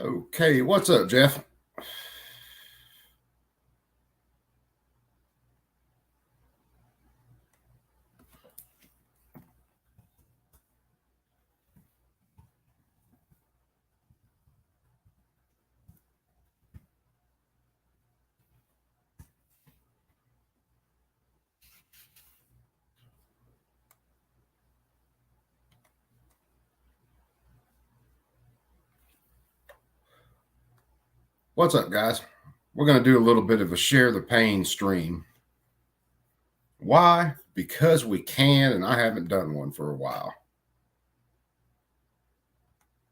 Okay, what's up, Jeff? What's up, guys? We're going to do a little bit of a share the pain stream. Why? Because we can, and I haven't done one for a while.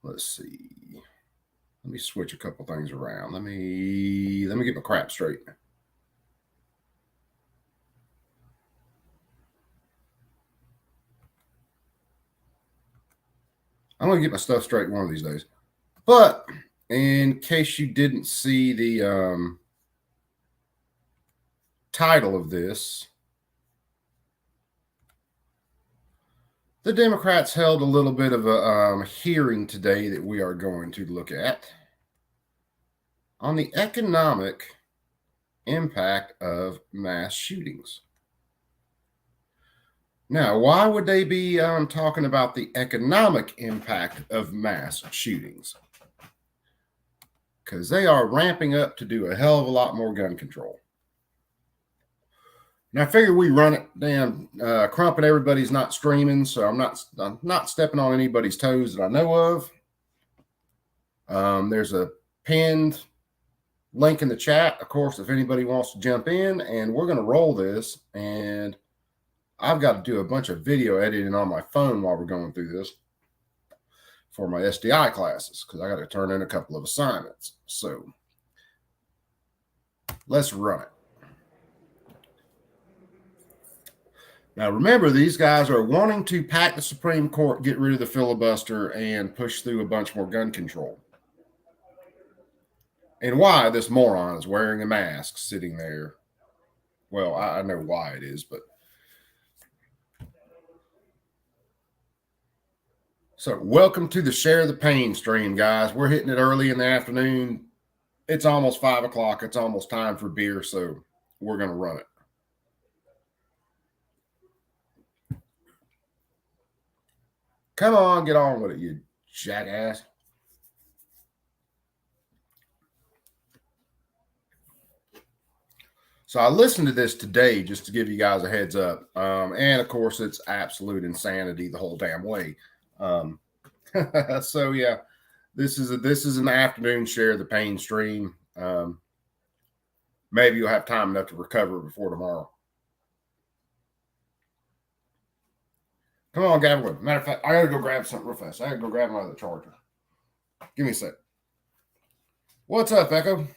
Let's see. Let me switch a couple things around. Let me get my crap straight. I'm going to get my stuff straight one of these days. But in case you didn't see the title of this, the Democrats held a little bit of a hearing today that we are going to look at on the economic impact of mass shootings. Now, why would they be talking about the economic impact of mass shootings? Because they are ramping up to do a hell of a lot more gun control. Now, I figure we run it down. Crump and everybody's not streaming, so I'm not stepping on anybody's toes that I know of. There's a pinned link in the chat, of course, if anybody wants to jump in, and we're going to roll this. And I've got to do a bunch of video editing on my phone while we're going through this for my SDI classes because I got to turn in a couple of assignments. So let's run it. Now, remember, these guys are wanting to pack the Supreme Court, get rid of the filibuster, and push through a bunch more gun control. And why this moron is wearing a mask sitting there. Well, I know why it is, but. So welcome to the Share the Pain stream, guys. We're hitting it early in the afternoon. It's almost 5 o'clock. It's almost time for beer, so we're going to run it. Come on, get on with it, you jackass. So I listened to this today just to give you guys a heads up. And, of course, it's absolute insanity the whole damn way. So yeah, this is an afternoon Share the Pain stream. Maybe you'll have time enough to recover before tomorrow. Come on, Gavin. Matter of fact, I gotta go grab something real fast. I gotta go grab my other charger. Give me a sec. What's up, Echo?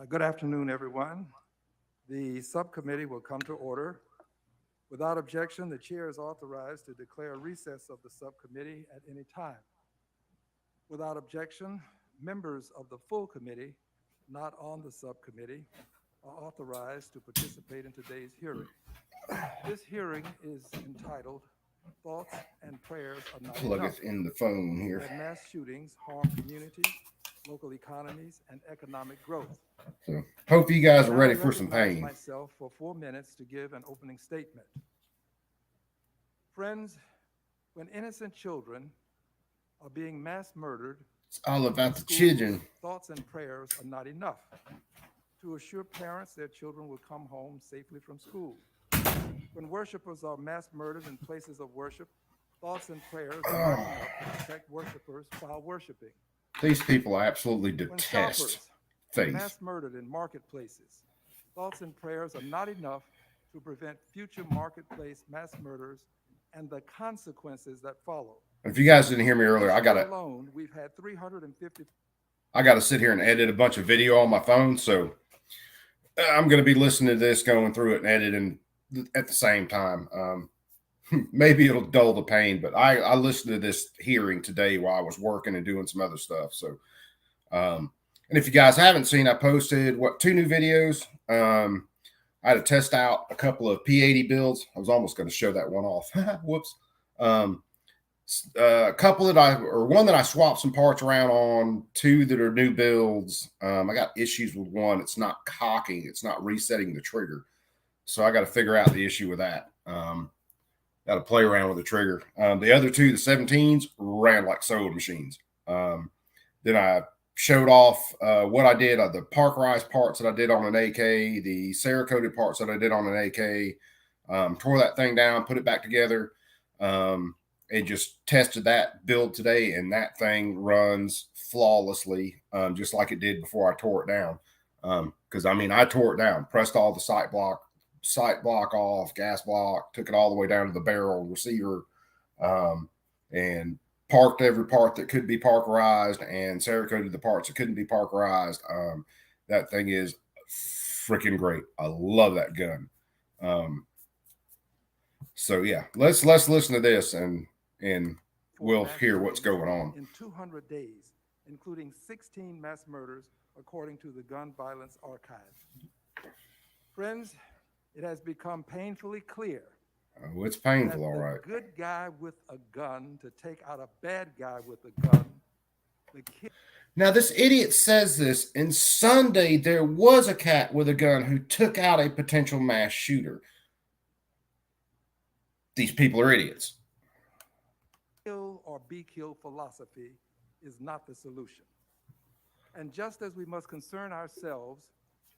Good afternoon, everyone. The subcommittee will come to order. Without objection, the chair is authorized to declare a recess of the subcommittee at any time. Without objection, members of the full committee not on the subcommittee are authorized to participate in today's hearing. This hearing is entitled Thoughts and Prayers Are Not Plug Enough. it in the phone here. That mass shootings harm communities, local economies, and economic growth. So hope you guys are ready I for some recognize pain. Myself for 4 minutes to give an opening statement. Friends, when innocent children are being mass murdered, It's all about the schools, children. thoughts and prayers are not enough to assure parents their children will come home safely from school. When worshipers are mass murdered in places of worship, thoughts and prayers are not enough to protect worshipers while worshiping. These people absolutely When detest shoppers are faith. mass murdered in marketplaces, thoughts and prayers are not enough to prevent future marketplace mass murders and the consequences that follow. If you guys didn't hear me earlier, I We've had 350. I gotta sit here and edit a bunch of video on my phone, so I'm gonna be listening to this, going through it, and editing at the same time. maybe it'll dull the pain. But I listened to this hearing today while I was working and doing some other stuff. So, and if you guys haven't seen, I posted two new videos. I had to test out a couple of P80 builds. I was almost going to show that one off. Whoops. A couple one that I swapped some parts around on, two that are new builds. I got issues with one. It's not cocking. It's not resetting the trigger. So I got to figure out the issue with that. Got to play around with the trigger. The other two, the 17s, ran like sewing machines. Then I showed off what I did, the parkerized parts that I did on an AK, the Cerakoted parts that I did on an AK, tore that thing down, put it back together, and just tested that build today, and that thing runs flawlessly, just like it did before I tore it down. Because I tore it down, pressed all the sight block off, gas block, took it all the way down to the barrel receiver, and parked every part that could be parkerized and Cerakoted the parts that couldn't be parkerized. That thing is freaking great. I love that gun. So yeah, let's listen to this and we'll hear what's going on. In 200 days, including 16 mass murders, according to the Gun Violence Archive. Friends, it has become painfully clear. Oh, it's painful, all right. Good guy with a gun to take out a bad guy with a gun. Now, this idiot says this, and Sunday there was a cat with a gun who took out a potential mass shooter. These people are idiots. Kill or be killed philosophy is not the solution. And just as we must concern ourselves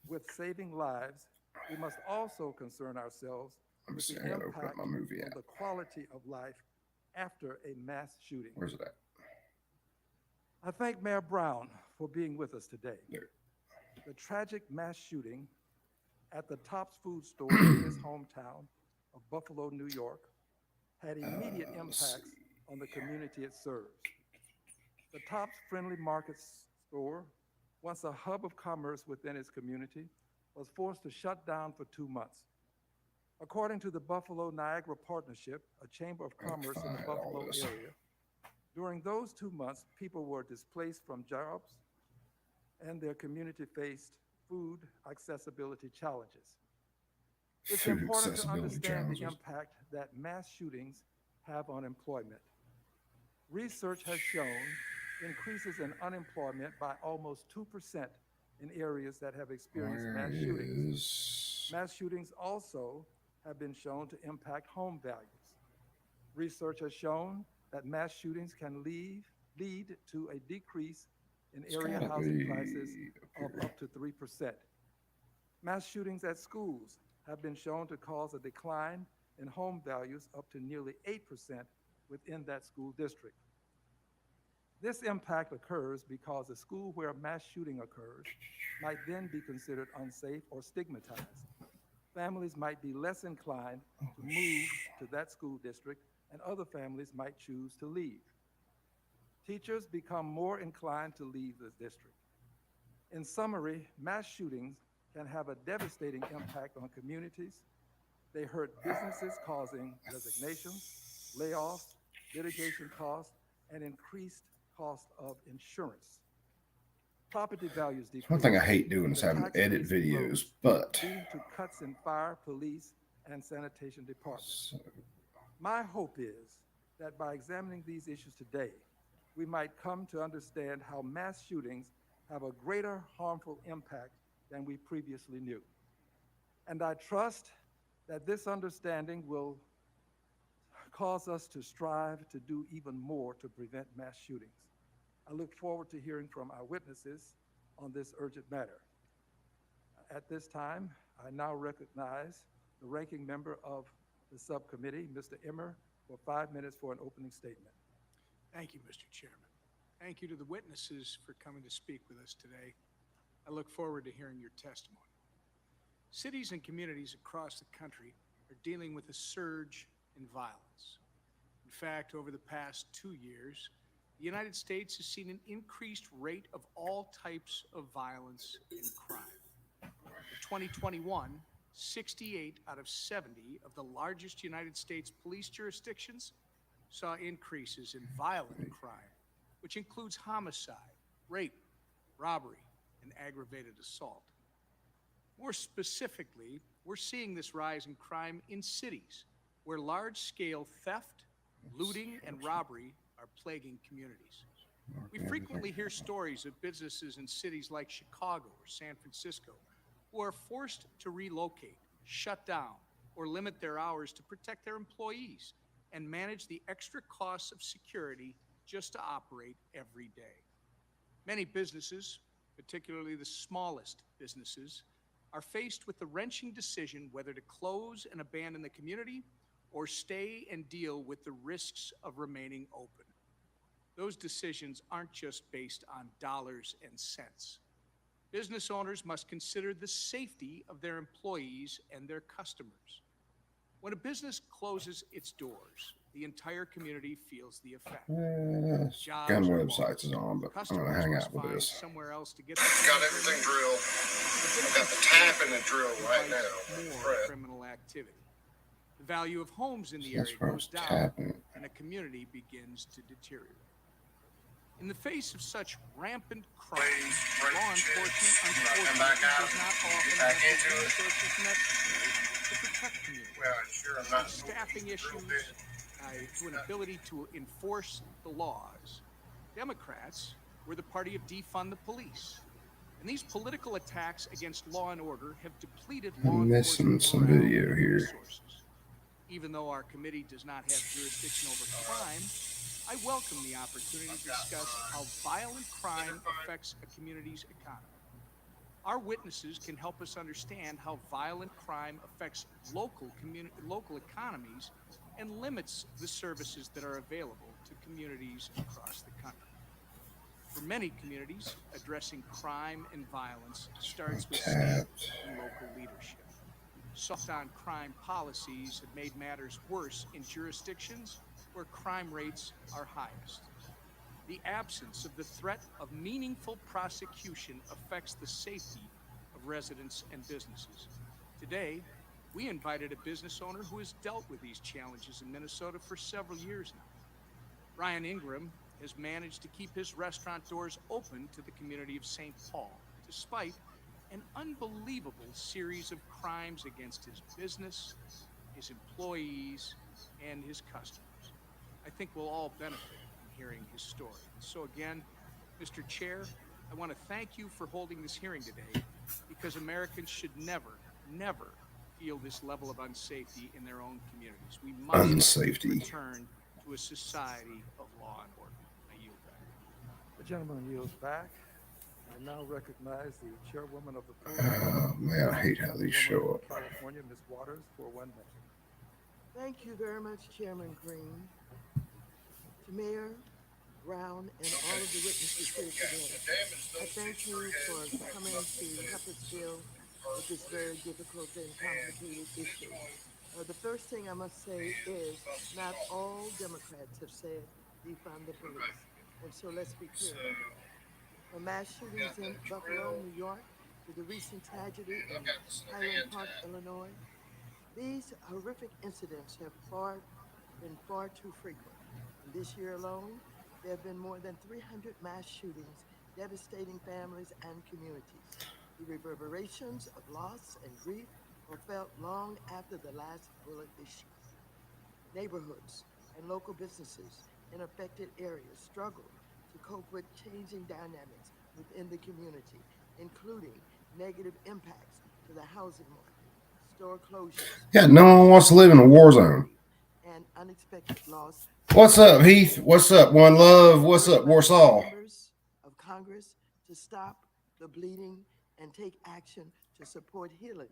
with saving lives, we must also concern ourselves with the impact on the quality of life after a mass shooting. Where's it at? I thank Mayor Brown for being with us today. There. The tragic mass shooting at the Tops food store in his hometown of Buffalo, New York, had immediate impacts on the community it serves. The Tops Friendly Market store, once a hub of commerce within its community, was forced to shut down for 2 months. According to the Buffalo Niagara Partnership, a chamber of commerce in the Buffalo area, during those 2 months, people were displaced from jobs and their community faced food accessibility challenges. It's important to understand the impact that mass shootings have on employment. Research has shown increases in unemployment by almost 2% in areas that have experienced mass shootings. Mass shootings also have been shown to impact home values. Research has shown that mass shootings can lead to a decrease in area housing prices of up to 3%. Mass shootings at schools have been shown to cause a decline in home values up to nearly 8% within that school district. This impact occurs because a school where a mass shooting occurs might then be considered unsafe or stigmatized. Families might be less inclined to move to that school district, and other families might choose to leave. Teachers become more inclined to leave the district. In summary, mass shootings can have a devastating impact on communities. They hurt businesses, causing resignations, layoffs, litigation costs, and increased cost of insurance. Property values decrease. One thing I hate doing is having to edit videos, but leading to cuts in fire, police, and sanitation departments. My hope is that by examining these issues today, we might come to understand how mass shootings have a greater harmful impact than we previously knew. And I trust that this understanding will cause us to strive to do even more to prevent mass shootings. I look forward to hearing from our witnesses on this urgent matter. At this time, I now recognize the ranking member of the subcommittee, Mr. Emmer, for 5 minutes for an opening statement. Thank you, Mr. Chairman. Thank you to the witnesses for coming to speak with us today. I look forward to hearing your testimony. Cities and communities across the country are dealing with a surge in violence. In fact, over the past 2 years, the United States has seen an increased rate of all types of violence and crime. In 2021, 68 out of 70 of the largest United States police jurisdictions saw increases in violent crime, which includes homicide, rape, robbery, and aggravated assault. More specifically, we're seeing this rise in crime in cities where large-scale theft, looting, and robbery are plaguing communities. We frequently hear stories of businesses in cities like Chicago or San Francisco who are forced to relocate, shut down, or limit their hours to protect their employees and manage the extra costs of security just to operate every day. Many businesses, particularly the smallest businesses, are faced with the wrenching decision whether to close and abandon the community or stay and deal with the risks of remaining open. Those decisions aren't just based on dollars and cents. Business owners must consider the safety of their employees and their customers. When a business closes its doors, the entire community feels the effect. Gun websites is on, but I'm going to hang out with this. Somewhere else to get Got everything drilled. I've got the tap and the drill right now. More criminal activity. The value of homes in the area goes down, and a community begins to deteriorate. In the face of such rampant crime, law enforcement unfortunately does not often have the resources necessary to protect communities. Staffing issues, to an ability to enforce the laws. Democrats were the party of defund the police. And these political attacks against law and order have depleted law I'm missing some video here. Resources. Even though our committee does not have jurisdiction over crime, I welcome the opportunity to discuss how violent crime affects a community's economy. Our witnesses can help us understand how violent crime affects local economies and limits the services that are available to communities across the country. For many communities, addressing crime and violence starts with state and local leadership. Soft on crime policies have made matters worse in jurisdictions where crime rates are highest. The absence of the threat of meaningful prosecution affects the safety of residents and businesses. Today, we invited a business owner who has dealt with these challenges in Minnesota for several years now. Brian Ingram has managed to keep his restaurant doors open to the community of St. Paul, despite an unbelievable series of crimes against his business, his employees, and his customers. I think we'll all benefit from hearing his story. So again, Mr. Chair, I want to thank you for holding this hearing today, because Americans should never feel this level of unsafety in their own communities. We must return to a society of law and order. I yield back. The gentleman yields back. I now recognize the chairwoman of the board. Oh man, I hate how these show up. California, Ms. Waters, for 1 minute. Thank you very much, Chairman Green, to Mayor Brown, and all of the witnesses here today. I thank you for coming to help us deal with this very difficult and complicated issue. The first thing I must say is not all Democrats have said defund the police, and so let's be clear. From mass shootings in Buffalo, New York, to the recent tragedy in Highland Park, Illinois, these horrific incidents have been far too frequent. And this year alone, there have been more than 300 mass shootings, devastating families and communities. The reverberations of loss and grief were felt long after the last bullet is shot. Neighborhoods and local businesses in affected areas struggle to cope with changing dynamics within the community, including negative impacts to the housing market, store closures. Yeah, no one wants to live in a war zone. And unexpected loss. What's up, Heath? What's up, One Love? What's up, Warsaw? Members of Congress to stop the bleeding and take action to support healing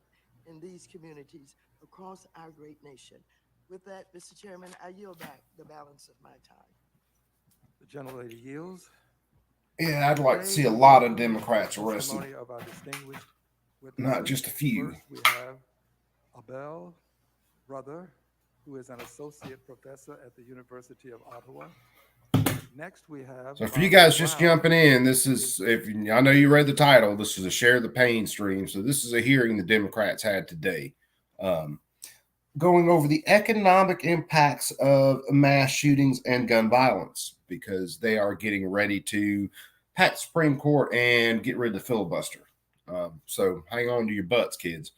in these communities across our great nation. With that, Mr. Chairman, I yield back the balance of my time. The gentlelady yields. Yeah, I'd like to see a lot of Democrats arrested, Of our distinguished not just a few. First, we have Abel Brother, who is an associate professor at the University of Ottawa. Next, we have. So for you guys just Brown. jumping in, this is, I know you read the title, this is a Share the Pain stream. So this is a hearing the Democrats had today, going over the economic impacts of mass shootings and gun violence, because they are getting ready to pack the Supreme Court and get rid of the filibuster. So hang on to your butts, kids.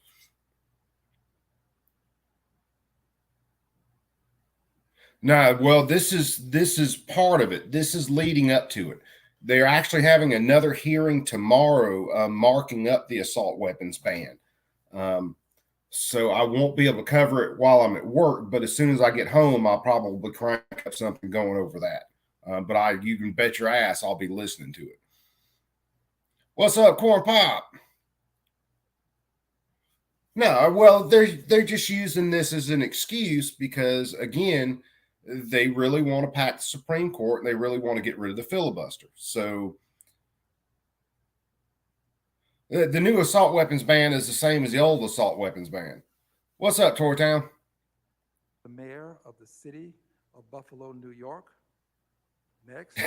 No, well, this is part of it. This is leading up to it. They're actually having another hearing tomorrow, marking up the assault weapons ban. So I won't be able to cover it while I'm at work, but as soon as I get home, I'll probably crank up something going over that. But you can bet your ass I'll be listening to it. What's up, Corn Pop? No, well, they're just using this as an excuse because, again, they really want to pack the Supreme Court and they really want to get rid of the filibuster. So the new assault weapons ban is the same as the old assault weapons ban. What's up, Toy Town? The mayor of the city of Buffalo, New York. Next.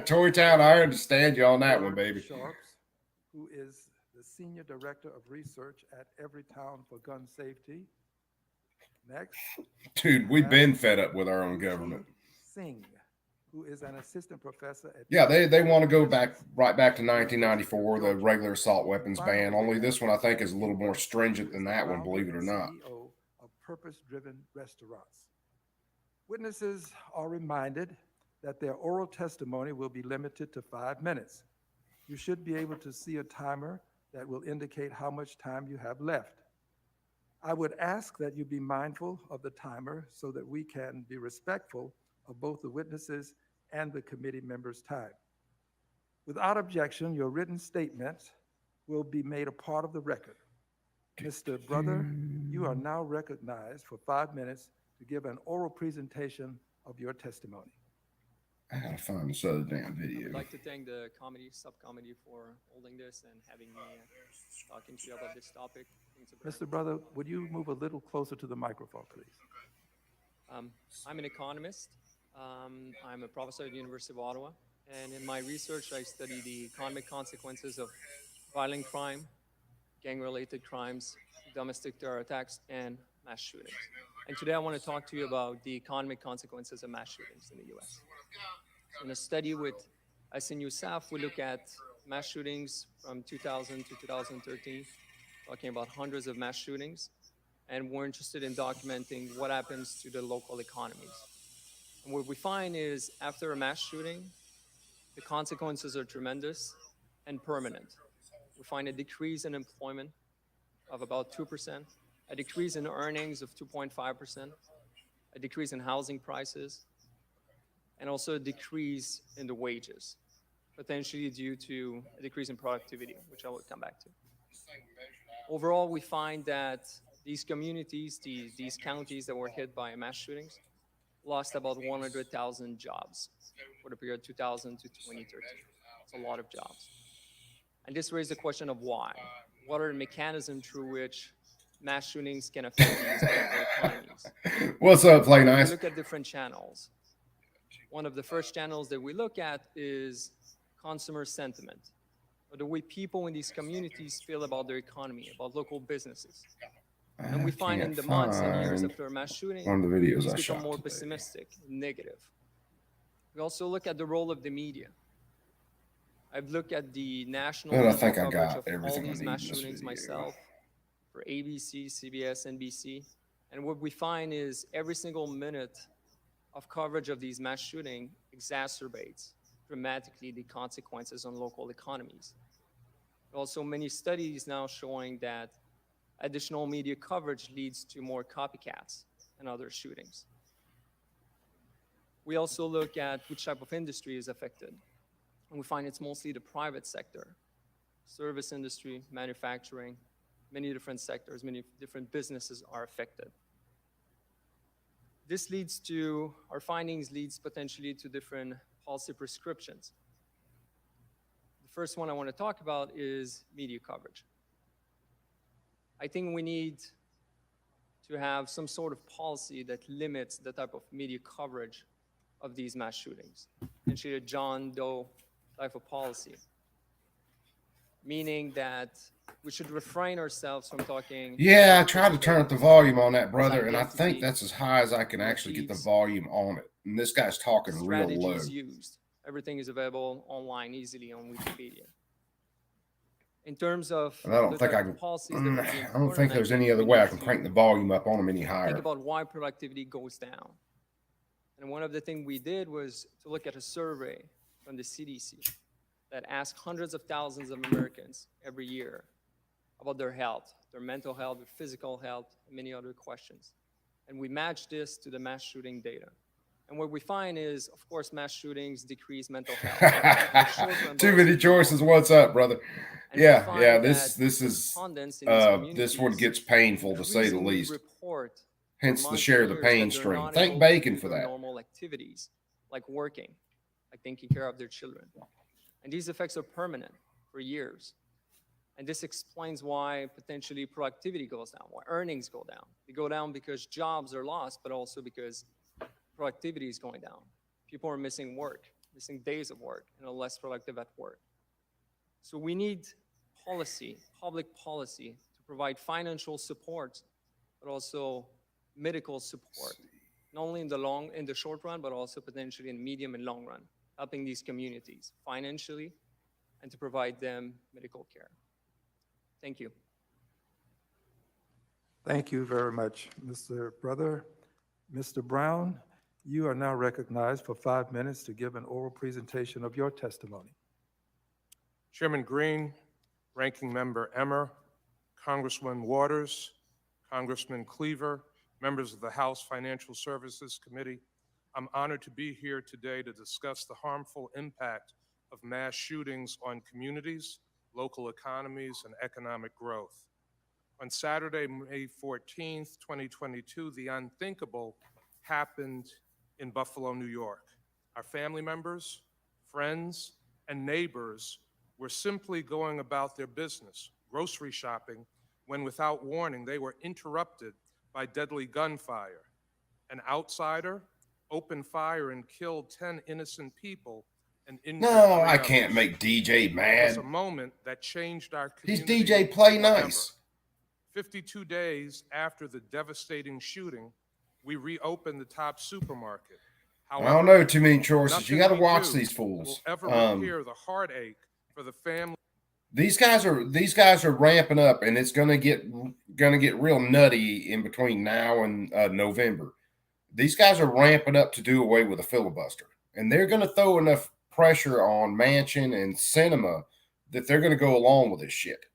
Toy Town, I understand you on that one, baby. Sharps, who is the senior director of research at Everytown for Gun Safety. Next. Dude, we've been fed up with our own government. Singh, who is an assistant professor at. Yeah, they want to go right back to 1994, the regular assault weapons ban. Only this one I think is a little more stringent than that one, believe it or not. CEO of purpose-driven restaurants. Witnesses are reminded that their oral testimony will be limited to 5 minutes. You should be able to see a timer that will indicate how much time you have left. I would ask that you be mindful of the timer so that we can be respectful of both the witnesses and the committee members' time. Without objection, your written statement will be made a part of the record. Mr. Brother, you are now recognized for 5 minutes to give an oral presentation of your testimony. I gotta find this other damn video. I would like to thank the subcommittee for holding this and having me talking to you about this topic. Mr. Brother, would you move a little closer to the microphone, please? I'm an economist. I'm a professor at the University of Ottawa. And in my research, I study the economic consequences of violent crime, gang-related crimes, domestic terror attacks, and mass shootings. And today I want to talk to you about the economic consequences of mass shootings in the U.S. In a study with SNU South, we look at mass shootings from 2000 to 2013, talking about hundreds of mass shootings, and we're interested in documenting what happens to the local economies. And what we find is after a mass shooting, the consequences are tremendous and permanent. We find a decrease in employment of about 2%, a decrease in earnings of 2.5%, a decrease in housing prices, and also a decrease in the wages, potentially due to a decrease in productivity, which I will come back to. Overall, we find that these communities, these counties that were hit by mass shootings, lost about 100,000 jobs for the period 2000 to 2013. It's a lot of jobs. And this raised the question of why. What are the mechanisms through which mass shootings can affect these local economies? What's up, Play Nice? We look at different channels. One of the first channels that we look at is consumer sentiment, or the way people in these communities feel about their economy, about local businesses. And we find in the months and years after a mass shooting, one of the videos it's I become shot more today. pessimistic, negative. We also look at the role of the media. I've looked at the national But I media think I coverage got of all everything I these need mass in this shootings video. myself for ABC, CBS, NBC. And what we find is every single minute of coverage of these mass shootings exacerbates dramatically the consequences on local economies. Also, many studies now showing that additional media coverage leads to more copycats and other shootings. We also look at which type of industry is affected. And we find it's mostly the private sector, service industry, manufacturing, many different sectors, many different businesses are affected. This leads to, our findings leads potentially to different policy prescriptions. The first one I want to talk about is media coverage. I think we need to have some sort of policy that limits the type of media coverage of these mass shootings, essentially a John Doe type of policy, meaning that we should refrain ourselves from talking. Yeah, I tried to turn up the volume on that, brother, and I identity, think that's as high as I can actually get the volume on it. And this guy's talking real low. strategies used. Everything is available online easily on Wikipedia. In terms of And I don't the think type I of can. policies that would be I don't important, think there's any other we way I need can to crank the volume up on them any think higher. about why productivity goes down. And one of the things we did was to look at a survey from the CDC that asked hundreds of thousands of Americans every year about their health, their mental health, their physical health, and many other questions. And we matched this to the mass shooting data. And what we find is, of course, mass shootings decrease mental health. Too many choices. What's up, brother? And Yeah. This is respondents in these this one communities gets painful to say the increasingly least. report Hence for the months share and the years pain that they're stream. not Thank able Bacon to for do their that. normal activities, like working, like taking care of their children. And these effects are permanent for years. And this explains why potentially productivity goes down, why earnings go down. They go down because jobs are lost, but also because productivity is going down. People are missing work, missing days of work, and are less productive at work. So we need policy, public policy, to provide financial support, but also medical support, not only in the short run, but also potentially in medium and long run, helping these communities financially and to provide them medical care. Thank you. Thank you very much, Mr. Brother. Mr. Brown, you are now recognized for 5 minutes to give an oral presentation of your testimony. Chairman Green, Ranking Member Emmer, Congressman Waters, Congressman Cleaver, members of the House Financial Services Committee, I'm honored to be here today to discuss the harmful impact of mass shootings on communities, local economies, and economic growth. On Saturday, May 14th, 2022, the unthinkable happened in Buffalo, New York. Our family members, friends, and neighbors were simply going about their business, grocery shopping, when without warning they were interrupted by deadly gunfire. An outsider opened fire and killed 10 innocent people and injured No, 3 I can't others. make DJ It was mad. a moment that changed our He's community DJ Play forever. Nice. 52 days after the devastating shooting, we reopened the Top supermarket. However, I don't know too many choices. You got to nothing we watch do these fools. will ever repair the heartache for the family. These guys are ramping up, and it's gonna get real nutty in between now and November. These guys are ramping up to do away with a filibuster, and they're going to throw enough pressure on Manchin and Cinema that they're going to go along with this shit.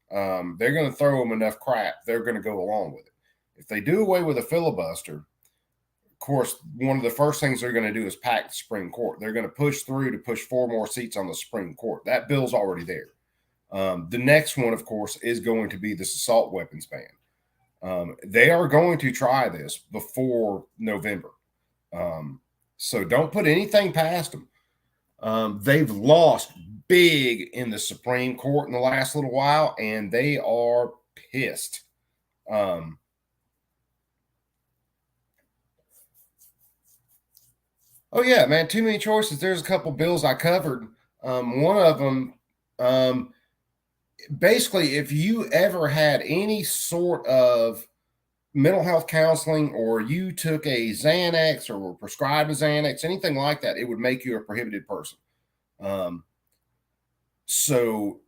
They're going to throw them enough crap. They're going to go along with it. If they do away with a filibuster, of course, one of the first things they're going to do is pack the Supreme Court. They're going to push through to push 4 more seats on the Supreme Court. That bill's already there. The next one, of course, is going to be this assault weapons ban. They are going to try this before November. So don't put anything past them. They've lost big in the Supreme Court in the last little while, and they are pissed. Oh, yeah, man, too many choices. There's a couple bills I covered. One of them, basically, if you ever had any sort of mental health counseling, or you took a Xanax or were prescribed a Xanax, anything like that, it would make you a prohibited person. So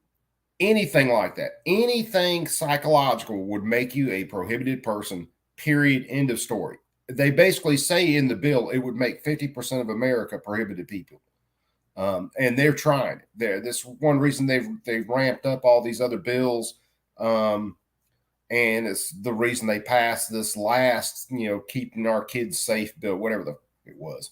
anything like that, anything psychological would make you a prohibited person, period, end of story. They basically say in the bill it would make 50% of America prohibited people. And they're trying it. This one reason they've ramped up all these other bills. And it's the reason they passed this last, keeping our kids safe bill, whatever it was.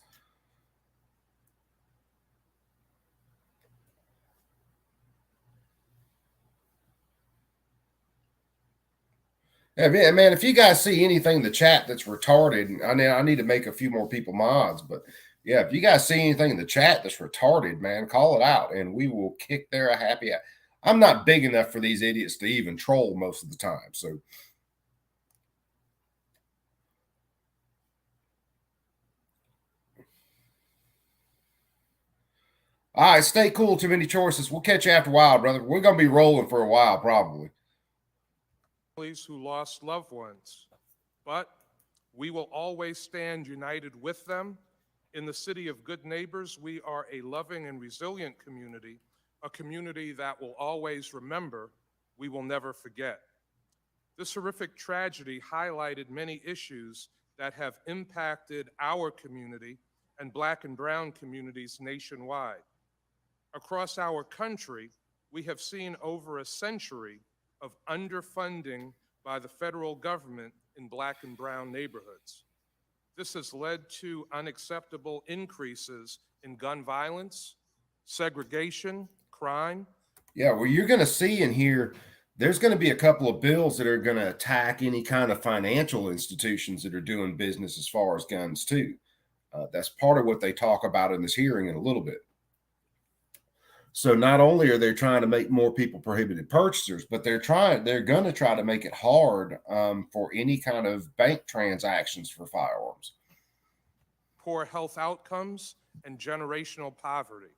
Yeah, man, if you guys see anything in the chat that's retarded, I need to make a few more people mods, but yeah, if you guys see anything in the chat that's retarded, man, call it out and we will kick their happy ass. I'm not big enough for these idiots to even troll most of the time. So All right, stay cool. Too many choices. We'll catch you after a while, brother. We're gonna be rolling for a while, probably. Families who lost loved ones, but we will always stand united with them. In the City of Good Neighbors, we are a loving and resilient community, a community that will always remember, we will never forget. This horrific tragedy highlighted many issues that have impacted our community and Black and brown communities nationwide. Across our country, we have seen over a century of underfunding by the federal government in Black and brown neighborhoods. This has led to unacceptable increases in gun violence, segregation, crime. Yeah, well, you're going to see and hear there's going to be a couple of bills that are going to attack any kind of financial institutions that are doing business as far as guns, too. That's part of what they talk about in this hearing in a little bit. So not only are they trying to make more people prohibited purchasers, but they're going to try to make it hard for any kind of bank transactions for firearms. Poor health outcomes, and generational poverty.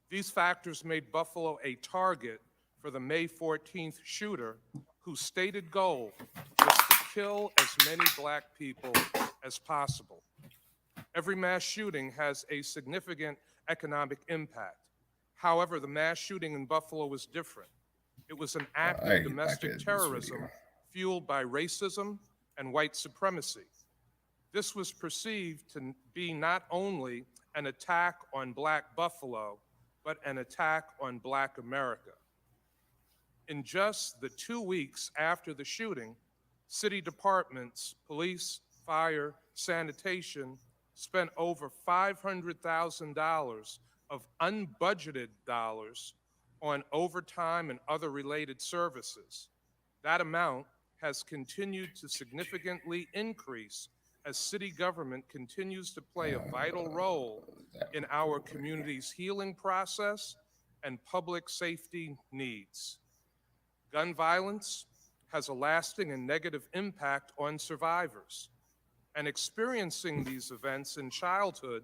These factors made Buffalo a target for the May 14th shooter, whose stated goal was to kill as many Black people as possible. Every mass shooting has a significant economic impact. However, the mass shooting in Buffalo was different. It was an act of domestic terrorism fueled by racism and white supremacy. This was perceived to be not only an attack on Black Buffalo, but an attack on Black America. In just the 2 weeks after the shooting, city departments, police, fire, sanitation spent over $500,000 of unbudgeted dollars on overtime and other related services. That amount has continued to significantly increase as city government continues to play a vital role in our community's healing process and public safety needs. Gun violence has a lasting and negative impact on survivors, and experiencing these events in childhood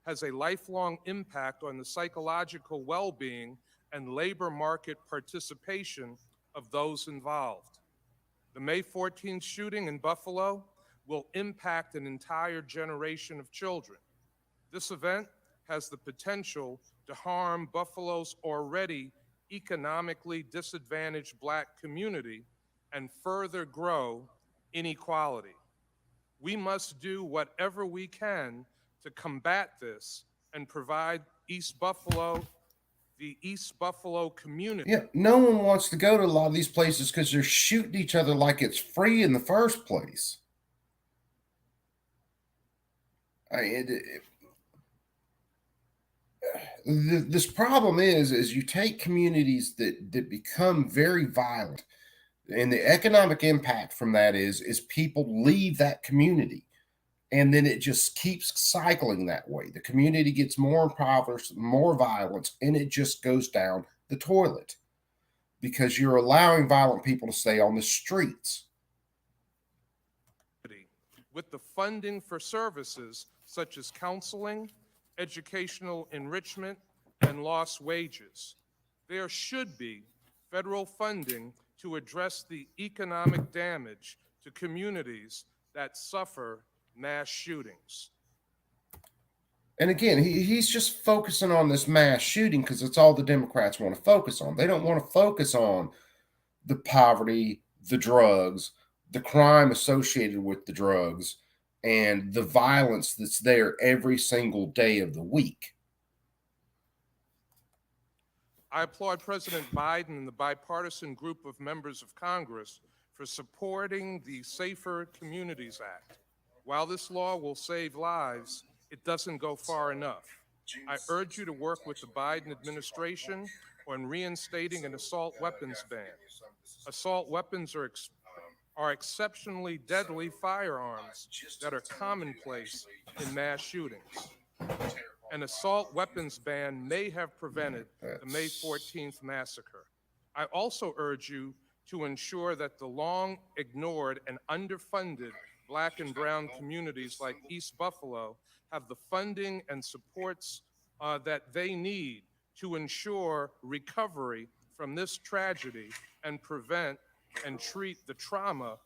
has a lifelong impact on the psychological well-being and labor market participation of those involved. The May 14th shooting in Buffalo will impact an entire generation of children. This event has the potential to harm Buffalo's already economically disadvantaged Black community and further grow inequality. We must do whatever we can to combat this and provide the East Buffalo community. Yeah, no one wants to go to a lot of these places because they're shooting each other like it's free in the first place. This problem is you take communities that become very violent, and the economic impact from that is people leave that community, and then it just keeps cycling that way. The community gets more impoverished, more violence, and it just goes down the toilet because you're allowing violent people to stay on the streets. With the funding for services such as counseling, educational enrichment, and lost wages. There should be federal funding to address the economic damage to communities that suffer mass shootings. And again, he's just focusing on this mass shooting because it's all the Democrats want to focus on. They don't want to focus on the poverty, the drugs, the crime associated with the drugs, and the violence that's there every single day of the week. I applaud President Biden and the bipartisan group of members of Congress for supporting the Safer Communities Act. While this law will save lives, it doesn't go far enough. I urge you to work with the Biden administration on reinstating an assault weapons ban. Assault weapons are exceptionally deadly firearms that are commonplace in mass shootings. An assault weapons ban may have prevented the May 14th massacre. I also urge you to ensure that the long ignored and underfunded Black and brown communities like East Buffalo have the funding and supports that they need to ensure recovery from this tragedy and prevent and treat the trauma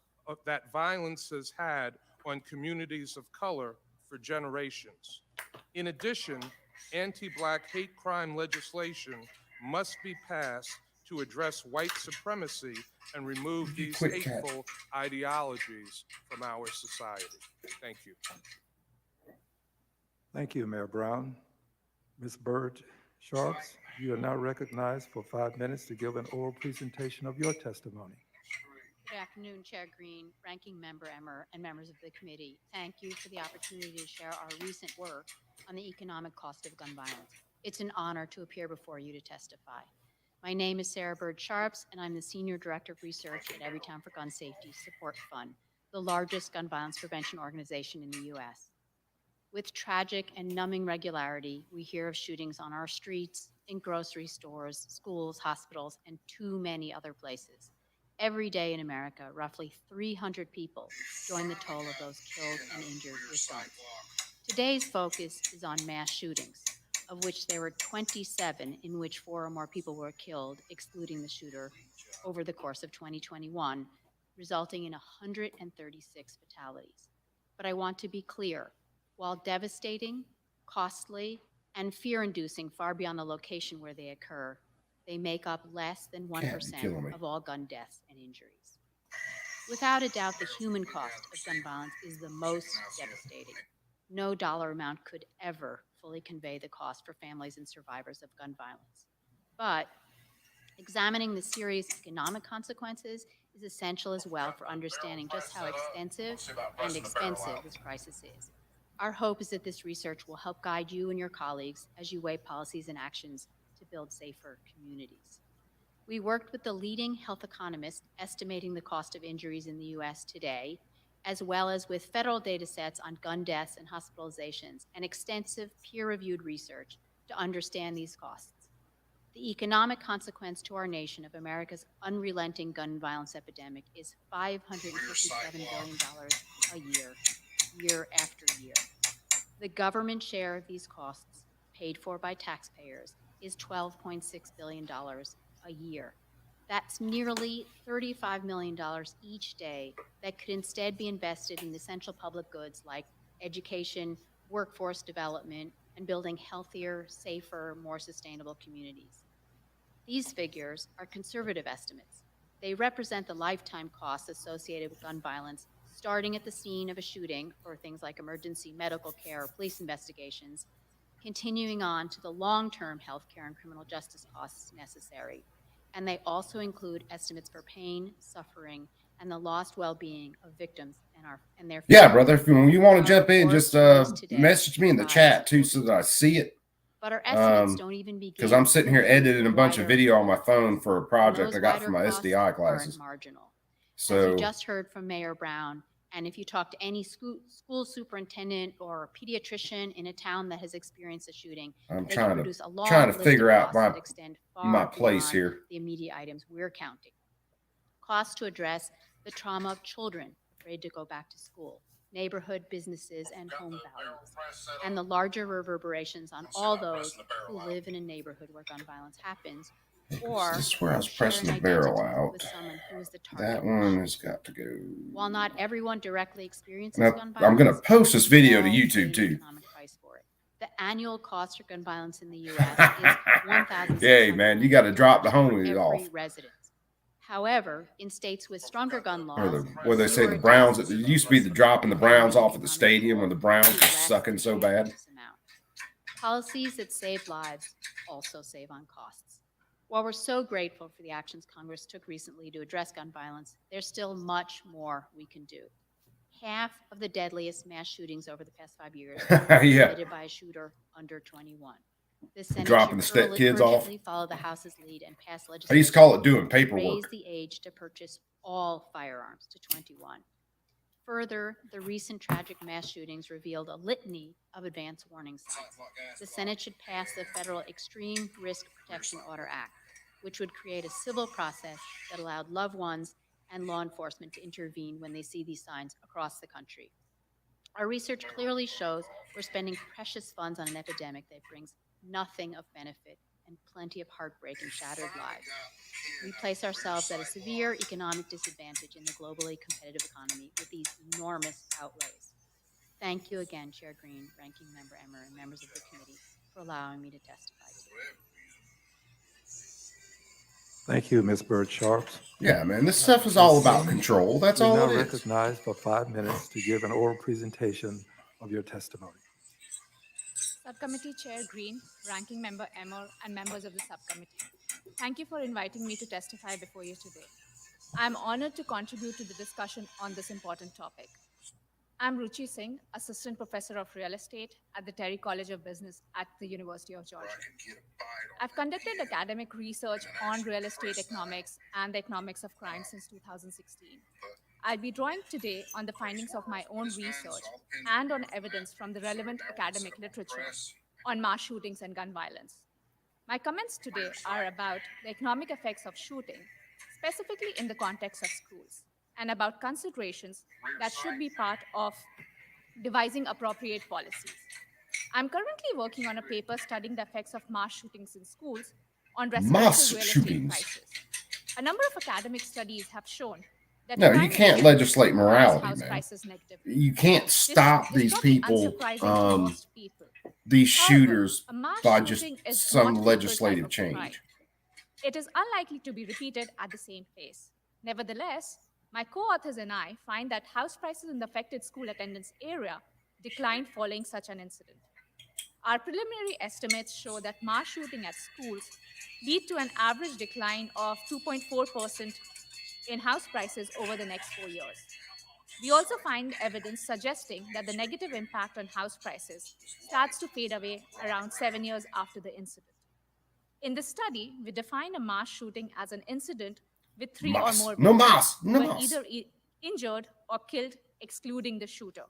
that violence has had on communities of color for generations. In addition, anti-Black hate crime legislation must be passed to address white supremacy and remove these quit, Kat. hateful ideologies from our society. Thank you. Thank you, Mayor Brown. Ms. Bird Sharps, you are now recognized for 5 minutes to give an oral presentation of your testimony. Good afternoon, Chair Green, Ranking Member Emmer, and members of the committee. Thank you for the opportunity to share our recent work on the economic cost of gun violence. It's an honor to appear before you to testify. My name is Sarah Bird Sharps, and I'm the Senior Director of Research at Everytown for Gun Safety Support Fund, the largest gun violence prevention organization in the U.S. With tragic and numbing regularity, we hear of shootings on our streets, in grocery stores, schools, hospitals, and too many other places. Every day in America, roughly 300 people join the toll of those killed and injured with guns. Today's focus is on mass shootings, of which there were 27 in which 4 or more people were killed, excluding the shooter, over the course of 2021, resulting in 136 fatalities. But I want to be clear, while devastating, costly, and fear-inducing far beyond the location where they occur, they make up less than 1% of all gun deaths and injuries. Without a doubt, the human cost of gun violence is the most devastating. No dollar amount could ever fully convey the cost for families and survivors of gun violence. But examining the serious economic consequences is essential as well for understanding just how extensive and expensive this crisis is. Our hope is that this research will help guide you and your colleagues as you weigh policies and actions to build safer communities. We worked with the leading health economists estimating the cost of injuries in the U.S. today, as well as with federal data sets on gun deaths and hospitalizations and extensive peer-reviewed research to understand these costs. The economic consequence to our nation of America's unrelenting gun violence epidemic is $557 billion a year, year after year. The government share of these costs, paid for by taxpayers, is $12.6 billion a year. That's nearly $35 million each day that could instead be invested in essential public goods like education, workforce development, and building healthier, safer, more sustainable communities. These figures are conservative estimates. They represent the lifetime costs associated with gun violence, starting at the scene of a shooting for things like emergency medical care or police investigations, continuing on to the long-term health care and criminal justice costs necessary. And they also include estimates for pain, suffering, and the lost well-being of victims and their families. Yeah, brother. If you want to jump in, just message me in the chat too so that I see it. But our estimates don't even begin because I'm sitting here editing a bunch of video on my phone for a project I got from my SDI classes. Marginal. So as you just heard from Mayor Brown, and if you talk to any school superintendent or pediatrician in a town that has experienced a shooting, I'm they trying can produce a long to list figure of out costs that extend my far place beyond here. the immediate items we're counting. Costs to address the trauma of children afraid to go back to school, neighborhood businesses and home values, and the larger reverberations on all those who live in a neighborhood where gun violence happens, or This is where I was who share pressing an the barrel identity out. with someone who is the target That of the one shooting. has got to go. While not everyone directly experiences Now, gun I'm violence, going to post this video to all YouTube pay an too. economic price for it. The annual cost for gun violence in the U.S. is $1,600 Hey, man, you got to drop the for homies every off. resident. However, in states with stronger gun laws, Where they say fewer the Browns, deaths, it used to be the dropping the Browns off at the stadium when the Browns were less sucking so bad. this amount. Policies that save lives also save on costs. While we're so grateful for the actions Congress took recently to address gun violence, there's still much more we can do. Half of the deadliest mass shootings over the past 5 years were committed by a shooter under 21. The Senate Dropping should the kids off. urgently follow the House's lead and pass legislation. I used to call it doing to paperwork. raise the age to purchase all firearms to 21. Further, the recent tragic mass shootings revealed a litany of advance warning signs. The Senate should pass the Federal Extreme Risk Protection Order Act, which would create a civil process that allowed loved ones and law enforcement to intervene when they see these signs across the country. Our research clearly shows we're spending precious funds on an epidemic that brings nothing of benefit, and plenty of heartbreak and shattered lives. We place ourselves at a severe economic disadvantage in the globally competitive economy with these enormous outlays. Thank you again, Chair Green, Ranking Member Emmer, and members of the committee for allowing me to testify today. Thank you, Ms. Bird Sharps. Yeah, man, this stuff is all about control. That's You're all now it is. recognized for 5 minutes to give an oral presentation of your testimony. Subcommittee Chair Green, Ranking Member Emmer, and members of the subcommittee. Thank you for inviting me to testify before you today. I'm honored to contribute to the discussion on this important topic. I'm Ruchi Singh, Assistant Professor of Real Estate at the Terry College of Business at the University of Georgia. I've conducted academic research on real estate economics and the economics of crime since 2016. I'll be drawing today on the findings of my own research and on evidence from the relevant academic literature on mass shootings and gun violence. My comments today are about the economic effects of shooting, specifically in the context of schools, and about considerations that should be part of devising appropriate policies. I'm currently working on a paper studying the effects of mass shootings in schools on Mass residential real estate shootings. prices. A number of academic studies have shown that No, you crime can't rates legislate rise morality, house man. prices negatively. You can't stop This these probably people, unsurprising to most people. these However, shooters, a mass by just shooting is some not a local legislative type of crime. change. It is unlikely to be repeated at the same pace. Nevertheless, my co-authors and I find that house prices in the affected school attendance area declined following such an incident. Our preliminary estimates show that mass shooting at schools lead to an average decline of 2.4% in house prices over the next 4 years. We also find evidence suggesting that the negative impact on house prices starts to fade away around 7 years after the incident. In the study, we define a mass shooting as an incident with 3 or more No victims mas, who no were mas. either injured or killed, excluding the shooter.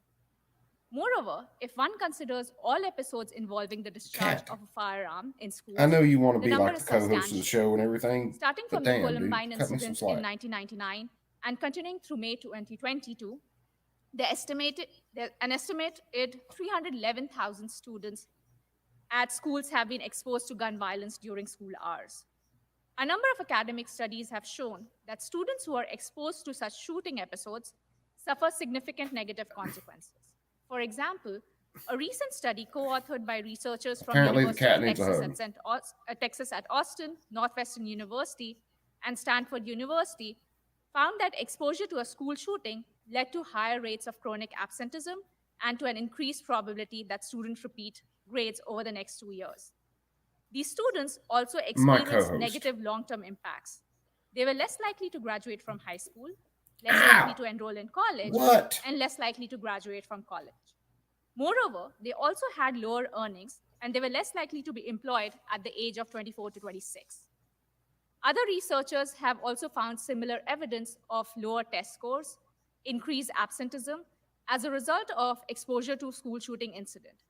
Moreover, if one considers all episodes involving the discharge Cat. of a firearm in schools, I know you want to the be number like the is co-host of the substantial. show and everything, Starting but from the damn, dude, Columbine cut me some incident slack. in 1999 and continuing through May 2022, an estimated 311,000 students at schools have been exposed to gun violence during school hours. A number of academic studies have shown that students who are exposed to such shooting episodes suffer significant negative consequences. For example, a recent study co-authored by researchers from Apparently the University cat of needs a Texas at Austin, Northwestern University, and Stanford University found that exposure to a school shooting led to higher rates of chronic absenteeism and to an increased probability that students repeat grades over the next 2 years. These students also experienced co-host. negative long-term impacts. They were less likely to graduate from high school, less Ow! likely to enroll in college, What? and less likely to graduate from college. Moreover, they also had lower earnings, and they were less likely to be employed at the age of 24 to 26. Other researchers have also found similar evidence of lower test scores, increased absenteeism as a result of exposure to school shooting incident.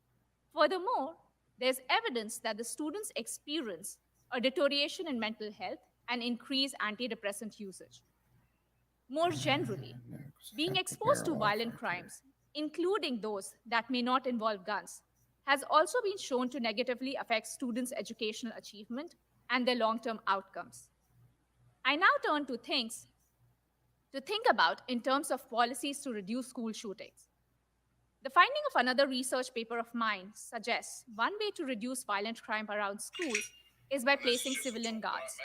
Furthermore, there's evidence that the students experience a deterioration in mental health and increased antidepressant usage. More generally, being exposed to violent crimes, including those that may not involve guns, has also been shown to negatively affect students' educational achievement and their long-term outcomes. I now turn to things to think about in terms of policies to reduce school shootings. The finding of another research paper of mine suggests one way to reduce violent crime around schools is by placing civilian guards.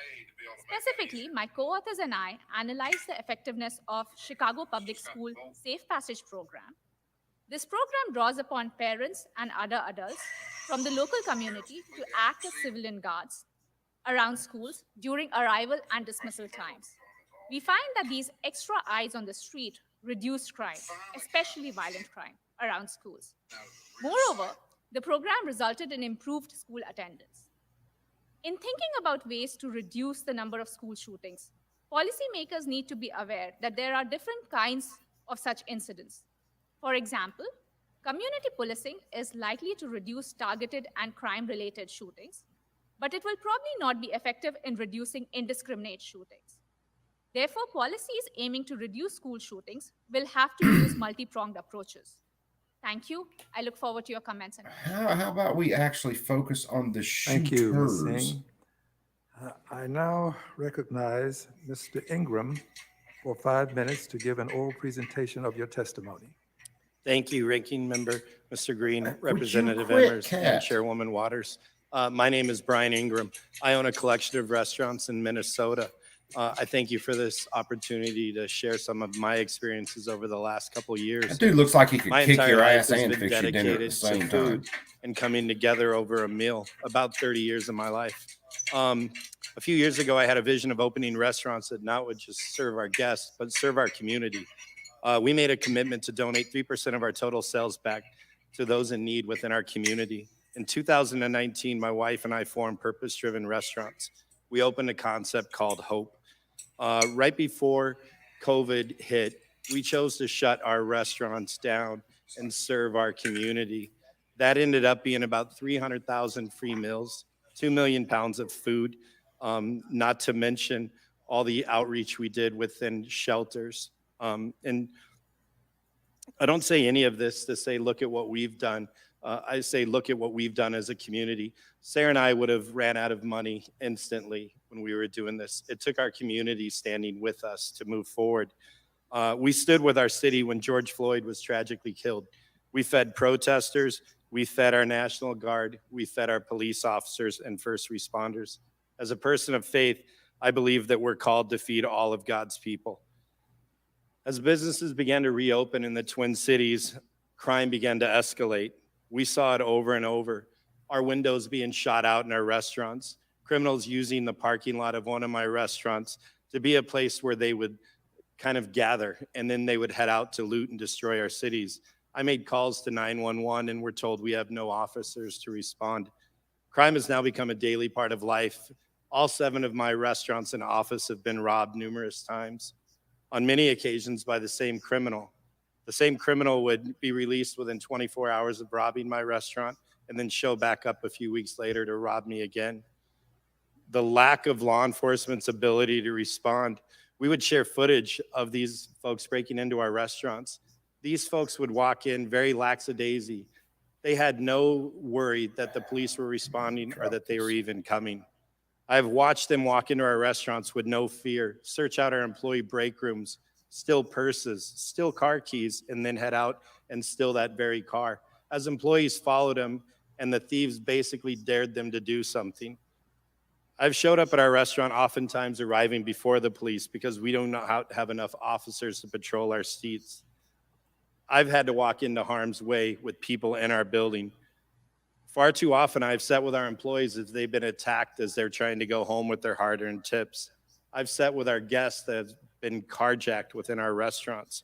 Specifically, my co-authors and I analyzed the effectiveness of Chicago Public School Safe Passage Program. This program draws upon parents and other adults from the local community to act as civilian guards around schools during arrival and dismissal times. We find that these extra eyes on the street reduce crime, especially violent crime, around schools. Moreover, the program resulted in improved school attendance. In thinking about ways to reduce the number of school shootings, policymakers need to be aware that there are different kinds of such incidents. For example, community policing is likely to reduce targeted and crime-related shootings, but it will probably not be effective in reducing indiscriminate shootings. Therefore, policies aiming to reduce school shootings will have to use multi-pronged approaches. Thank you. I look forward to your comments. And How about we actually focus on the Thank you, Ms. shooters? Singh. I now recognize Mr. Ingram for 5 minutes to give an oral presentation of your testimony. Thank you, Ranking Member Mr. Green, Would you Representative quit, Emmers, and Kat? Chairwoman Waters. My name is Brian Ingram. I own a collection of restaurants in Minnesota. I thank you for this opportunity to share some of my experiences over the last couple of years. That dude looks like he could My kick entire your life ass has and been fix your dinner at the dedicated to same time. food and coming together over a meal, about 30 years of my life. A few years ago, I had a vision of opening restaurants that not would just serve our guests, but serve our community. We made a commitment to donate 3% of our total sales back to those in need within our community. In 2019, my wife and I formed Purpose-Driven Restaurants. We opened a concept called Hope. Right before COVID hit, we chose to shut our restaurants down and serve our community. That ended up being about 300,000 free meals, 2 million pounds of food, not to mention all the outreach we did within shelters. And I don't say any of this to say, look at what we've done. I say, look at what we've done as a community. Sarah and I would have ran out of money instantly when we were doing this. It took our community standing with us to move forward. We stood with our city when George Floyd was tragically killed. We fed protesters, we fed our National Guard, we fed our police officers and first responders. As a person of faith, I believe that we're called to feed all of God's people. As businesses began to reopen in the Twin Cities, crime began to escalate. We saw it over and over. Our windows being shot out in our restaurants, criminals using the parking lot of one of my restaurants to be a place where they would kind of gather, and then they would head out to loot and destroy our cities. I made calls to 911 and we're told we have no officers to respond. Crime has now become a daily part of life. All 7 of my restaurants and office have been robbed numerous times, on many occasions by the same criminal. The same criminal would be released within 24 hours of robbing my restaurant and then show back up a few weeks later to rob me again. The lack of law enforcement's ability to respond. We would share footage of these folks breaking into our restaurants. These folks would walk in very lackadaisy. They had no worry that the police were responding or that they were even coming. I've watched them walk into our restaurants with no fear, search out our employee break rooms, steal purses, steal car keys, and then head out and steal that very car. As employees followed them and the thieves basically dared them to do something. I've showed up at our restaurant oftentimes arriving before the police because we don't know how to have enough officers to patrol our streets. I've had to walk into harm's way with people in our building. Far too often, I've sat with our employees as they've been attacked as they're trying to go home with their hard-earned tips. I've sat with our guests that have been carjacked within our restaurants.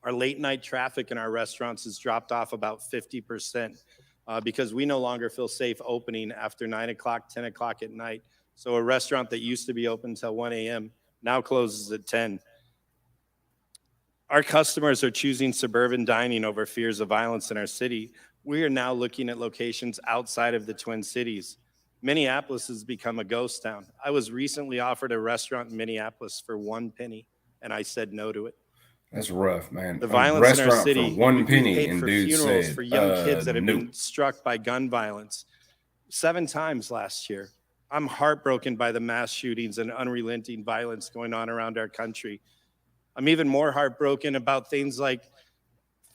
Our late-night traffic in our restaurants has dropped off about 50% because we no longer feel safe opening after 9 o'clock, 10 o'clock at night. So a restaurant that used to be open until 1 a.m. now closes at 10. Our customers are choosing suburban dining over fears of violence in our city. We are now looking at locations outside of the Twin Cities. Minneapolis has become a ghost town. I was recently offered a restaurant in Minneapolis for 1 penny, and I said no to it. That's rough, man. The A violence in our restaurant city, for 1 we've penny, paid and for dude funerals said, for young kids that have nope. been struck by gun violence 7 times last year. I'm heartbroken by the mass shootings and unrelenting violence going on around our country. I'm even more heartbroken about things like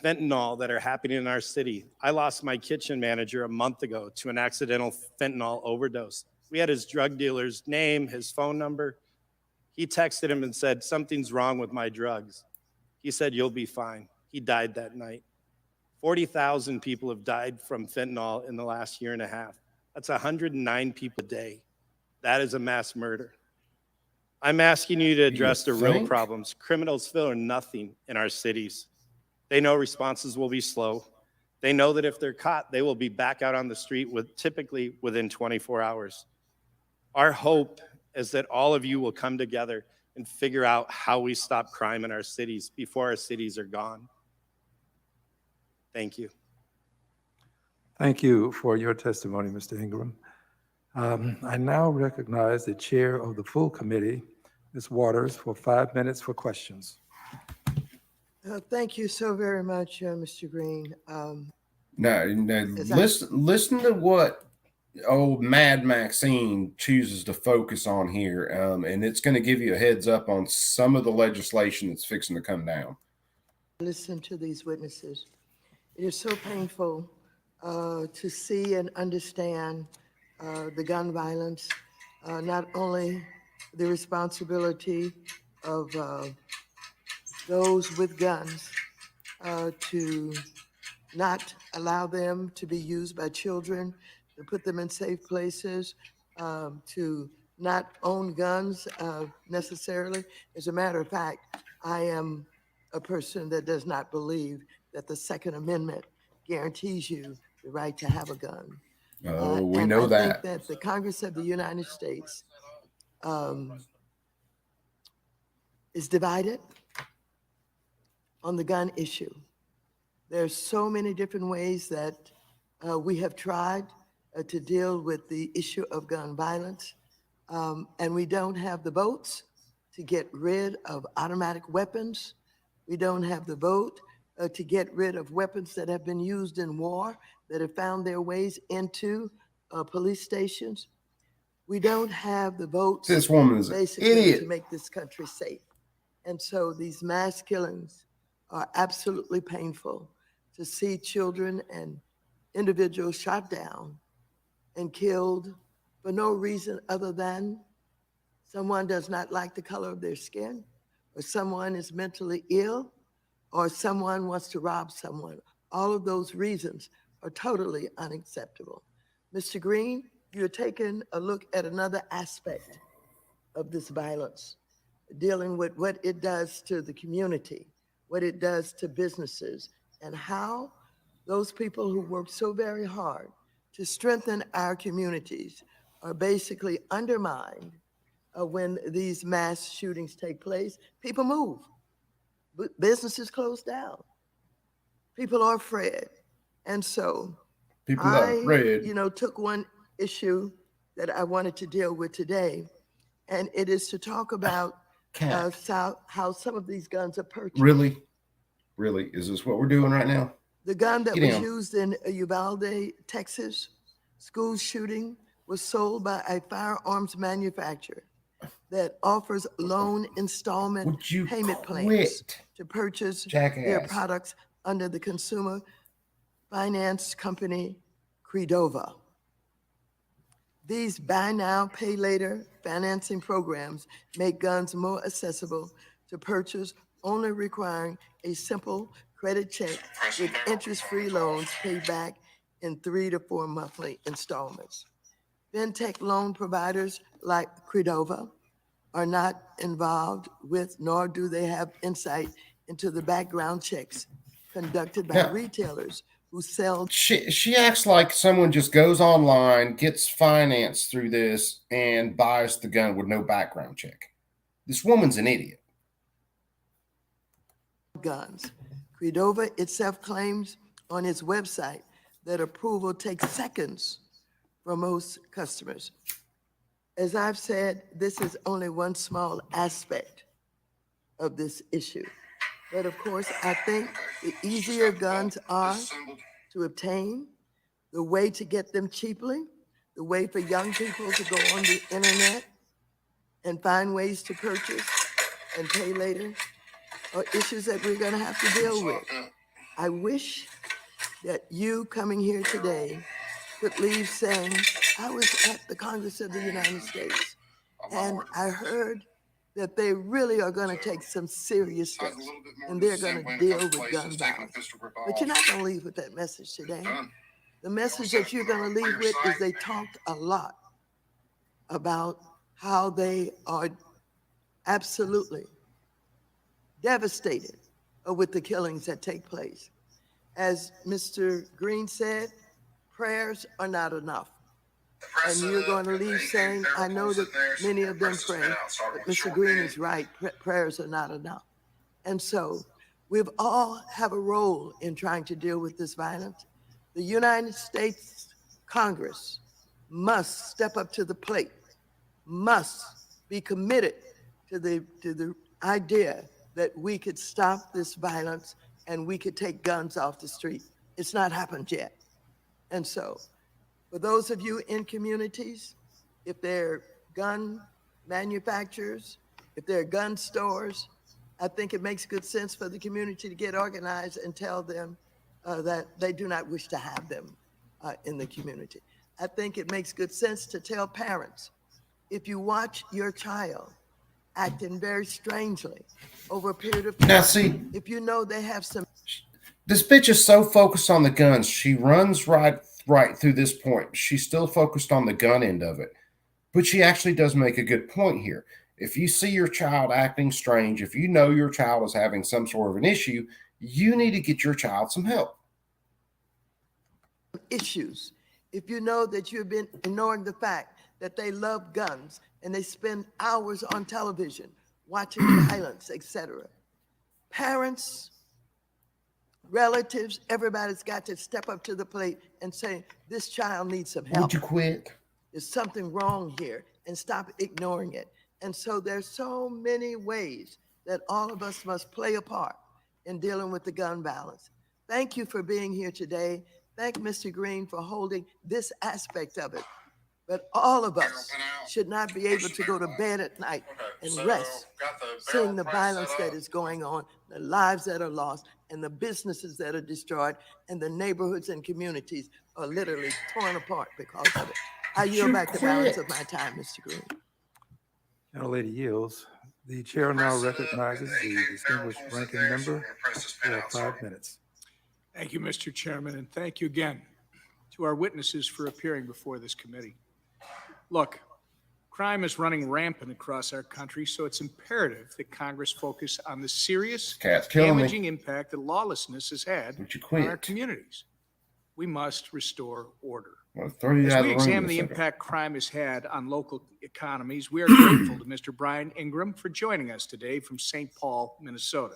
fentanyl that are happening in our city. I lost my kitchen manager a month ago to an accidental fentanyl overdose. We had his drug dealer's name, his phone number. He texted him and said, something's wrong with my drugs. He said, you'll be fine. He died that night. 40,000 people have died from fentanyl in the last year and a half. That's 109 people a day. That is a mass murder. I'm asking you to address the real problems. Criminals feel nothing in our cities. They know responses will be slow. They know that if they're caught, they will be back out on the street typically within 24 hours. Our hope is that all of you will come together and figure out how we stop crime in our cities before our cities are gone. Thank you. Thank you for your testimony, Mr. Ingram. I now recognize the chair of the full committee, Ms. Waters, for 5 minutes for questions. Thank you so very much, Mr. Green. No, listen to what old Mad Maxine chooses to focus on here, and it's going to give you a heads up on some of the legislation that's fixing to come down. Listen to these witnesses. It is so painful to see and understand the gun violence, not only the responsibility of those with guns to not allow them to be used by children, to put them in safe places, to not own guns necessarily. As a matter of fact, I am a person that does not believe that the Second Amendment guarantees you the right to have a gun. Oh, we and know I that. think that the Congress of the United States is divided on the gun issue. There's so many different ways that we have tried to deal with the issue of gun violence, and we don't have the votes to get rid of automatic weapons. We don't have the vote to get rid of weapons that have been used in war, that have found their ways into police stations. We don't have the votes This woman is an basically idiot. to make this country safe. And so these mass killings are absolutely painful, to see children and individuals shot down and killed for no reason other than someone does not like the color of their skin, or someone is mentally ill, or someone wants to rob someone. All of those reasons are totally unacceptable. Mr. Green, you're taking a look at another aspect of this violence, dealing with what it does to the community, what it does to businesses, and how those people who work so very hard to strengthen our communities are basically undermined when these mass shootings take place. People move, businesses close down, people are afraid. And so People are afraid. took one issue that I wanted to deal with today, and it is to talk about how some of these guns are purchased. Really? Is this what we're doing right now? The gun that Get was down. used in Uvalde, Texas, school shooting, was sold by a firearms manufacturer that offers loan installment Would you payment plans quit, to purchase jackass? their products under the consumer finance company Credova. These buy now, pay later financing programs make guns more accessible to purchase, only requiring a simple credit check with interest-free loans paid back in 3 to 4 monthly installments. Fintech loan providers like Credova are not involved with, nor do they have insight into the background checks conducted by retailers who sell. She acts like someone just goes online, gets financed through this, and buys the gun with no background check. This woman's an idiot. Guns. Credova itself claims on its website that approval takes seconds for most customers. As I've said, this is only one small aspect of this issue. But of course, I think the easier guns are to obtain, the way to get them cheaply, the way for young people to go on the internet and find ways to purchase and pay later are issues that we're gonna have to deal with. I wish that you coming here today could leave saying, I was at the Congress of the United States and I heard that they really are gonna take some serious steps and they're gonna deal with gun violence. But you're not gonna leave with that message today. The message that you're gonna leave with is they talked a lot about how they are absolutely devastated with the killings that take place. As Mr. Green said, prayers are not enough. And you're going to leave saying, I know that many of them pray, but Mr. Green is right, prayers are not enough. And so we've all have a role in trying to deal with this violence. The United States Congress must step up to the plate, must be committed to the idea that we could stop this violence and we could take guns off the street. It's not happened yet. And so, for those of you in communities, if they're gun manufacturers, if they're gun stores, I think it makes good sense for the community to get organized and tell them that they do not wish to have them in the community. I think it makes good sense to tell parents, if you watch your child acting very strangely over a period of time, Now, see, if you know they have some. this bitch is so focused on the guns. She runs right through this point. She's still focused on the gun end of it. But she actually does make a good point here. If you see your child acting strange, if you know your child is having some sort of an issue, you need to get your child some help. Issues. If you know that you've been ignoring the fact that they love guns and they spend hours on television watching violence, etc. Parents, relatives, everybody's got to step up to the plate and say, this child needs some help. Would you quit? There's something wrong here, and stop ignoring it. And so there's so many ways that all of us must play a part in dealing with the gun violence. Thank you for being here today. Thank Mr. Green for holding this aspect of it. But all of us should not be able to go to bed at night and rest, seeing the violence that is going on, the lives that are lost, and the businesses that are destroyed, and the neighborhoods and communities are literally torn apart because of it. I yield back the balance of my time, Mr. Green. Gentlelady yields. The chair now recognizes the distinguished ranking member for 5 minutes. Thank you, Mr. Chairman, and thank you again to our witnesses for appearing before this committee. Look, crime is running rampant across our country, so it's imperative that Congress focus on the serious, damaging impact that lawlessness has had on our communities. We must restore order. As we examine the impact crime has had on local economies, we are grateful to Mr. Brian Ingram for joining us today from St. Paul, Minnesota.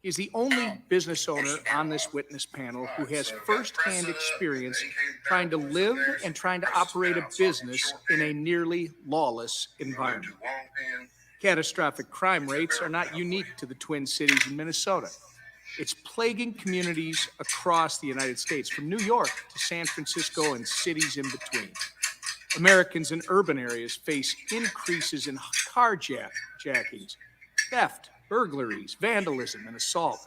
He's the only business owner on this witness panel who has firsthand experience trying to live and trying to operate a business in a nearly lawless environment. Catastrophic crime rates are not unique to the Twin Cities in Minnesota. It's plaguing communities across the United States, from New York to San Francisco and cities in between. Americans in urban areas face increases in carjackings, theft, burglaries, vandalism, and assault.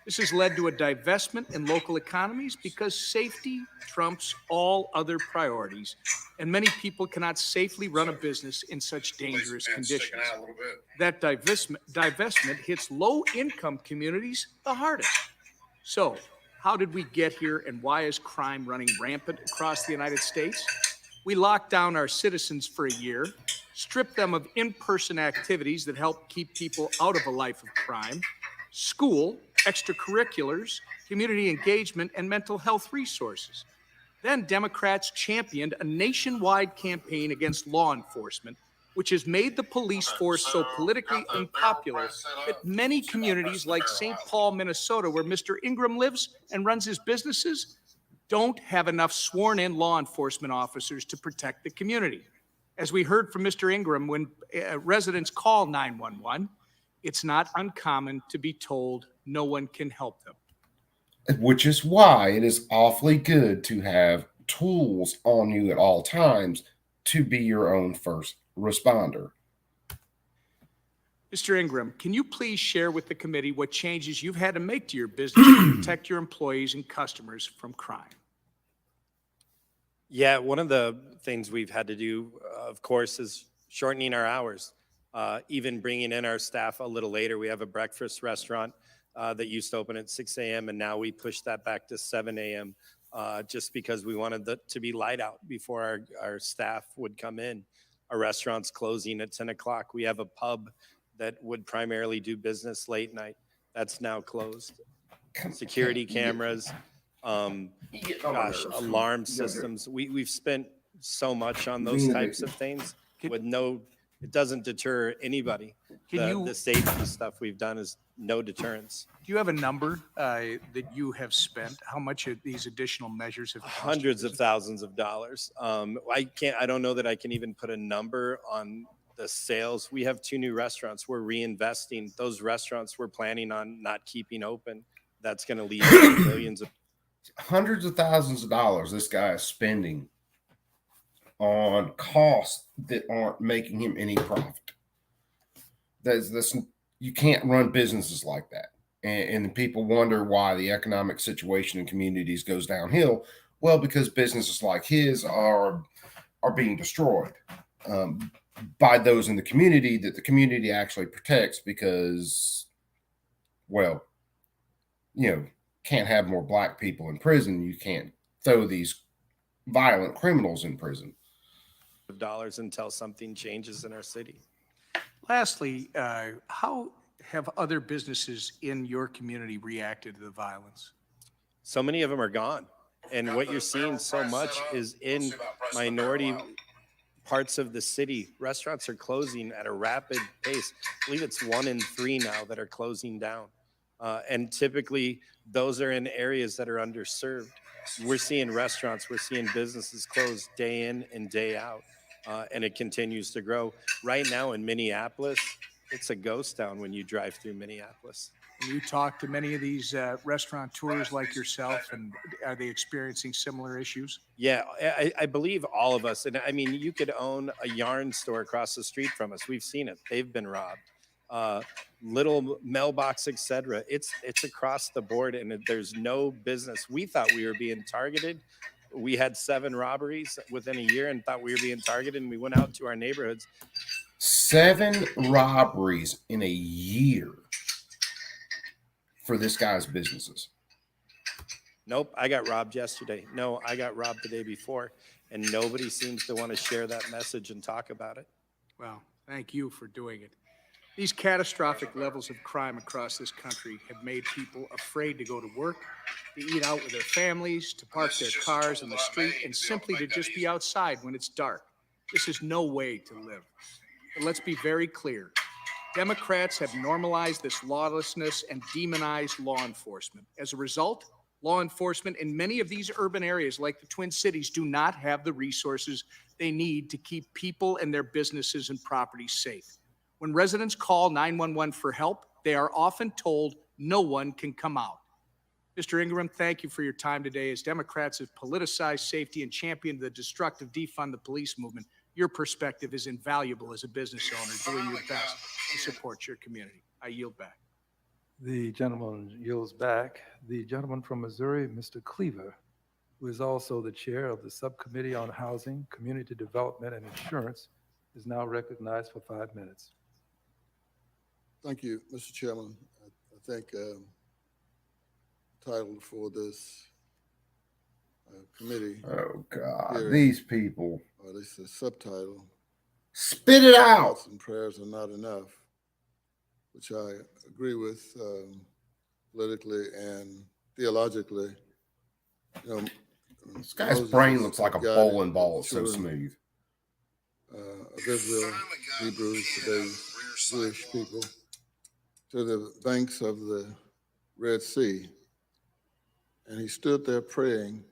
This has led to a divestment in local economies because safety trumps all other priorities, and many people cannot safely run a business in such dangerous conditions. That divestment hits low-income communities the hardest. So, how did we get here, and why is crime running rampant across the United States? We locked down our citizens for a year, stripped them of in-person activities that help keep people out of a life of crime, school, extracurriculars, community engagement, and mental health resources. Then Democrats championed a nationwide campaign against law enforcement, which has made the police force so politically unpopular that many communities like St. Paul, Minnesota, where Mr. Ingram lives and runs his businesses, don't have enough sworn-in law enforcement officers to protect the community. As we heard from Mr. Ingram, when residents call 911, it's not uncommon to be told no one can help them. Which is why it is awfully good to have tools on you at all times to be your own first responder. Mr. Ingram, can you please share with the committee what changes you've had to make to your business to protect your employees and customers from crime? Yeah, one of the things we've had to do, of course, is shortening our hours, even bringing in our staff a little later. We have a breakfast restaurant that used to open at 6 a.m., and now we pushed that back to 7 a.m. Just because we wanted to be light out before our staff would come in. Our restaurant's closing at 10 o'clock. We have a pub that would primarily do business late night. That's now closed. Security cameras, alarm systems. We've spent so much on those types of things with it doesn't deter anybody. The safety stuff we've done is no deterrence. Do you have a number that you have spent? How much of these additional measures have cost Hundreds of thousands of dollars. I don't know that I can even put a number on the sales. We have 2 new restaurants. We're reinvesting. Those restaurants we're planning on not keeping open. That's going to lead to millions of Hundreds of thousands of dollars this guy is spending on costs that aren't making him any profit. That's you can't run businesses like that. And people wonder why the economic situation in communities goes downhill. Well, because businesses like his are being destroyed by those in the community that the community actually protects because, well, can't have more black people in prison. You can't throw these violent criminals in prison. dollars until something changes in our city. Lastly, how have other businesses in your community reacted to the violence? So many of them are gone. And what you're seeing so much is in minority parts of the city, restaurants are closing at a rapid pace. I believe it's 1 in 3 now that are closing down. And typically those are in areas that are underserved. We're seeing restaurants, we're seeing businesses close day in and day out. And it continues to grow. Right now in Minneapolis, it's a ghost town when you drive through Minneapolis. And you talk to many of these restaurateurs like yourself, and are they experiencing similar issues? Yeah, I believe all of us. And I mean, you could own a yarn store across the street from us. We've seen it. They've been robbed. Little mailbox, etc. It's across the board, and there's no business. We thought we were being targeted. We had 7 robberies within a year and thought we were being targeted, and we went out to our neighborhoods. 7 robberies in a year for this guy's businesses. Nope, I got robbed yesterday. No, I got robbed the day before, and nobody seems to want to share that message and talk about it. Well, thank you for doing it. These catastrophic levels of crime across this country have made people afraid to go to work, to eat out with their families, to park their cars in the street, and simply to just be outside when it's dark. This is no way to live. But let's be very clear. Democrats have normalized this lawlessness and demonized law enforcement. As a result, law enforcement in many of these urban areas like the Twin Cities do not have the resources they need to keep people and their businesses and properties safe. When residents call 911 for help, they are often told no one can come out. Mr. Ingram, thank you for your time today. As Democrats have politicized safety and championed the destructive defund the police movement, your perspective is invaluable as a business owner doing your best to support your community. I yield back. The gentleman yields back. The gentleman from Missouri, Mr. Cleaver, who is also the chair of the Subcommittee on Housing, Community Development, and Insurance, is now recognized for 5 minutes. Thank you, Mr. Chairman. I think title for this committee. Oh God, hearing, these people. or at least the subtitle. Spit it out. Thoughts and prayers are not enough, which I agree with politically and theologically. This guy's brain looks like a bowling ball. It's so smooth. Of Israel, Hebrews, today's Jewish people, to the banks of the Red Sea. And he stood there praying,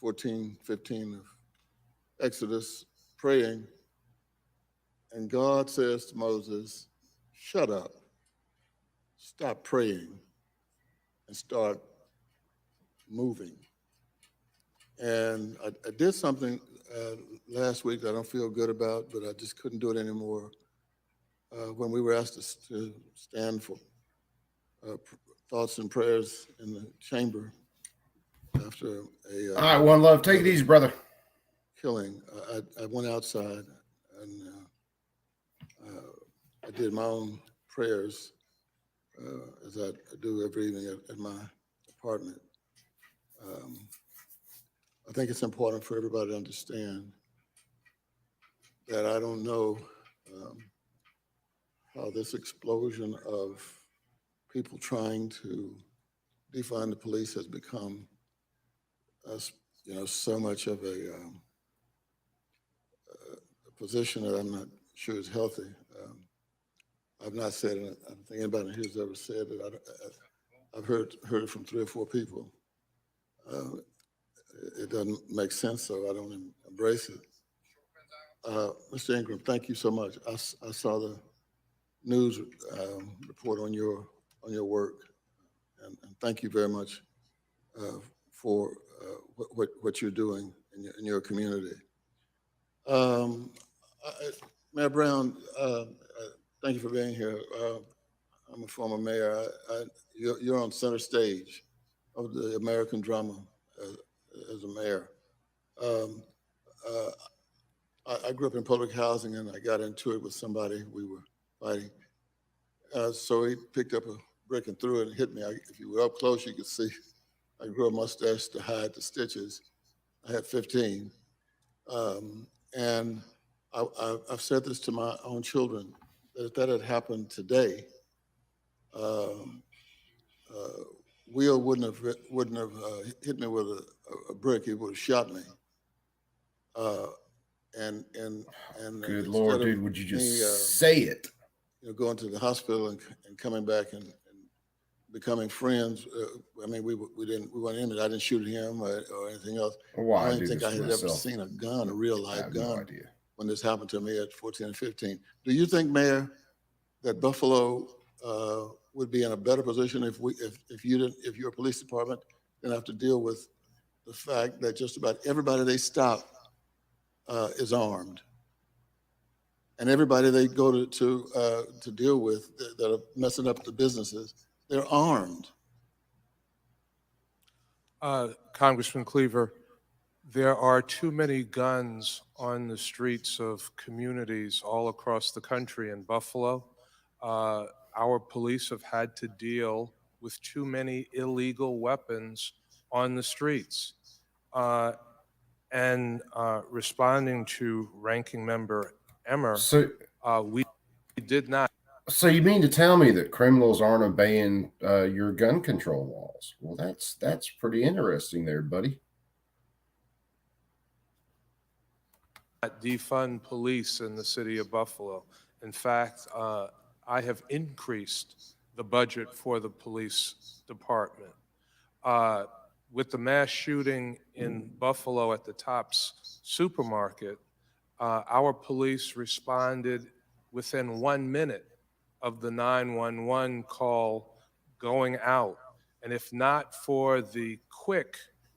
14:15 of Exodus, praying. And God says to Moses, shut up, stop praying, and start moving. And I did something last week that I don't feel good about, but I just couldn't do it anymore. When we were asked to stand for thoughts and prayers in the chamber after a all right, one love. Take it easy, brother. killing, I went outside and I did my own prayers as I do every evening at my apartment. I think it's important for everybody to understand that I don't know how this explosion of people trying to defund the police has become, so much of a position that I'm not sure is healthy. I've not said it. I don't think anybody here has ever said it. I've heard it from 3 or 4 people. It doesn't make sense, so I don't embrace it. Mr. Ingram, thank you so much. I saw the news report on your work, and thank you very much for what you're doing in your community. Mayor Brown, thank you for being here. I'm a former mayor. You're on center stage of the American drama as a mayor. I grew up in public housing, and I got into it with somebody. We were fighting. So he picked up a brick and threw it and hit me. If you were up close, you could see I grew a mustache to hide the stitches. I had 15. And I've said this to my own children, that if that had happened today, Will wouldn't have hit me with a brick. He would have shot me. And Good instead Lord, of dude, would you just me, say it? going to the hospital and coming back and becoming friends, I mean, we weren't in it. I didn't shoot him or anything else. Why I I don't do think this I to had ever myself? seen a gun, a real I live have gun, no idea. when this happened to me at 14 and 15. Do you think, Mayor, that Buffalo would be in a better position if your police department didn't have to deal with the fact that just about everybody they stop is armed, and everybody they go to deal with that are messing up the businesses, they're armed? Congressman Cleaver, there are too many guns on the streets of communities all across the country. In Buffalo, our police have had to deal with too many illegal weapons on the streets. Responding to Ranking Member Emmer, So, we did not. so you mean to tell me that criminals aren't obeying your gun control laws? Well, that's pretty interesting there, buddy. Defund police in the city of Buffalo. In fact, I have increased the budget for the police department. With the mass shooting in Buffalo at the Tops supermarket, our police responded within 1 minute of the 911 call going out. And if not for the quick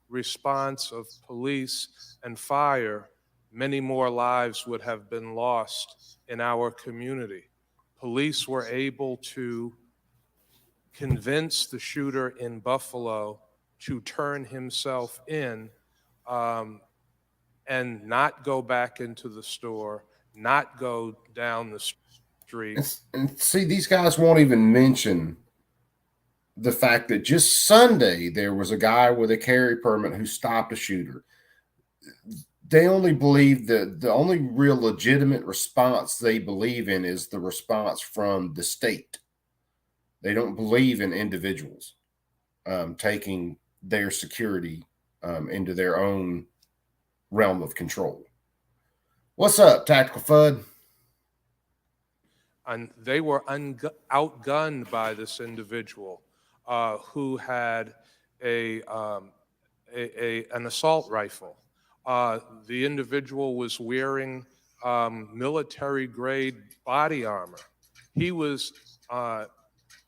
response of police and fire, many more lives would have been lost in our community. Police were able to convince the shooter in Buffalo to turn himself in and not go back into the store, not go down the street. And see, these guys won't even mention the fact that just Sunday there was a guy with a carry permit who stopped a shooter. They only believe that the only real legitimate response they believe in is the response from the state. They don't believe in individuals taking their security into their own realm of control. What's up, Tactical Fud? And they were outgunned by this individual who had an assault rifle. The individual was wearing military-grade body armor. He was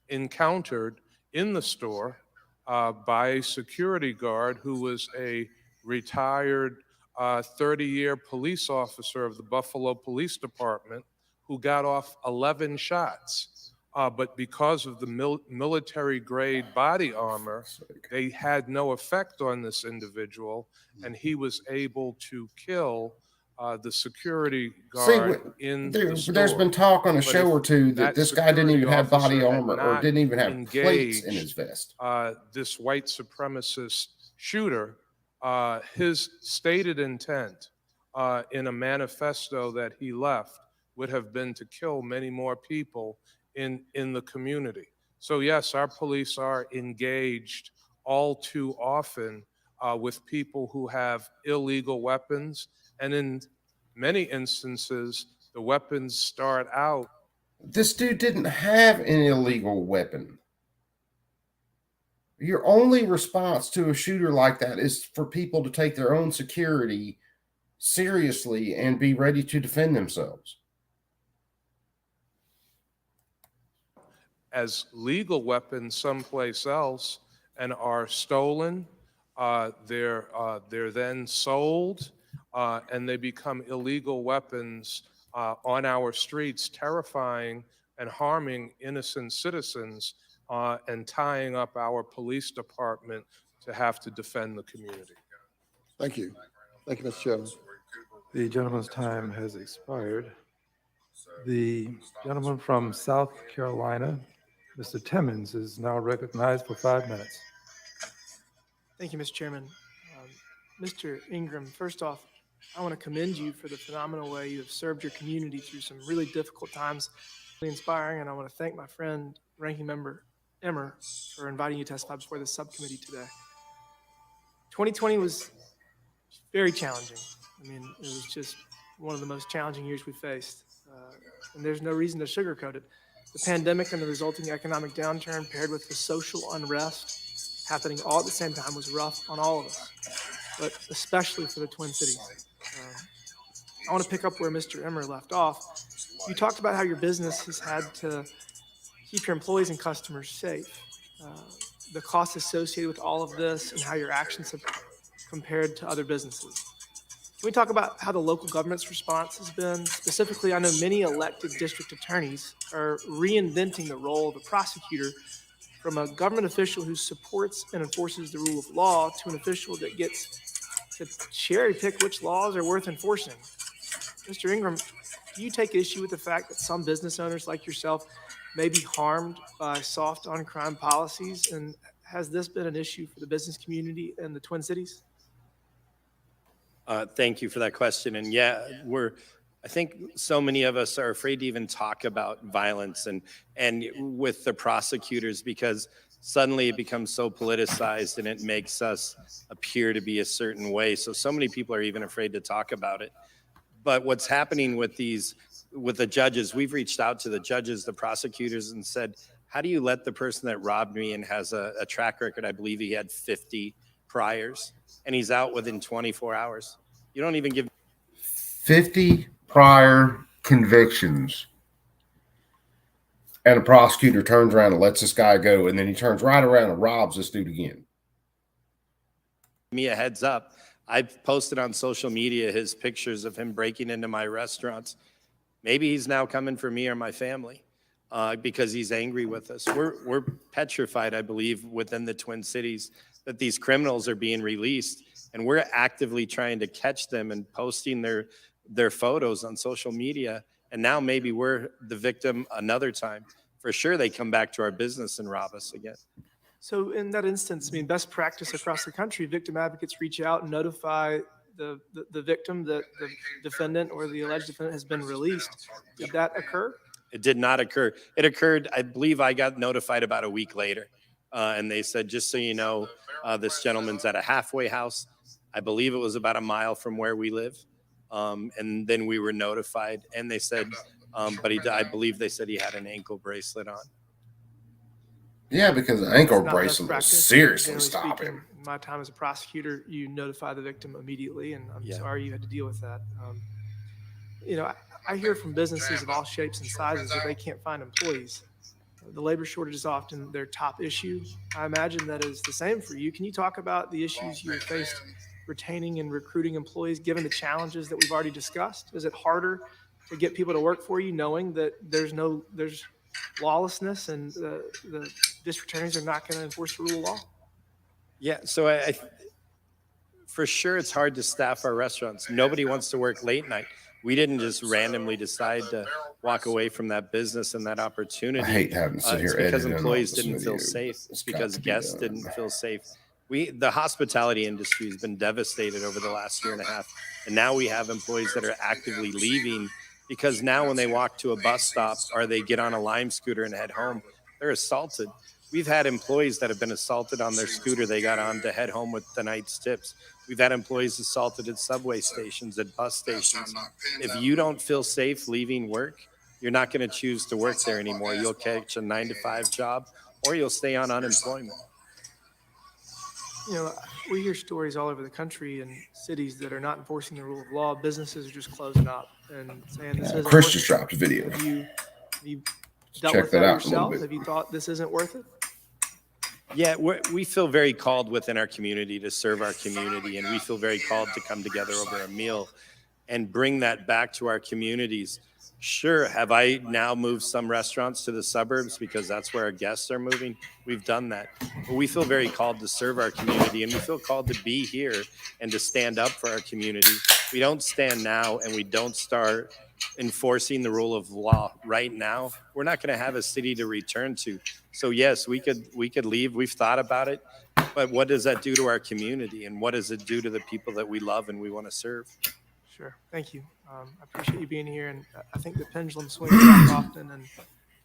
encountered in the store by a security guard who was a retired 30-year police officer of the Buffalo Police Department who got off 11 shots. But because of the military-grade body armor, they had no effect on this individual, and he was able to kill the security guard in the store. There's been talk on a show or two that this guy didn't even have body officer armor or didn't even have plates in engaged, his vest. This white supremacist shooter, his stated intent in a manifesto that he left would have been to kill many more people in the community. So yes, our police are engaged all too often with people who have illegal weapons, and in many instances, the weapons start out. This dude didn't have an illegal weapon. Your only response to a shooter like that is for people to take their own security seriously and be ready to defend themselves. As legal weapons someplace else and are stolen. They're then sold, and they become illegal weapons on our streets, terrifying and harming innocent citizens and tying up our police department to have to defend the community. Thank you. Thank you, Mr. Chairman. The gentleman's time has expired. The gentleman from South Carolina, Mr. Timmons, is now recognized for 5 minutes. Thank you, Mr. Chairman. Mr. Ingram, first off, I want to commend you for the phenomenal way you have served your community through some really difficult times. Really inspiring, and I want to thank my friend, Ranking Member Emmer, for inviting you to testify before this subcommittee today. 2020 was very challenging. I mean, it was just one of the most challenging years we faced, and there's no reason to sugarcoat it. The pandemic and the resulting economic downturn paired with the social unrest happening all at the same time was rough on all of us, but especially for the Twin Cities. I want to pick up where Mr. Emmer left off. You talked about how your business has had to keep your employees and customers safe, the costs associated with all of this, and how your actions have compared to other businesses. Can we talk about how the local government's response has been? Specifically, I know many elected district attorneys are reinventing the role of a prosecutor from a government official who supports and enforces the rule of law to an official that gets to cherry pick which laws are worth enforcing. Mr. Ingram, do you take issue with the fact that some business owners like yourself may be harmed by soft on crime policies? And has this been an issue for the business community in the Twin Cities? Thank you for that question. And yeah, I think so many of us are afraid to even talk about violence and with the prosecutors, because suddenly it becomes so politicized and it makes us appear to be a certain way. So many people are even afraid to talk about it. But what's happening with the judges, we've reached out to the judges, the prosecutors, and said, how do you let the person that robbed me and has a track record, I believe he had 50 priors, and he's out within 24 hours. You don't even give 50 prior convictions, and a prosecutor turns around and lets this guy go, and then he turns right around and robs this dude again. me a heads up. I've posted on social media his pictures of him breaking into my restaurants. Maybe he's now coming for me or my family because he's angry with us. We're petrified, I believe, within the Twin Cities that these criminals are being released, and we're actively trying to catch them and posting their photos on social media. And now maybe we're the victim another time. For sure, they come back to our business and rob us again. So in that instance, I mean, best practice across the country, victim advocates reach out and notify the victim that the defendant or the alleged defendant has been released. Did that occur? It did not occur. It occurred, I believe I got notified about a week later. And they said, just so you know, this gentleman's at a halfway house. I believe it was about a mile from where we live. And then we were notified, and they said, I believe they said he had an ankle bracelet on. Yeah, because the ankle It's not bracelet best will practice. seriously Generally stop speaking, him. in my time as a prosecutor, you notify the victim immediately, and I'm Yeah. sorry you had to deal with that. I hear from businesses of all shapes and sizes that they can't find employees. The labor shortage is often their top issue. I imagine that is the same for you. Can you talk about the issues you faced retaining and recruiting employees, given the challenges that we've already discussed? Is it harder to get people to work for you, knowing that there's lawlessness and the district attorneys are not going to enforce the rule of law? Yeah, so I for sure it's hard to staff our restaurants. Nobody wants to work late night. We didn't just randomly decide to walk away from that business and that opportunity. I hate having to sit here It's because editing all employees this didn't feel video. safe. It's It's got because to be guests done. didn't feel safe. The hospitality industry has been devastated over the last year and a half. And now we have employees that are actively leaving because now when they walk to a bus stop or they get on a Lime scooter and head home, they're assaulted. We've had employees that have been assaulted on their scooter they got on to head home with the night's tips. We've had employees assaulted at subway stations, at bus stations. If you don't feel safe leaving work, you're not going to choose to work there anymore. You'll catch a 9-to-5 job, or you'll stay on unemployment. we hear stories all over the country in cities that are not enforcing the rule of law. Businesses are just closing up and saying this isn't Chris worth just it. dropped a video. Have you dealt Check with that that out a little yourself? bit. Have you thought this isn't worth it? Yeah, we feel very called within our community to serve our community, and we feel very called to come together over a meal and bring that back to our communities. Sure, have I now moved some restaurants to the suburbs because that's where our guests are moving? We've done that. But we feel very called to serve our community, and we feel called to be here and to stand up for our community. We don't stand now and we don't start enforcing the rule of law right now, we're not going to have a city to return to. So yes, we could leave. We've thought about it, but what does that do to our community, and what does it do to the people that we love and we want to serve? Sure. Thank you. I appreciate you being here, and I think the pendulum swings back often, and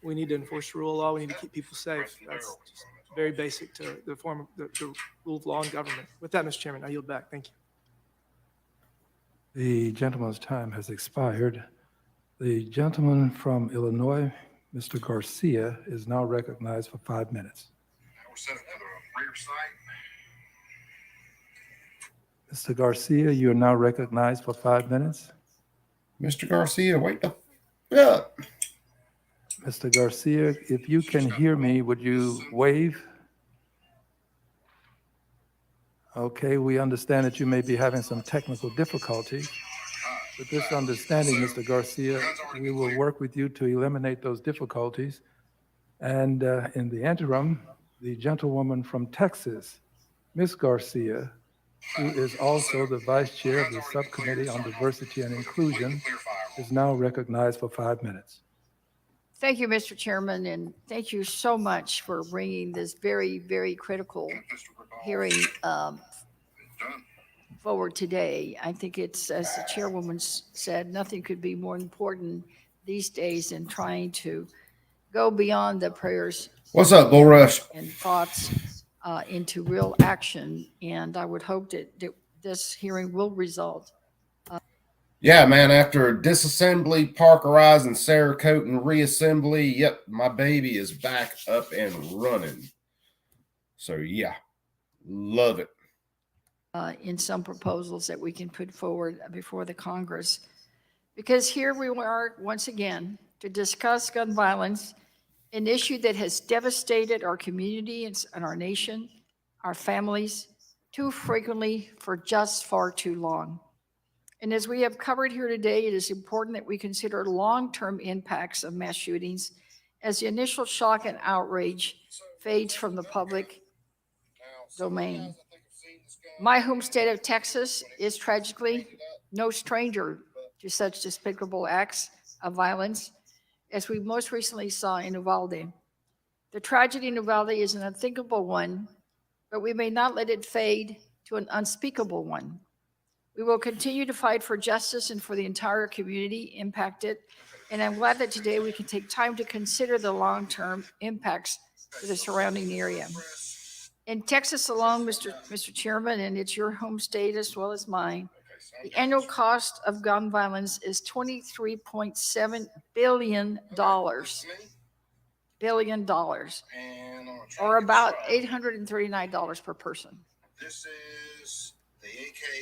we need to enforce the rule of law. We need to keep people safe. That's just very basic to the form of the rule of law and government. With that, Mr. Chairman, I yield back. Thank you. The gentleman's time has expired. The gentleman from Illinois, Mr. Garcia, is now recognized for 5 minutes. Mr. Garcia, you are now recognized for 5 minutes. Mr. Garcia, wake the f up. Mr. Garcia, if you can hear me, would you wave? Okay, we understand that you may be having some technical difficulties. With this understanding, Mr. Garcia, we will work with you to eliminate those difficulties. And in the interim, the gentlewoman from Texas, Ms. Garcia, who is also the vice chair of the Subcommittee on Diversity and Inclusion, is now recognized for 5 minutes. Thank you, Mr. Chairman, and thank you so much for bringing this very, very critical hearing forward today. I think it's, as the chairwoman said, nothing could be more important these days than trying to go beyond the prayers. What's up, Bull Rush? And thoughts into real action. And I would hope that this hearing will result. Yeah, man, after disassembly, parkerizing, Cerakote, and reassembly, yep, my baby is back up and running. So, yeah, love it. In some proposals that we can put forward before the Congress. Because here we are once again to discuss gun violence, an issue that has devastated our community and our nation, our families, too frequently for just far too long. And as we have covered here today, it is important that we consider long-term impacts of mass shootings as the initial shock and outrage fades from the public domain. My home state of Texas is tragically no stranger to such despicable acts of violence as we most recently saw in Uvalde. The tragedy in Uvalde is an unthinkable one, but we may not let it fade to an unspeakable one. We will continue to fight for justice and for the entire community impacted, and I'm glad that today we can take time to consider the long-term impacts to the surrounding area. In Texas alone, Mr. Chairman, and it's your home state as well as mine, the annual cost of gun violence is $23.7 billion, or about $839 per person.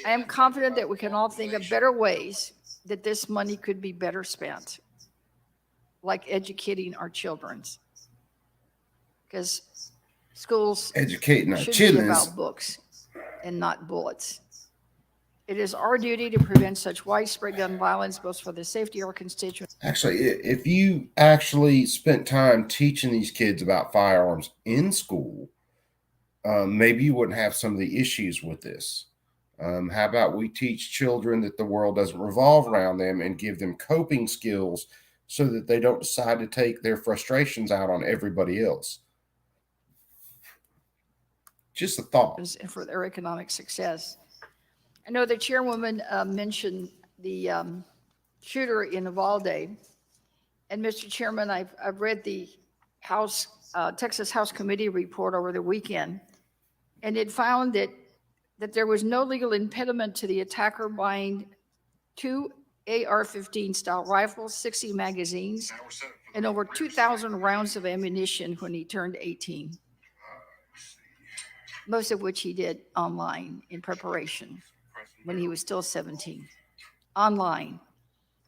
I am confident that we can all think of better ways that this money could be better spent, like educating our children. Because schools educating our should children be about books and not bullets. It is our duty to prevent such widespread gun violence, both for the safety of our constituents. Actually, if you actually spent time teaching these kids about firearms in school, maybe you wouldn't have some of the issues with this. How about we teach children that the world doesn't revolve around them and give them coping skills so that they don't decide to take their frustrations out on everybody else? Just a thought. And for their economic success. I know the chairwoman mentioned the shooter in Uvalde. And Mr. Chairman, I've read the Texas House Committee report over the weekend, and it found that there was no legal impediment to the attacker buying 2 AR-15 style rifles, 60 magazines, and over 2,000 rounds of ammunition when he turned 18. most of which he did online in preparation when he was still 17, online.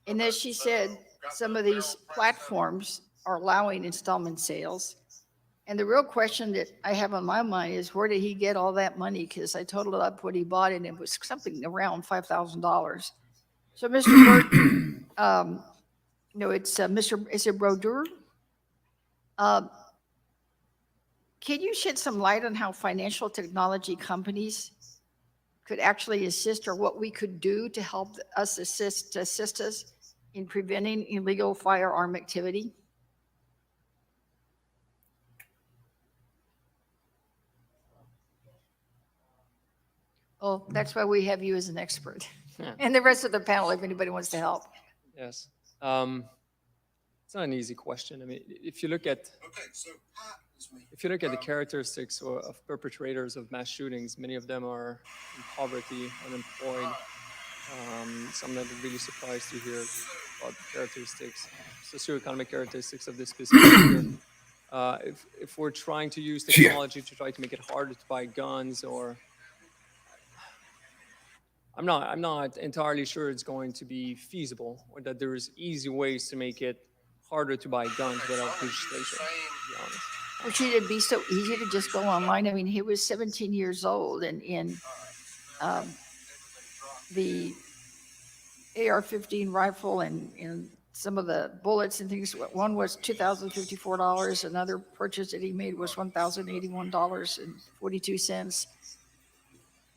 And as she said, some of these platforms are allowing installment sales. And the real question that I have on my mind is, where did he get all that money? Because I totaled up what he bought, and it was something around $5,000. So, Mr. Burt, no, it's is it Brodeur? Can you shed some light on how financial technology companies could actually assist, or what we could do to help us assist us in preventing illegal firearm activity? Oh, that's why we have you as an expert. Yeah. And the rest of the panel, if anybody wants to help. Yes. It's not an easy question. I mean, if you look at the characteristics of perpetrators of mass shootings, many of them are in poverty, unemployed. Some that are really surprised to hear about the characteristics, socioeconomic characteristics of this specific shooter. If we're trying to use technology to try to make it harder to buy guns, or I'm not entirely sure it's going to be feasible, or that there is easy ways to make it harder to buy guns without legislation, to be honest. Well, should it be so easy to just go online? I mean, he was 17 years old, and the AR-15 rifle and some of the bullets and things, one was $2,054. Another purchase that he made was $1,081.42.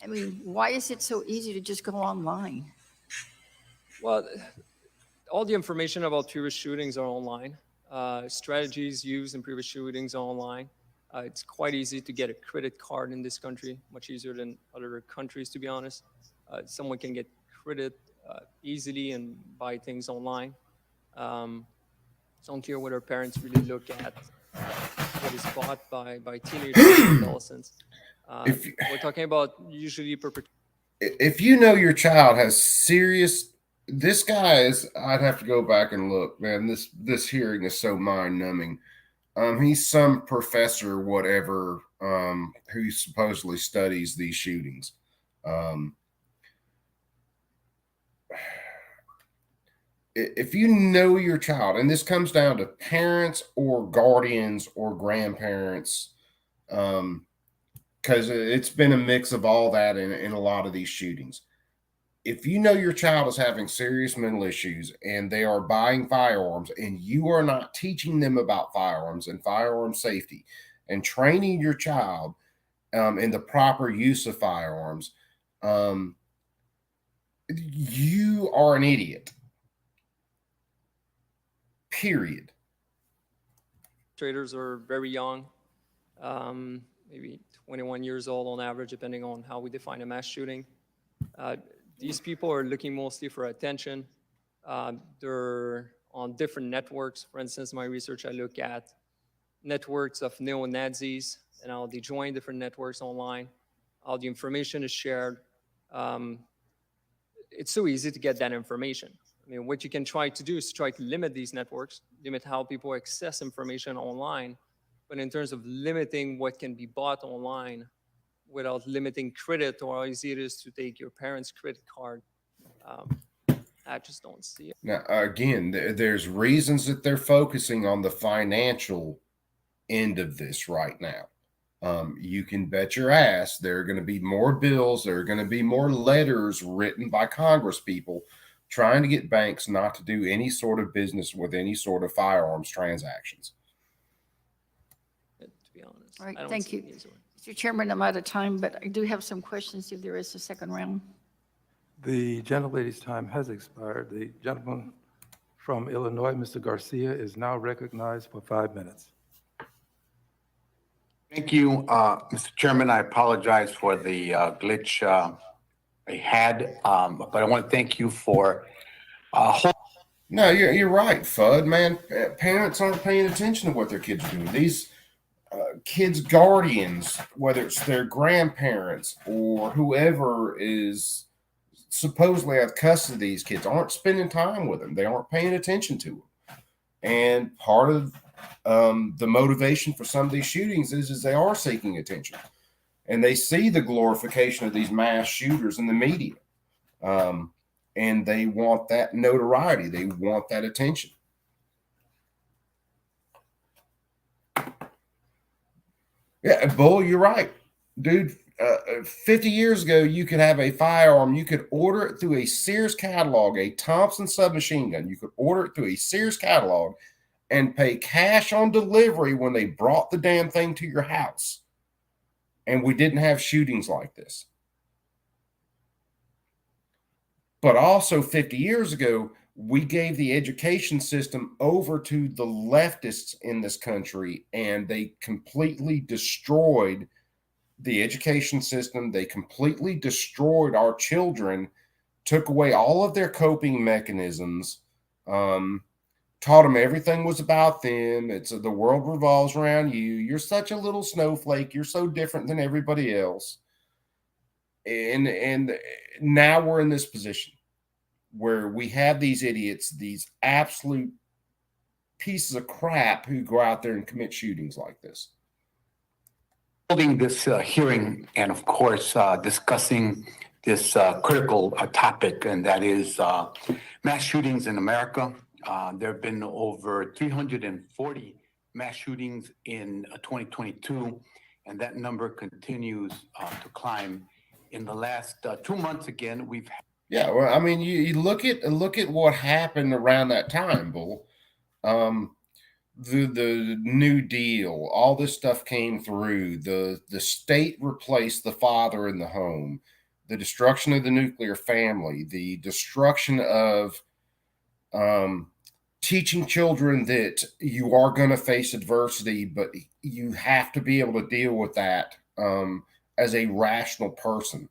I mean, why is it so easy to just go online? Well, all the information about previous shootings are online. Strategies used in previous shootings are online. It's quite easy to get a credit card in this country, much easier than other countries, to be honest. Someone can get credit easily and buy things online. It's unclear whether parents really look at what is bought by teenagers and adolescents. We're talking about usually if you know your child has serious, this guy is, I'd have to go back and look, man. This hearing is so mind numbing. He's some professor, whatever, who supposedly studies these shootings. If you know your child, and this comes down to parents or guardians or grandparents, because it's been a mix of all that in a lot of these shootings. If you know your child is having serious mental issues and they are buying firearms, and you are not teaching them about firearms and firearm safety and training your child in the proper use of firearms, you are an idiot. Period. Perpetrators are very young, maybe 21 years old on average, depending on how we define a mass shooting. These people are looking mostly for attention. They're on different networks. For instance, in my research, I look at networks of neo-Nazis and how they join different networks online, how the information is shared. It's so easy to get that information. I mean, what you can try to do is try to limit these networks, limit how people access information online. But in terms of limiting what can be bought online without limiting credit, or how easy it is to take your parents' credit card, I just don't see it. Now, again, there's reasons that they're focusing on the financial end of this right now. You can bet your ass there are going to be more bills, there are going to be more letters written by Congress people trying to get banks not to do any sort of business with any sort of firearms transactions. To be honest. All right, thank you. Mr. Chairman, I'm out of time, but I do have some questions if there is a second round. The gentlelady's time has expired. The gentleman from Illinois, Mr. Garcia, is now recognized for 5 minutes. Thank you, Mr. Chairman. I apologize for the glitch I had, but I want to thank you for. No, you're right, Fudd, man. Parents aren't paying attention to what their kids are doing. These kids' guardians, whether it's their grandparents or whoever is supposedly have custody of these kids, aren't spending time with them. They aren't paying attention to them. And part of the motivation for some of these shootings is they are seeking attention. and they see the glorification of these mass shooters in the media. And they want that notoriety. They want that attention. Yeah, Bull, you're right. Dude, 50 years ago, you could have a firearm. You could order it through a Sears catalog, a Thompson submachine gun. You could order it through a Sears catalog and pay cash on delivery when they brought the damn thing to your house. And we didn't have shootings like this. But also 50 years ago, we gave the education system over to the leftists in this country, and they completely destroyed the education system. They completely destroyed our children, took away all of their coping mechanisms, taught them everything was about them. It's the world revolves around you. You're such a little snowflake. You're so different than everybody else. And now we're in this position where we have these idiots, these absolute pieces of crap who go out there and commit shootings like this. Holding this hearing and, of course, discussing this critical topic, and that is mass shootings in America. There have been over 340 mass shootings in 2022, and that number continues to climb. In the last 2 months, again, we've had. Yeah, well, I mean, you look at what happened around that time, Bull. The New Deal, all this stuff came through. The state replaced the father in the home. The destruction of the nuclear family. The destruction of teaching children that you are going to face adversity, but you have to be able to deal with that as a rational person.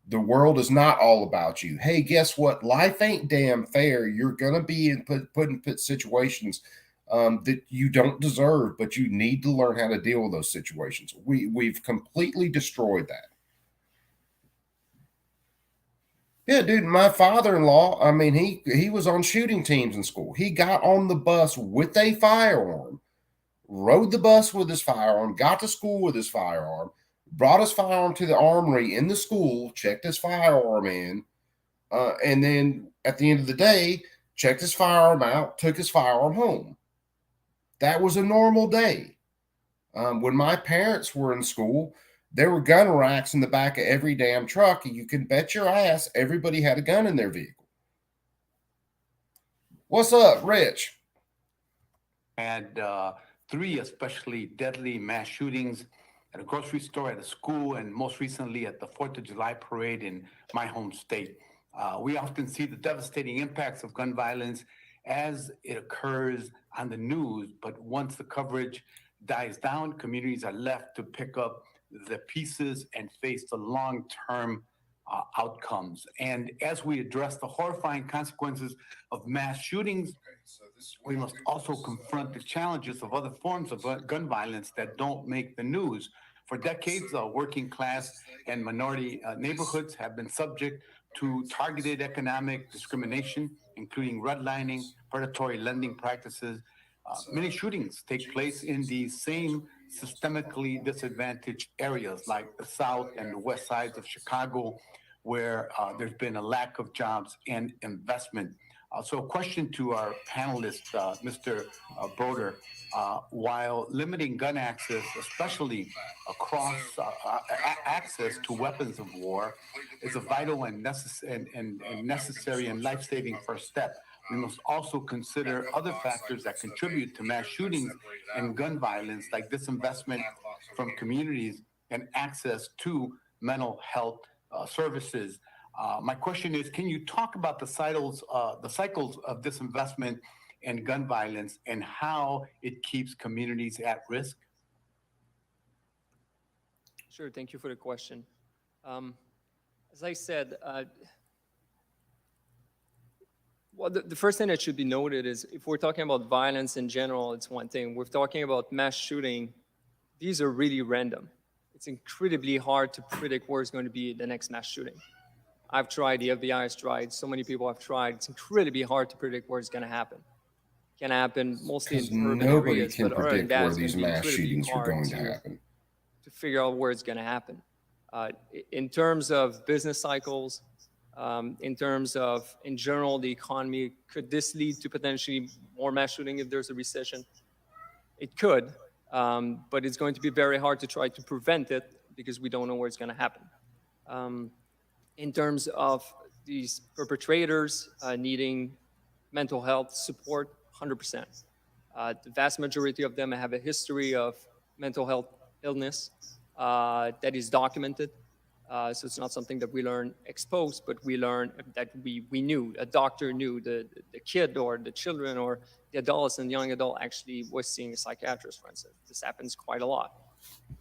The world is not all about you. Hey, guess what? Life ain't damn fair. You're going to be put in situations that you don't deserve, but you need to learn how to deal with those situations. We've completely destroyed that. Yeah, dude, my father-in-law, I mean, he was on shooting teams in school. He got on the bus with a firearm, rode the bus with his firearm, got to school with his firearm, brought his firearm to the armory in the school, checked his firearm in, and then at the end of the day, checked his firearm out, took his firearm home. That was a normal day. When my parents were in school, there were gun racks in the back of every damn truck, and you can bet your ass everybody had a gun in their vehicle. What's up, Rich? Had 3 especially deadly mass shootings at a grocery store, at a school, and most recently at the 4th of July parade in my home state. We often see the devastating impacts of gun violence as it occurs on the news, but once the coverage dies down, communities are left to pick up the pieces and face the long-term outcomes. And as we address the horrifying consequences of mass shootings, we must also confront the challenges of other forms of gun violence that don't make the news. For decades, working class and minority neighborhoods have been subject to targeted economic discrimination, including redlining, predatory lending practices. Many shootings take place in these same systemically disadvantaged areas like the South and the West sides of Chicago, where there's been a lack of jobs and investment. So a question to our panelist, Mr. Broder, while limiting gun access, especially across access to weapons of war, is a vital and necessary and life-saving first step, we must also consider other factors that contribute to mass shootings and gun violence, like disinvestment from communities and access to mental health services. My question is, can you talk about the cycles of disinvestment and gun violence and how it keeps communities at risk? Sure, thank you for the question. As I said, well, the first thing that should be noted is if we're talking about violence in general, it's one thing. We're talking about mass shooting. These are really random. It's incredibly hard to predict where it's going to be the next mass shooting. I've tried, the FBI has tried, so many people have tried. It's incredibly hard to predict where it's going to happen. It can happen mostly in urban nobody areas, can but other than predict that, where it's going these to be mass incredibly shootings are hard going to happen. to figure out where it's going to happen. In terms of business cycles, in terms of, in general, the economy, could this lead to potentially more mass shooting if there's a recession? It could, but it's going to be very hard to try to prevent it because we don't know where it's going to happen. In terms of these perpetrators needing mental health support, 100%. The vast majority of them have a history of mental health illness that is documented. So it's not something that we learn exposed, but we learn that we knew, a doctor knew, the kid or the children or the adolescent, young adult actually was seeing a psychiatrist, for instance. This happens quite a lot.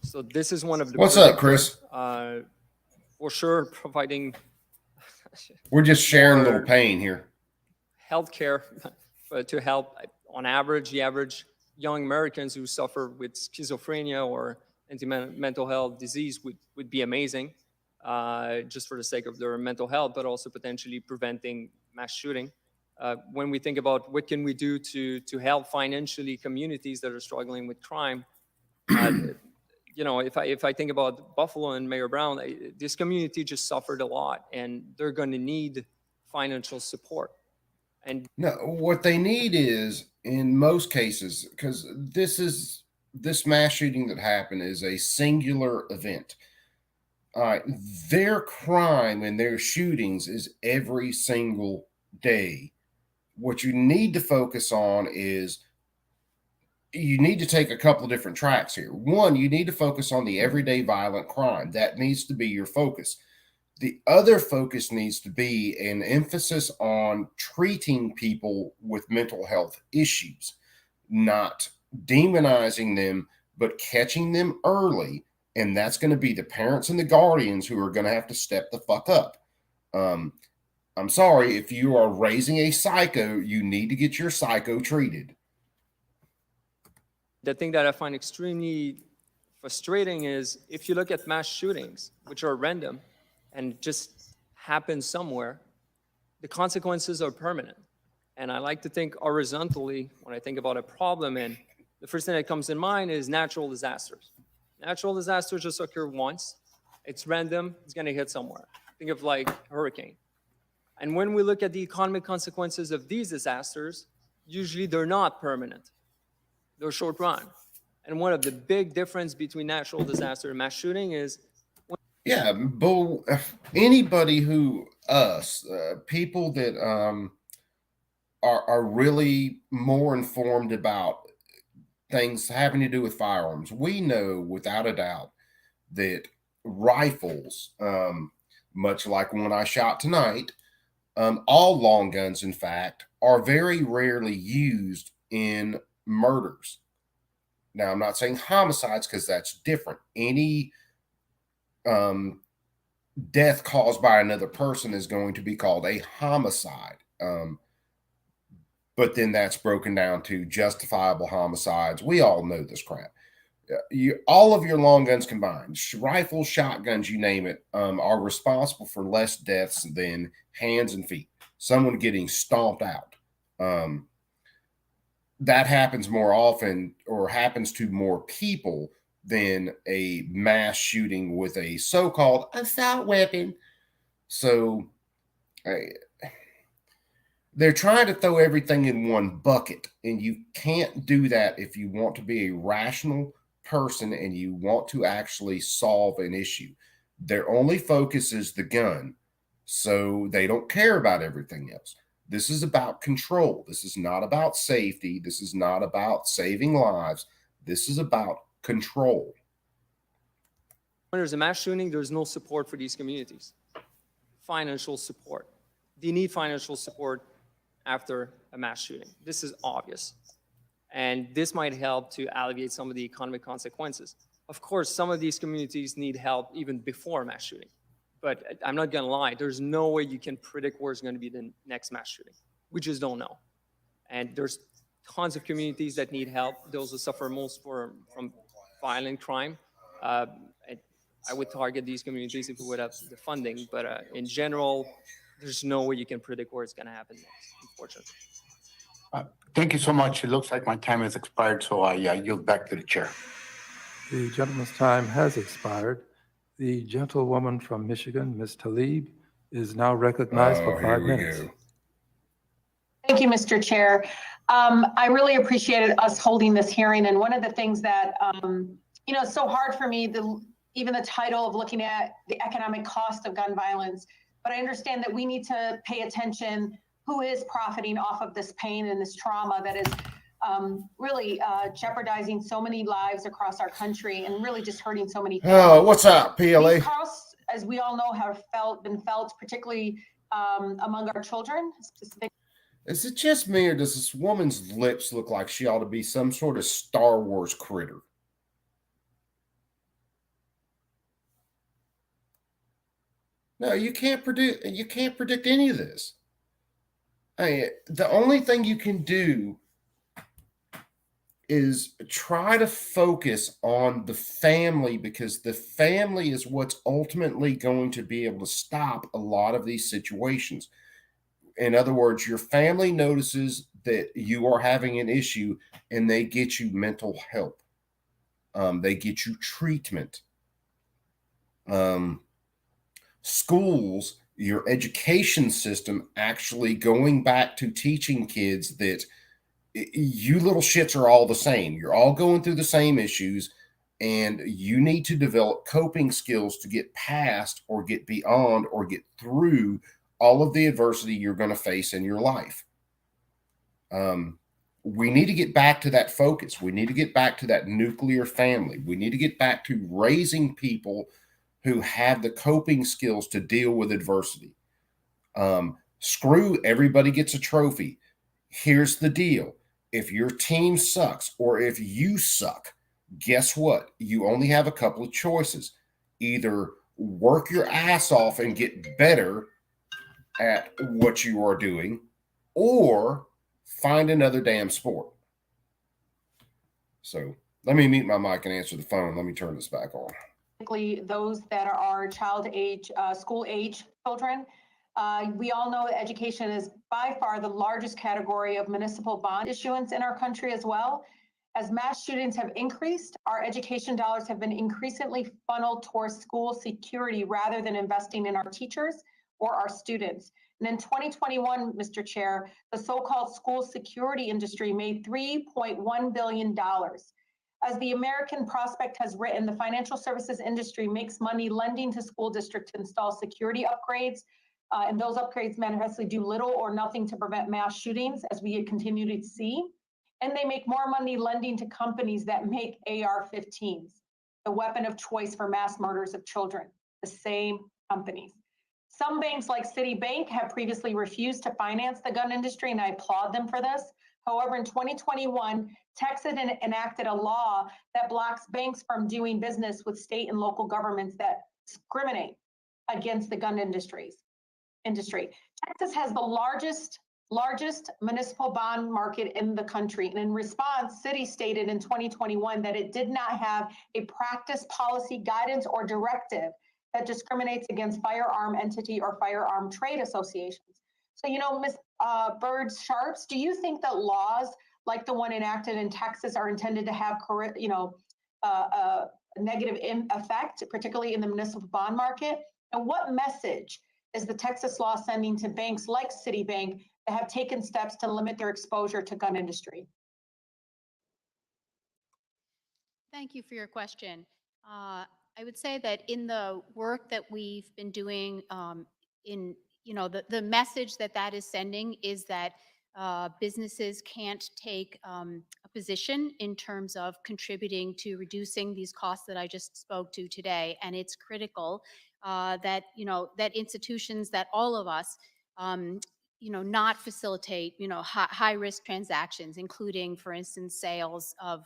So this is one of the What's up, Chris? For sure, providing we're just sharing a little pain here. Healthcare to help, on average, the average young Americans who suffer with schizophrenia or mental health disease would be amazing, just for the sake of their mental health, but also potentially preventing mass shooting. When we think about what can we do to help financially communities that are struggling with crime, you know, if I think about Buffalo and Mayor Brown, this community just suffered a lot, and they're going to need financial support. And no, what they need is, in most cases, because this mass shooting that happened is a singular event. Their crime and their shootings is every single day. What you need to focus on is you need to take a couple of different tracks here. One, you need to focus on the everyday violent crime. That needs to be your focus. The other focus needs to be an emphasis on treating people with mental health issues, not demonizing them, but catching them early. And that's going to be the parents and the guardians who are going to have to step the fuck up. I'm sorry, if you are raising a psycho, you need to get your psycho treated. The thing that I find extremely frustrating is if you look at mass shootings, which are random and just happen somewhere, the consequences are permanent. And I like to think horizontally when I think about a problem, and the first thing that comes in mind is natural disasters. Natural disasters just occur once. It's random. It's going to hit somewhere. Think of like a hurricane. And when we look at the economic consequences of these disasters, usually they're not permanent. They're short run. And one of the big difference between natural disaster and mass shooting is yeah, but anybody who people that are really more informed about things having to do with firearms, we know without a doubt that rifles, much like one I shot tonight, all long guns, in fact, are very rarely used in murders. Now, I'm not saying homicides because that's different. Any death caused by another person is going to be called a homicide. But then that's broken down to justifiable homicides. We all know this crap. All of your long guns combined, rifles, shotguns, you name it, are responsible for less deaths than hands and feet. Someone getting stomped out. That happens more often, or happens to more people, than a mass shooting with a so-called assault weapon. So they're trying to throw everything in one bucket, and you can't do that if you want to be a rational person and you want to actually solve an issue. Their only focus is the gun, so they don't care about everything else. This is about control. This is not about safety. This is not about saving lives. This is about control. When there's a mass shooting, there's no support for these communities. Financial support. They need financial support after a mass shooting. This is obvious. And this might help to alleviate some of the economic consequences. Of course, some of these communities need help even before a mass shooting. But I'm not going to lie, there's no way you can predict where's going to be the next mass shooting. We just don't know. And there's tons of communities that need help, those who suffer most from violent crime. I would target these communities if we would have the funding, but in general, there's no way you can predict where it's going to happen next, unfortunately. Thank you so much. It looks like my time has expired, so I yield back to the chair. The gentleman's time has expired. The gentlewoman from Michigan, Ms. Talib, is now recognized for 5 minutes. Thank you, Mr. Chair. I really appreciated us holding this hearing. And one of the things that, it's so hard for me, even the title of looking at the economic cost of gun violence, but I understand that we need to pay attention who is profiting off of this pain and this trauma that is really jeopardizing so many lives across our country and really just hurting so many families. Oh, what's up, PLA? These costs, as we all know, have been felt, particularly among our children. Is it just me, or does this woman's lips look like she ought to be some sort of Star Wars critter? No, you can't predict any of this. I mean, the only thing you can do is try to focus on the family, because the family is what's ultimately going to be able to stop a lot of these situations. In other words, your family notices that you are having an issue and they get you mental help. They get you treatment. Schools, your education system, actually going back to teaching kids that you little shits are all the same. You're all going through the same issues, and you need to develop coping skills to get past or get beyond or get through all of the adversity you're going to face in your life. We need to get back to that focus. We need to get back to that nuclear family. We need to get back to raising people who have the coping skills to deal with adversity. Screw everybody gets a trophy. Here's the deal. If your team sucks or if you suck, guess what? You only have a couple of choices. Either work your ass off and get better at what you are doing, or find another damn sport. So let me mute my mic and answer the phone. Let me turn this back on. Those that are child age, school age children. We all know that education is by far the largest category of municipal bond issuance in our country as well. As mass shootings have increased, our education dollars have been increasingly funneled towards school security rather than investing in our teachers or our students. And in 2021, Mr. Chair, the so-called school security industry made $3.1 billion. As the American Prospect has written, the financial services industry makes money lending to school districts to install security upgrades, and those upgrades manifestly do little or nothing to prevent mass shootings, as we continue to see. And they make more money lending to companies that make AR-15s, the weapon of choice for mass murders of children, the same companies. Some banks like Citibank have previously refused to finance the gun industry, and I applaud them for this. However, in 2021, Texas enacted a law that blocks banks from doing business with state and local governments that discriminate against the gun industry. Texas has the largest municipal bond market in the country. And in response, Citi stated in 2021 that it did not have a practice, policy, guidance, or directive that discriminates against firearm entity or firearm trade associations. So, Ms. Bird Sharps, do you think that laws like the one enacted in Texas are intended to have, a negative effect, particularly in the municipal bond market? And what message is the Texas law sending to banks like Citibank that have taken steps to limit their exposure to gun industry? Thank you for your question. I would say that in the work that we've been doing, the message that is sending is that businesses can't take a position in terms of contributing to reducing these costs that I just spoke to today. And it's critical that institutions, that all of us, not facilitate, high risk transactions, including, for instance, sales of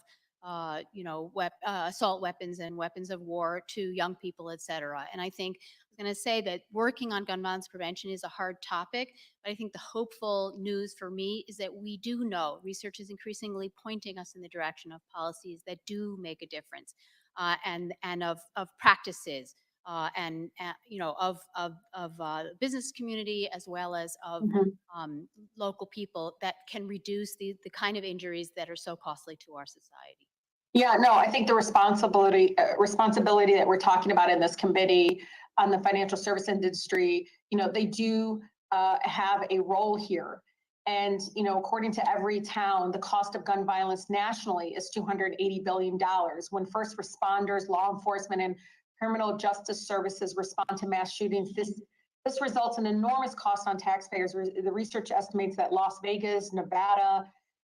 assault weapons and weapons of war to young people, et cetera. And I think I'm going to say that working on gun violence prevention is a hard topic, but I think the hopeful news for me is that we do know research is increasingly pointing us in the direction of policies that do make a difference, and of practices, and of the business community as well as of local people that can reduce the kind of injuries that are so costly to our society. Yeah, no, I think the responsibility that we're talking about in this committee on the financial service industry, they do have a role here. And, according to every town, the cost of gun violence nationally is $280 billion. When first responders, law enforcement, and criminal justice services respond to mass shootings, this results in enormous costs on taxpayers. The research estimates that Las Vegas, Nevada,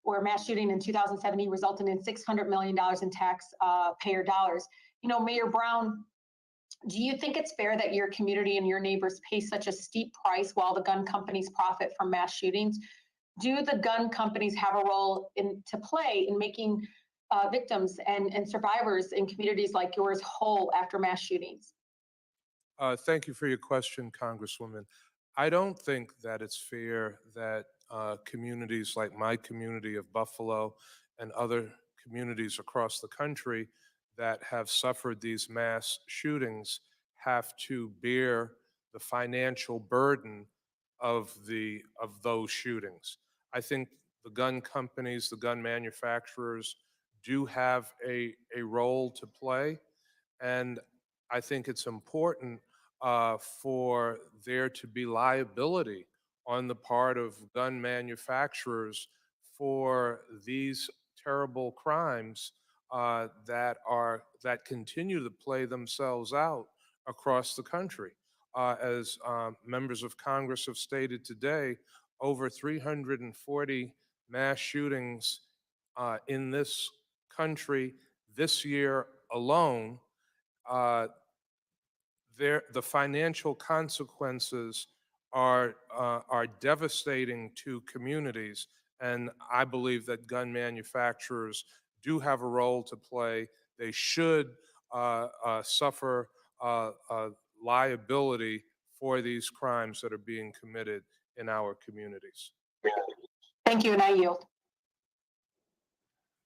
where mass shooting in 2017 resulted in $600 million in taxpayer dollars. Mayor Brown, do you think it's fair that your community and your neighbors pay such a steep price while the gun companies profit from mass shootings? Do the gun companies have a role to play in making victims and survivors in communities like yours whole after mass shootings? Thank you for your question, Congresswoman. I don't think that it's fair that communities like my community of Buffalo and other communities across the country that have suffered these mass shootings have to bear the financial burden of those shootings. I think the gun companies, the gun manufacturers do have a role to play, and I think it's important for there to be liability on the part of gun manufacturers for these terrible crimes that continue to play themselves out across the country. As members of Congress have stated today, over 340 mass shootings in this country this year alone. The financial consequences are devastating to communities, and I believe that gun manufacturers do have a role to play. They should suffer liability for these crimes that are being committed in our communities. Thank you, and I yield.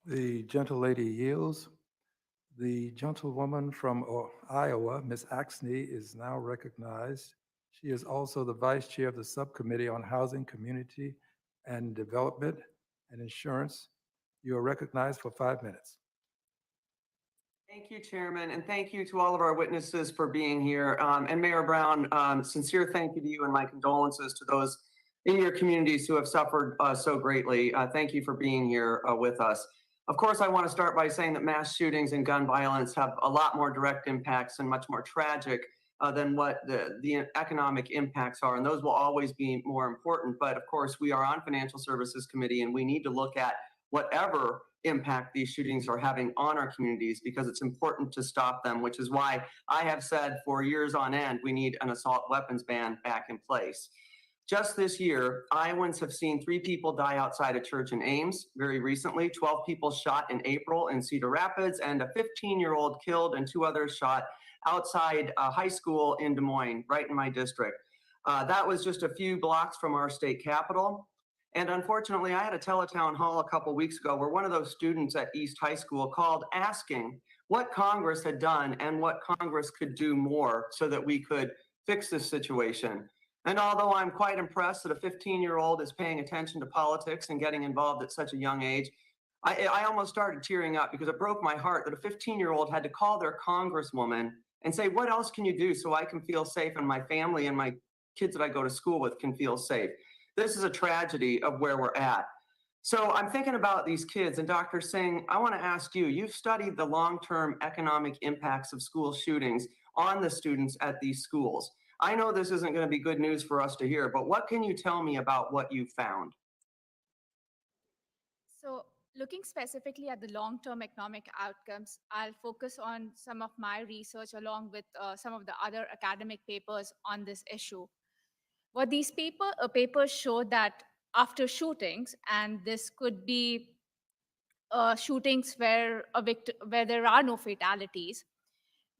The gentlelady yields. The gentlewoman from Iowa, Ms. Axney, is now recognized. She is also the vice chair of the Subcommittee on Housing, Community, and Development and Insurance. You are recognized for 5 minutes. Thank you, Chairman, and thank you to all of our witnesses for being here. And Mayor Brown, sincere thank you to you and my condolences to those in your communities who have suffered so greatly. Thank you for being here with us. Of course, I want to start by saying that mass shootings and gun violence have a lot more direct impacts and much more tragic than what the economic impacts are, and those will always be more important. But of course, we are on Financial Services Committee, and we need to look at whatever impact these shootings are having on our communities because it's important to stop them, which is why I have said for years on end, we need an assault weapons ban back in place. Just this year, Iowans have seen 3 people die outside a church in Ames very recently, 12 people shot in April in Cedar Rapids, and a 15-year-old killed and 2 others shot outside a high school in Des Moines, right in my district. That was just a few blocks from our state capitol. And unfortunately, I had a teletown hall a couple weeks ago where one of those students at East High School called asking what Congress had done and what Congress could do more so that we could fix this situation. And although I'm quite impressed that a 15-year-old is paying attention to politics and getting involved at such a young age, I almost started tearing up because it broke my heart that a 15-year-old had to call their congresswoman and say, what else can you do so I can feel safe and my family and my kids that I go to school with can feel safe? This is a tragedy of where we're at. So I'm thinking about these kids, and Dr. Singh, I want to ask you, you've studied the long-term economic impacts of school shootings on the students at these schools. I know this isn't going to be good news for us to hear, but what can you tell me about what you found? So looking specifically at the long-term economic outcomes, I'll focus on some of my research along with some of the other academic papers on this issue. What these papers show that after shootings, and this could be shootings where there are no fatalities,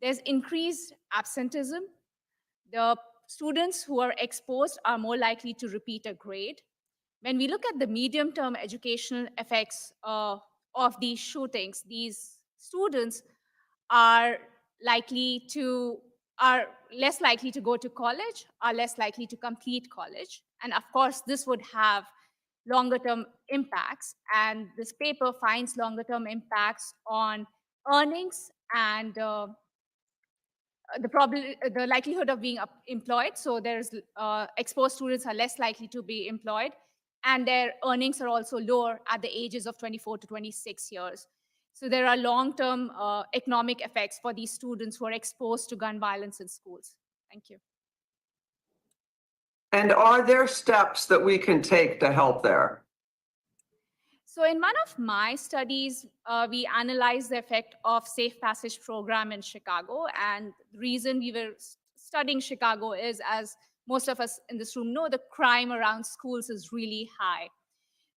there's increased absenteeism. The students who are exposed are more likely to repeat a grade. When we look at the medium-term educational effects of these shootings, these students are less likely to go to college, are less likely to complete college. And of course, this would have longer term impacts. And this paper finds longer term impacts on earnings and the likelihood of being employed. So there's exposed students are less likely to be employed, and their earnings are also lower at the ages of 24 to 26 years. So there are long-term economic effects for these students who are exposed to gun violence in schools. Thank you. And are there steps that we can take to help there? So in one of my studies, we analyzed the effect of Safe Passage program in Chicago. And the reason we were studying Chicago is, as most of us in this room know, the crime around schools is really high.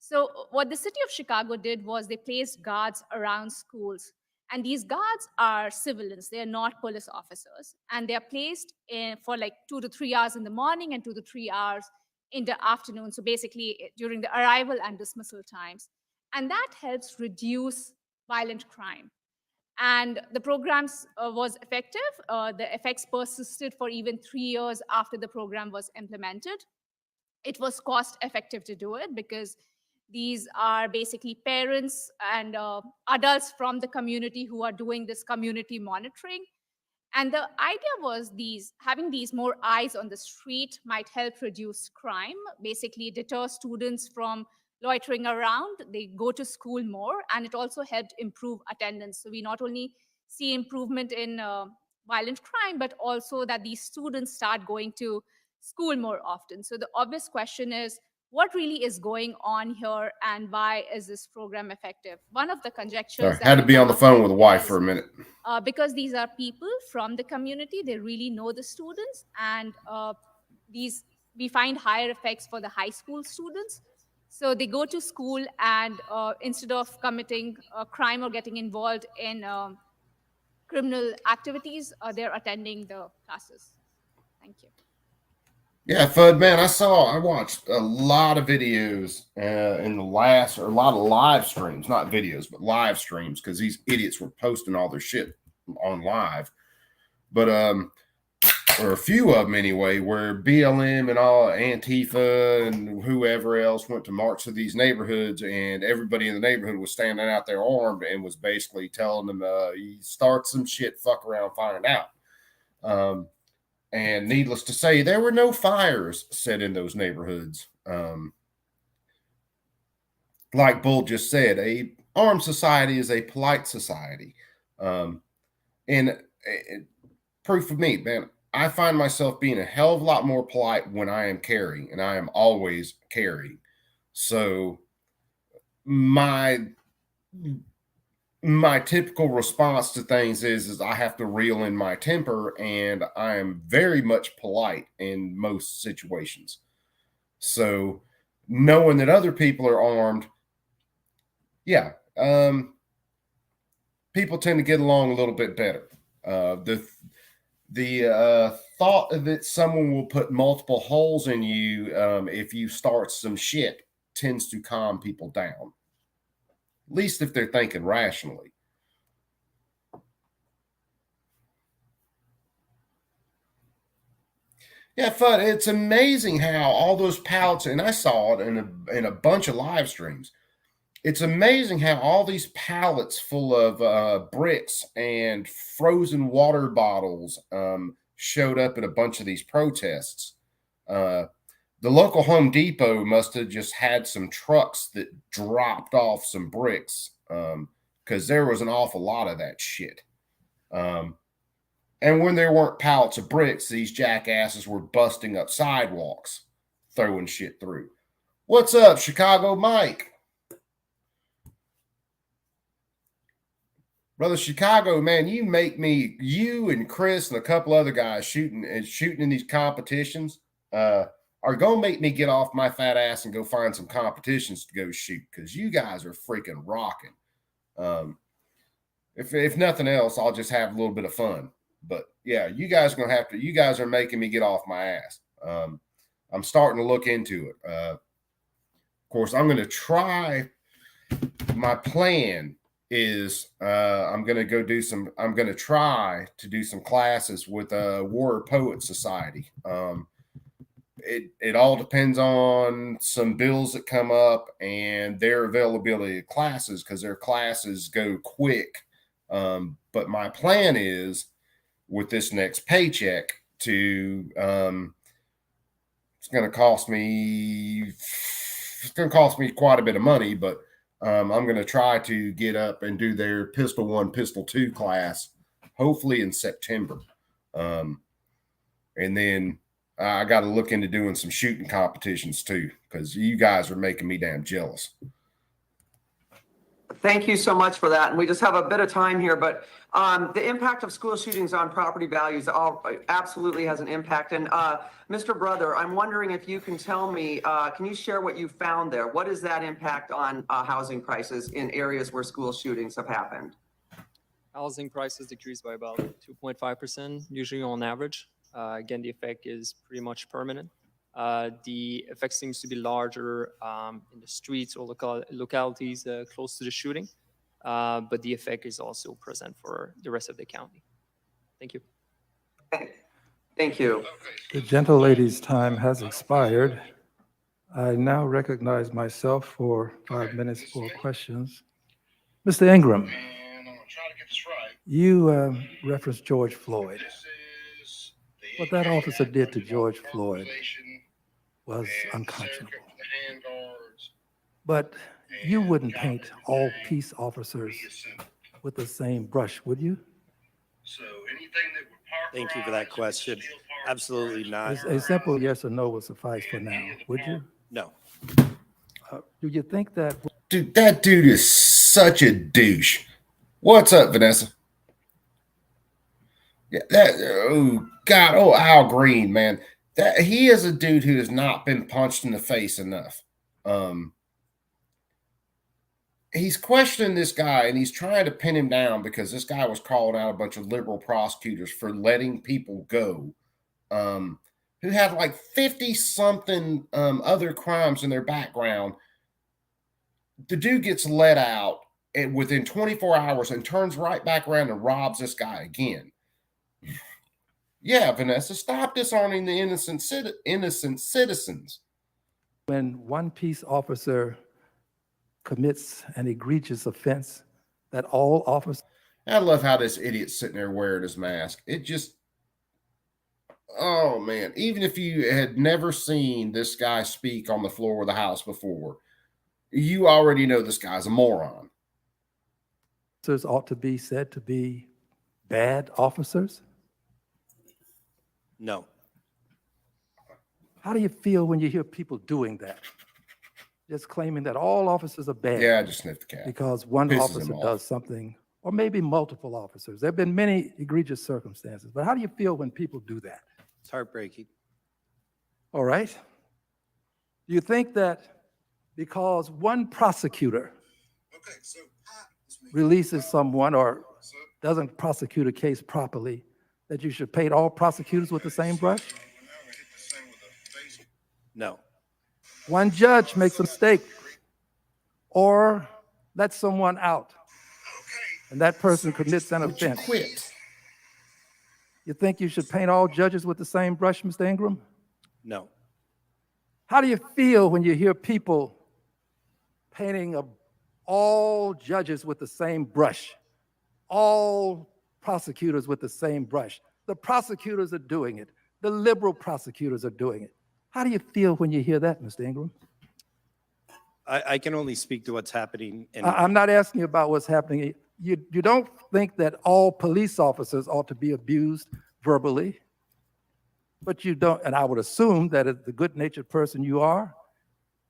So what the city of Chicago did was they placed guards around schools. And these guards are civilians. They are not police officers. And they are placed for like 2 to 3 hours in the morning and 2 to 3 hours in the afternoon. So basically during the arrival and dismissal times. And that helps reduce violent crime. And the programs was effective. The effects persisted for even 3 years after the program was implemented. It was cost effective to do it because these are basically parents and adults from the community who are doing this community monitoring. And the idea was having these more eyes on the street might help reduce crime, basically deter students from loitering around. They go to school more, and it also helped improve attendance. So we not only see improvement in violent crime, but also that these students start going to school more often. So the obvious question is, what really is going on here, and why is this program effective? One of the conjectures Had to be on the phone with a wife for a minute. Because these are people from the community, they really know the students, and we find higher effects for the high school students. So they go to school, and instead of committing a crime or getting involved in criminal activities, they're attending the classes. Thank you. Yeah, Fudd, man, I watched a lot of videos in the last, or a lot of live streams, not videos, but live streams, because these idiots were posting all their shit on live. But, or a few of them anyway, where BLM and all Antifa and whoever else went to march to these neighborhoods, and everybody in the neighborhood was standing out there armed and was basically telling them, you start some shit, fuck around, find out. And needless to say, there were no fires set in those neighborhoods. Like Bull just said, a armed society is a polite society. And proof of me, man, I find myself being a hell of a lot more polite when I am carrying, and I am always carrying. So my typical response to things is I have to reel in my temper, and I am very much polite in most situations. So knowing that other people are armed, yeah, people tend to get along a little bit better. The thought that someone will put multiple holes in you if you start some shit tends to calm people down, at least if they're thinking rationally. Yeah, Fudd. It's amazing how all those pallets, and I saw it in a bunch of live streams. It's amazing how all these pallets full of bricks and frozen water bottles showed up at a bunch of these protests. The local Home Depot must have just had some trucks that dropped off some bricks because there was an awful lot of that shit. And when there weren't pallets of bricks, these jackasses were busting up sidewalks, throwing shit through. What's up, Chicago Mike? Brother Chicago, man, you make me, you and Chris and a couple other guys shooting in these competitions are going to make me get off my fat ass and go find some competitions to go shoot, because you guys are freaking rocking. If nothing else, I'll just have a little bit of fun. But yeah, you guys are making me get off my ass. I'm starting to look into it. Of course, I'm going to try. My plan is I'm going to try to do some classes with Warrior Poet Society. it all depends on some bills that come up and their availability of classes, because their classes go quick. But my plan is with this next paycheck to it's going to cost me quite a bit of money, but I'm going to try to get up and do their Pistol 1, Pistol 2 class, hopefully in September. And then I got to look into doing some shooting competitions too, because you guys are making me damn jealous. Thank you so much for that. And we just have a bit of time here, but the impact of school shootings on property values absolutely has an impact. And Mr. Brother, I'm wondering if you can tell me, can you share what you found there? What is that impact on housing prices in areas where school shootings have happened? Housing prices decreased by about 2.5%, usually on average. Again, the effect is pretty much permanent. The effect seems to be larger in the streets or localities close to the shooting, but the effect is also present for the rest of the county. Thank you. Thank you. The gentlelady's time has expired. I now recognize myself for 5 minutes for questions. Mr. Ingram, you referenced George Floyd. What that officer did to George Floyd was unconscionable. But you wouldn't paint all peace officers with the same brush, would you? Thank you for that question. Absolutely not. A simple yes or no would suffice for now, would you? No. Do you think that... Dude, that dude is such a douche. What's up, Vanessa? Yeah, oh God, Al Green, man. That he is a dude who has not been punched in the face enough. He's questioning this guy and he's trying to pin him down because this guy was calling out a bunch of liberal prosecutors for letting people go who had like 50-something other crimes in their background. The dude gets let out within 24 hours and turns right back around and robs this guy again. Yeah, Vanessa, stop disarming the innocent citizens. When one peace officer commits an egregious offense, that all officers... I love how this idiot's sitting there wearing his mask. It just... Oh, man. Even if you had never seen this guy speak on the floor of the House before, you already know this guy's a moron. Officers ought to be said to be bad officers? No. How do you feel when you hear people doing that? Just claiming that all officers are bad. Yeah, I just sniffed the cat. Because one Pisses officer does something, or maybe multiple officers. There have been many egregious circumstances, but how do you feel when people do that? It's heartbreaking. All right. Do you think that because one prosecutor releases someone or doesn't prosecute a case properly, that you should paint all prosecutors with the same brush? No. One judge makes a mistake or lets someone out, and that person commits an offense. Quit. You think you should paint all judges with the same brush, Mr. Ingram? No. How do you feel when you hear people painting all judges with the same brush, all prosecutors with the same brush? The prosecutors are doing it. The liberal prosecutors are doing it. How do you feel when you hear that, Mr. Ingram? I can only speak to what's happening. I'm not asking you about what's happening. You don't think that all police officers ought to be abused verbally, but you don't, and I would assume that as the good-natured person you are,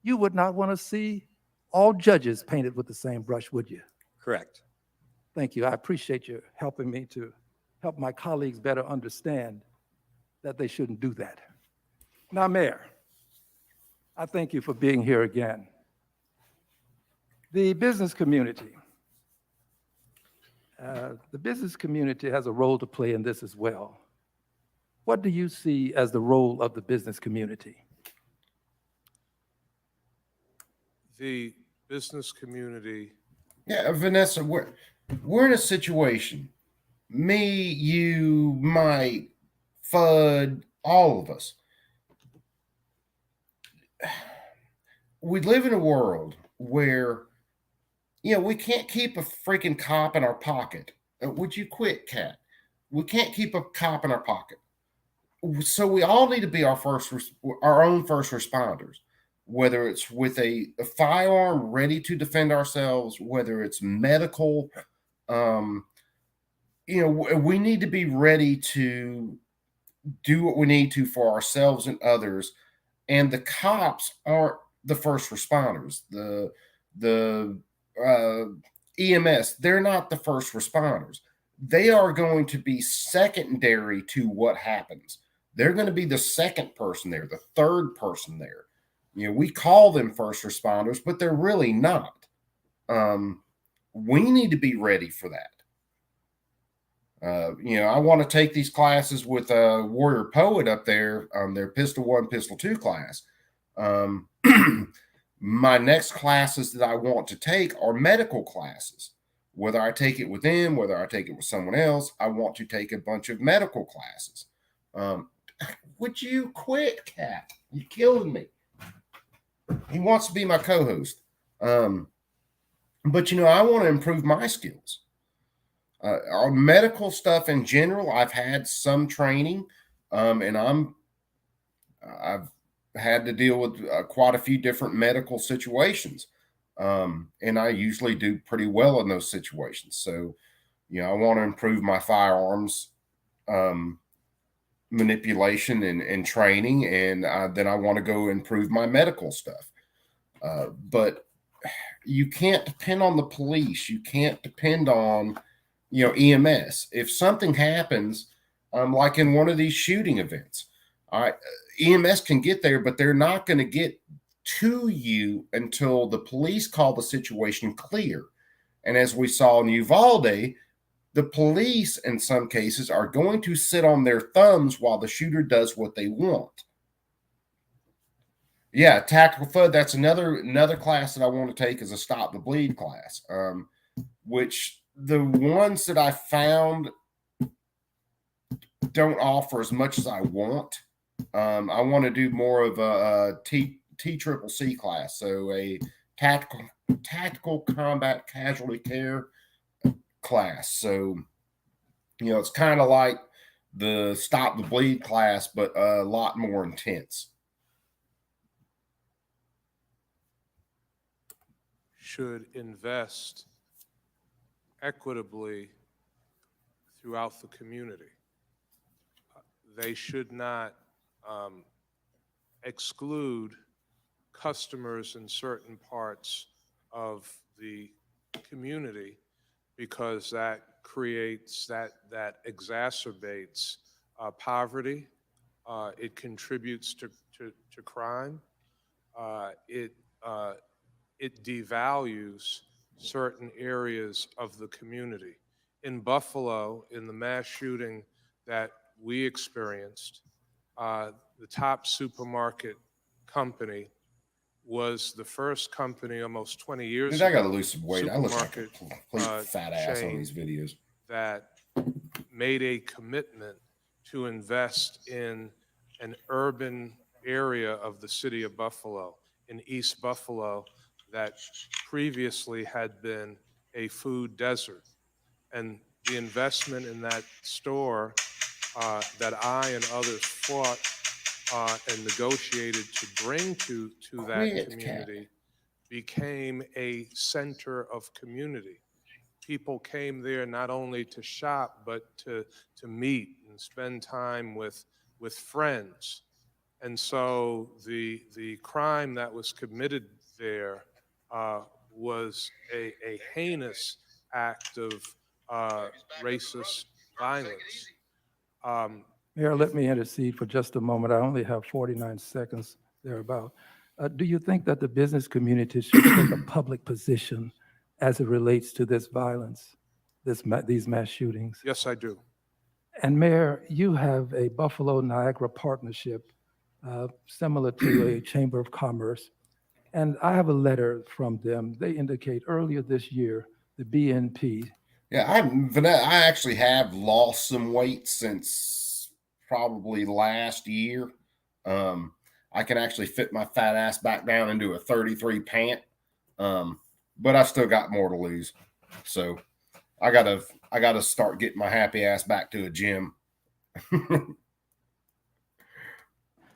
you would not want to see all judges painted with the same brush, would you? Correct. Thank you. I appreciate you helping me to help my colleagues better understand that they shouldn't do that. Now, Mayor, I thank you for being here again. The business community. The business community has a role to play in this as well. What do you see as the role of the business community? The business community. Yeah, Vanessa, we're in a situation. Me, you, Mike, Fudd, all of us. we live in a world where, we can't keep a freaking cop in our pocket. Would you quit, Cat? We can't keep a cop in our pocket. So we all need to be our own first responders, whether it's with a firearm ready to defend ourselves, whether it's medical. Um, we need to be ready to do what we need to for ourselves and others. And the cops aren't the first responders. The EMS, they're not the first responders. They are going to be secondary to what happens. They're going to be the second person there, the third person there. We call them first responders, but they're really not. We need to be ready for that. I want to take these classes with Warrior Poet up there, their Pistol 1, Pistol 2 class. My next classes that I want to take are medical classes. Whether I take it with them, whether I take it with someone else, I want to take a bunch of medical classes. Would you quit, Cat? You're killing me. He wants to be my co-host. But I want to improve my skills. Our medical stuff in general, I've had some training, and I've had to deal with quite a few different medical situations, and I usually do pretty well in those situations. So, I want to improve my firearms manipulation and training, and then I want to go improve my medical stuff. But you can't depend on the police. You can't depend on EMS. If something happens, like in one of these shooting events, EMS can get there, but they're not going to get to you until the police call the situation clear. And as we saw in Uvalde, the police in some cases are going to sit on their thumbs while the shooter does what they want. Yeah, tactical FUD. That's another class that I want to take is a Stop the Bleed class, which the ones that I found don't offer as much as I want. I want to do more of a TCCC class, so a tactical combat casualty care class. So, it's kind of like the Stop the Bleed class, but a lot more intense. Should invest equitably throughout the community. They should not exclude customers in certain parts of the community because that creates, that exacerbates poverty. It contributes to crime. It devalues certain areas of the community. In Buffalo, in the mass shooting that we experienced, the top supermarket company was the first company almost 20 years Dude, ago. I got to lose some weight. I look like a supermarket, complete fat ass on these videos. That made a commitment to invest in an urban area of the city of Buffalo, in East Buffalo, that previously had been a food desert. And the investment in that store that I and others fought and negotiated to bring to that community became a center of community. People came there not only to shop, but to meet and spend time with friends. And so the crime that was committed there was a heinous act of racist violence. Mayor, let me intercede for just a moment. I only have 49 seconds thereabout. Do you think that the business community should take a public position as it relates to this violence, these mass shootings? Yes, I do. And Mayor, you have a Buffalo-Niagara partnership similar to a Chamber of Commerce. And I have a letter from them. They indicate earlier this year, the BNP. Yeah, I actually have lost some weight since probably last year. I can actually fit my fat ass back down into a 33 pant. But I still got more to lose. So I gotta start getting my happy ass back to a gym.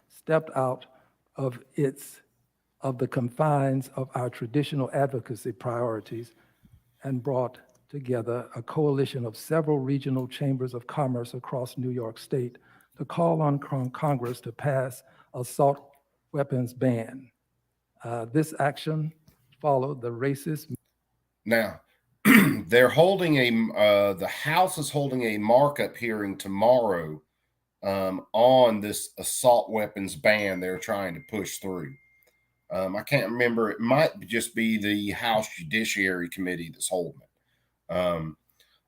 Stepped out of the confines of our traditional advocacy priorities and brought together a coalition of several regional chambers of commerce across New York State to call on Congress to pass assault weapons ban. This action followed the racist. Now, they're holding the House is holding a markup hearing tomorrow on this assault weapons ban they're trying to push through. I can't remember. It might just be the House Judiciary Committee that's holding it.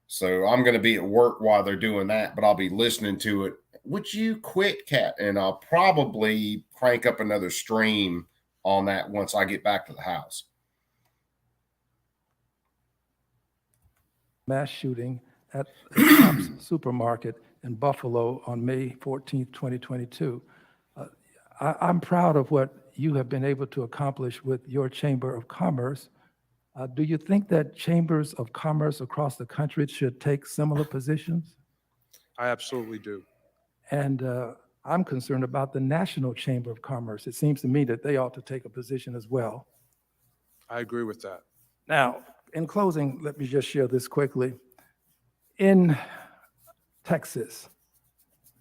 So I'm going to be at work while they're doing that, but I'll be listening to it. Would you quit, Kat? And I'll probably crank up another stream on that once I get back to the house. Mass shooting at a Tops supermarket in Buffalo on May 14th, 2022. I'm proud of what you have been able to accomplish with your Chamber of Commerce. Do you think that chambers of commerce across the country should take similar positions? I absolutely do. And I'm concerned about the National Chamber of Commerce. It seems to me that they ought to take a position as well. I agree with that. Now, in closing, let me just share this quickly. In Texas,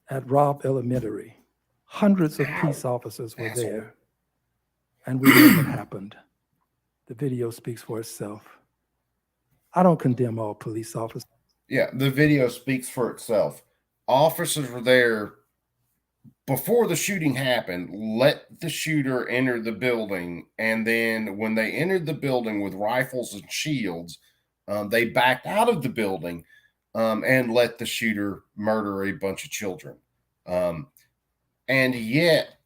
at Robb Elementary, hundreds of peace officers were there, and we know what happened. The video speaks for itself. I don't condemn all police officers. Yeah, the video speaks for itself. Officers were there before the shooting happened, let the shooter enter the building, and then when they entered the building with rifles and shields, they backed out of the building and let the shooter murder a bunch of children. And yet,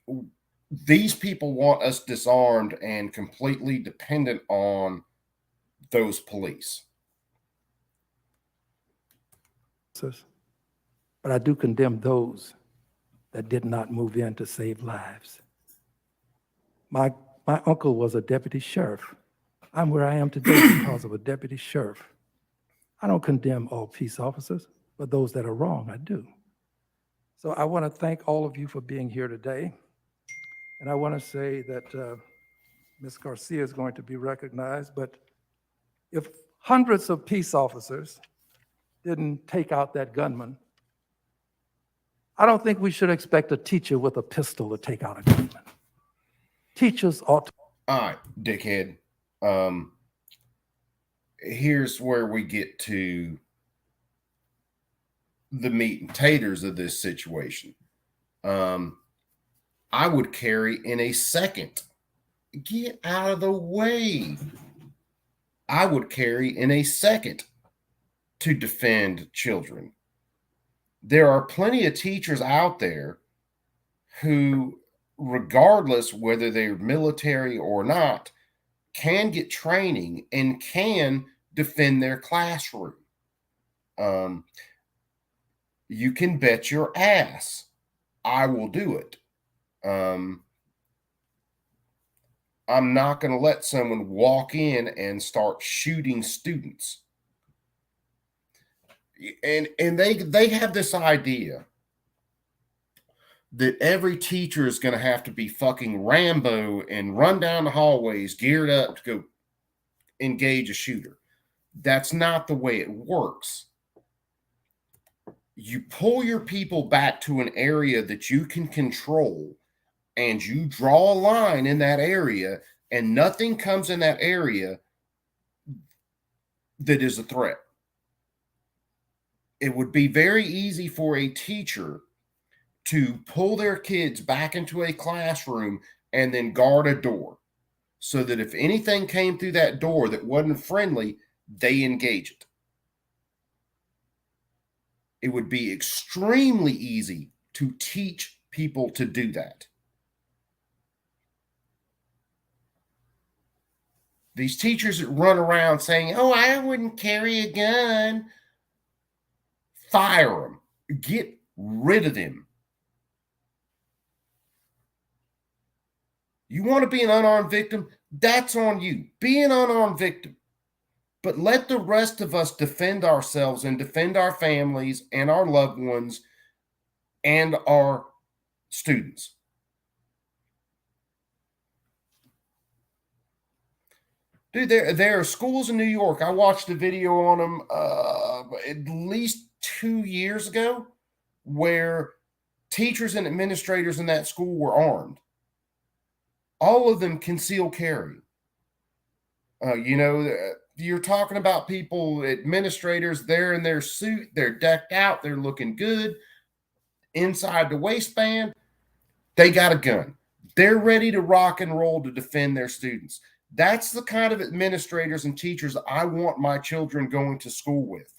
these people want us disarmed and completely dependent on those police. But I do condemn those that did not move in to save lives. My uncle was a deputy sheriff. I'm where I am today because of a deputy sheriff. I don't condemn all peace officers, but those that are wrong, I do. So I want to thank all of you for being here today. And I want to say that Ms. Garcia is going to be recognized, but if hundreds of peace officers didn't take out that gunman, I don't think we should expect a teacher with a pistol to take out a gunman. Teachers ought to. All right, dickhead. Here's where we get to the meat and taters of this situation. I would carry in a second. Get out of the way. I would carry in a second to defend children. There are plenty of teachers out there who, regardless whether they're military or not, can get training and can defend their classroom. You can bet your ass I will do it. I'm not going to let someone walk in and start shooting students. And they have this idea that every teacher is going to have to be fucking Rambo and run down the hallways geared up to go engage a shooter. That's not the way it works. You pull your people back to an area that you can control, and you draw a line in that area, and nothing comes in that area that is a threat. It would be very easy for a teacher to pull their kids back into a classroom and then guard a door so that if anything came through that door that wasn't friendly, they engage it. It would be extremely easy to teach people to do that. These teachers that run around saying, oh, I wouldn't carry a gun. Fire them. Get rid of them. You want to be an unarmed victim? That's on you. Be an unarmed victim. But let the rest of us defend ourselves and defend our families and our loved ones and our students. Dude, there are schools in New York. I watched a video on them at least 2 years ago where teachers and administrators in that school were armed. All of them concealed carry. You're talking about people, administrators, they're in their suit, they're decked out, they're looking good. Inside the waistband, they got a gun. They're ready to rock and roll to defend their students. That's the kind of administrators and teachers I want my children going to school with.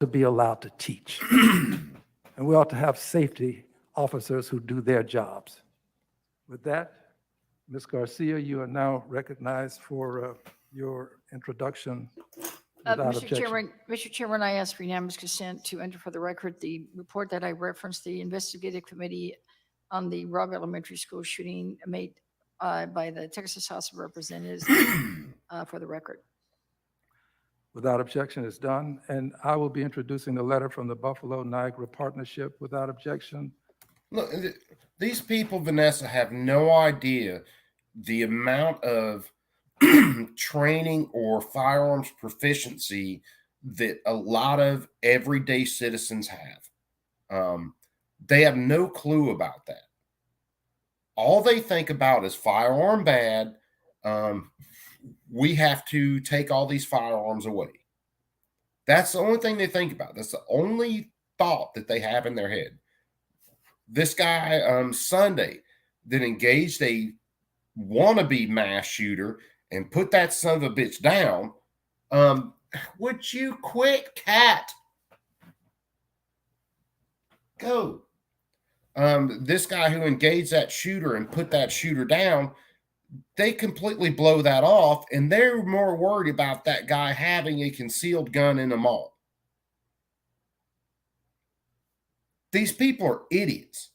To be allowed to teach. And we ought to have safety officers who do their jobs. With that, Ms. Garcia, you are now recognized for your introduction without objection. Mr. Chairman, I ask for unanimous consent to enter for the record the report that I referenced, the investigative committee on the Robb Elementary School shooting made by the Texas House of Representatives for the record. Without objection, it's done. And I will be introducing the letter from the Buffalo-Niagara Partnership without objection. Look, these people, Vanessa, have no idea the amount of training or firearms proficiency that a lot of everyday citizens have. They have no clue about that. All they think about is firearm bad. We have to take all these firearms away. That's the only thing they think about. That's the only thought that they have in their head. This guy Sunday that engaged a wannabe mass shooter and put that son of a bitch down. Would you quit, cat? Go. This guy who engaged that shooter and put that shooter down, they completely blow that off, and they're more worried about that guy having a concealed gun in the mall. These people are idiots.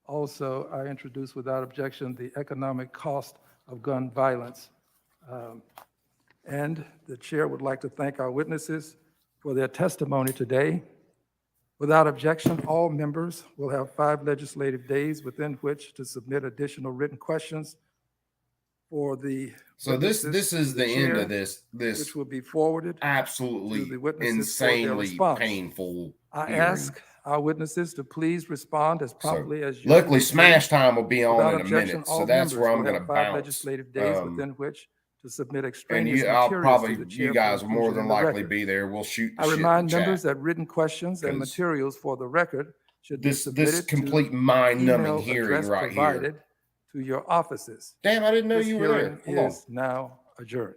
Also, I introduce without objection the economic cost of gun violence. And the chair would like to thank our witnesses for their testimony today. Without objection, all members will have 5 legislative days within which to submit additional written questions for the So this is the end of this which will be forwarded absolutely to the witnesses for their insanely response. painful I hearing. ask our witnesses to please respond as promptly as you. Luckily, Smash Time will be on Without in a objection, minute, all so that's members where I'm will going to have 5 bounce. legislative days within which to submit And extraneous I'll materials probably, to the chair you for guys will more inclusion than in the likely record. be there. We'll shoot the I shit in remind the members chat. that written questions and 'Cause materials for the record should be This submitted complete to mind-numbing email hearing address right provided here. to your offices. Damn, I didn't know This you were there. hearing Hold on. is now adjourned.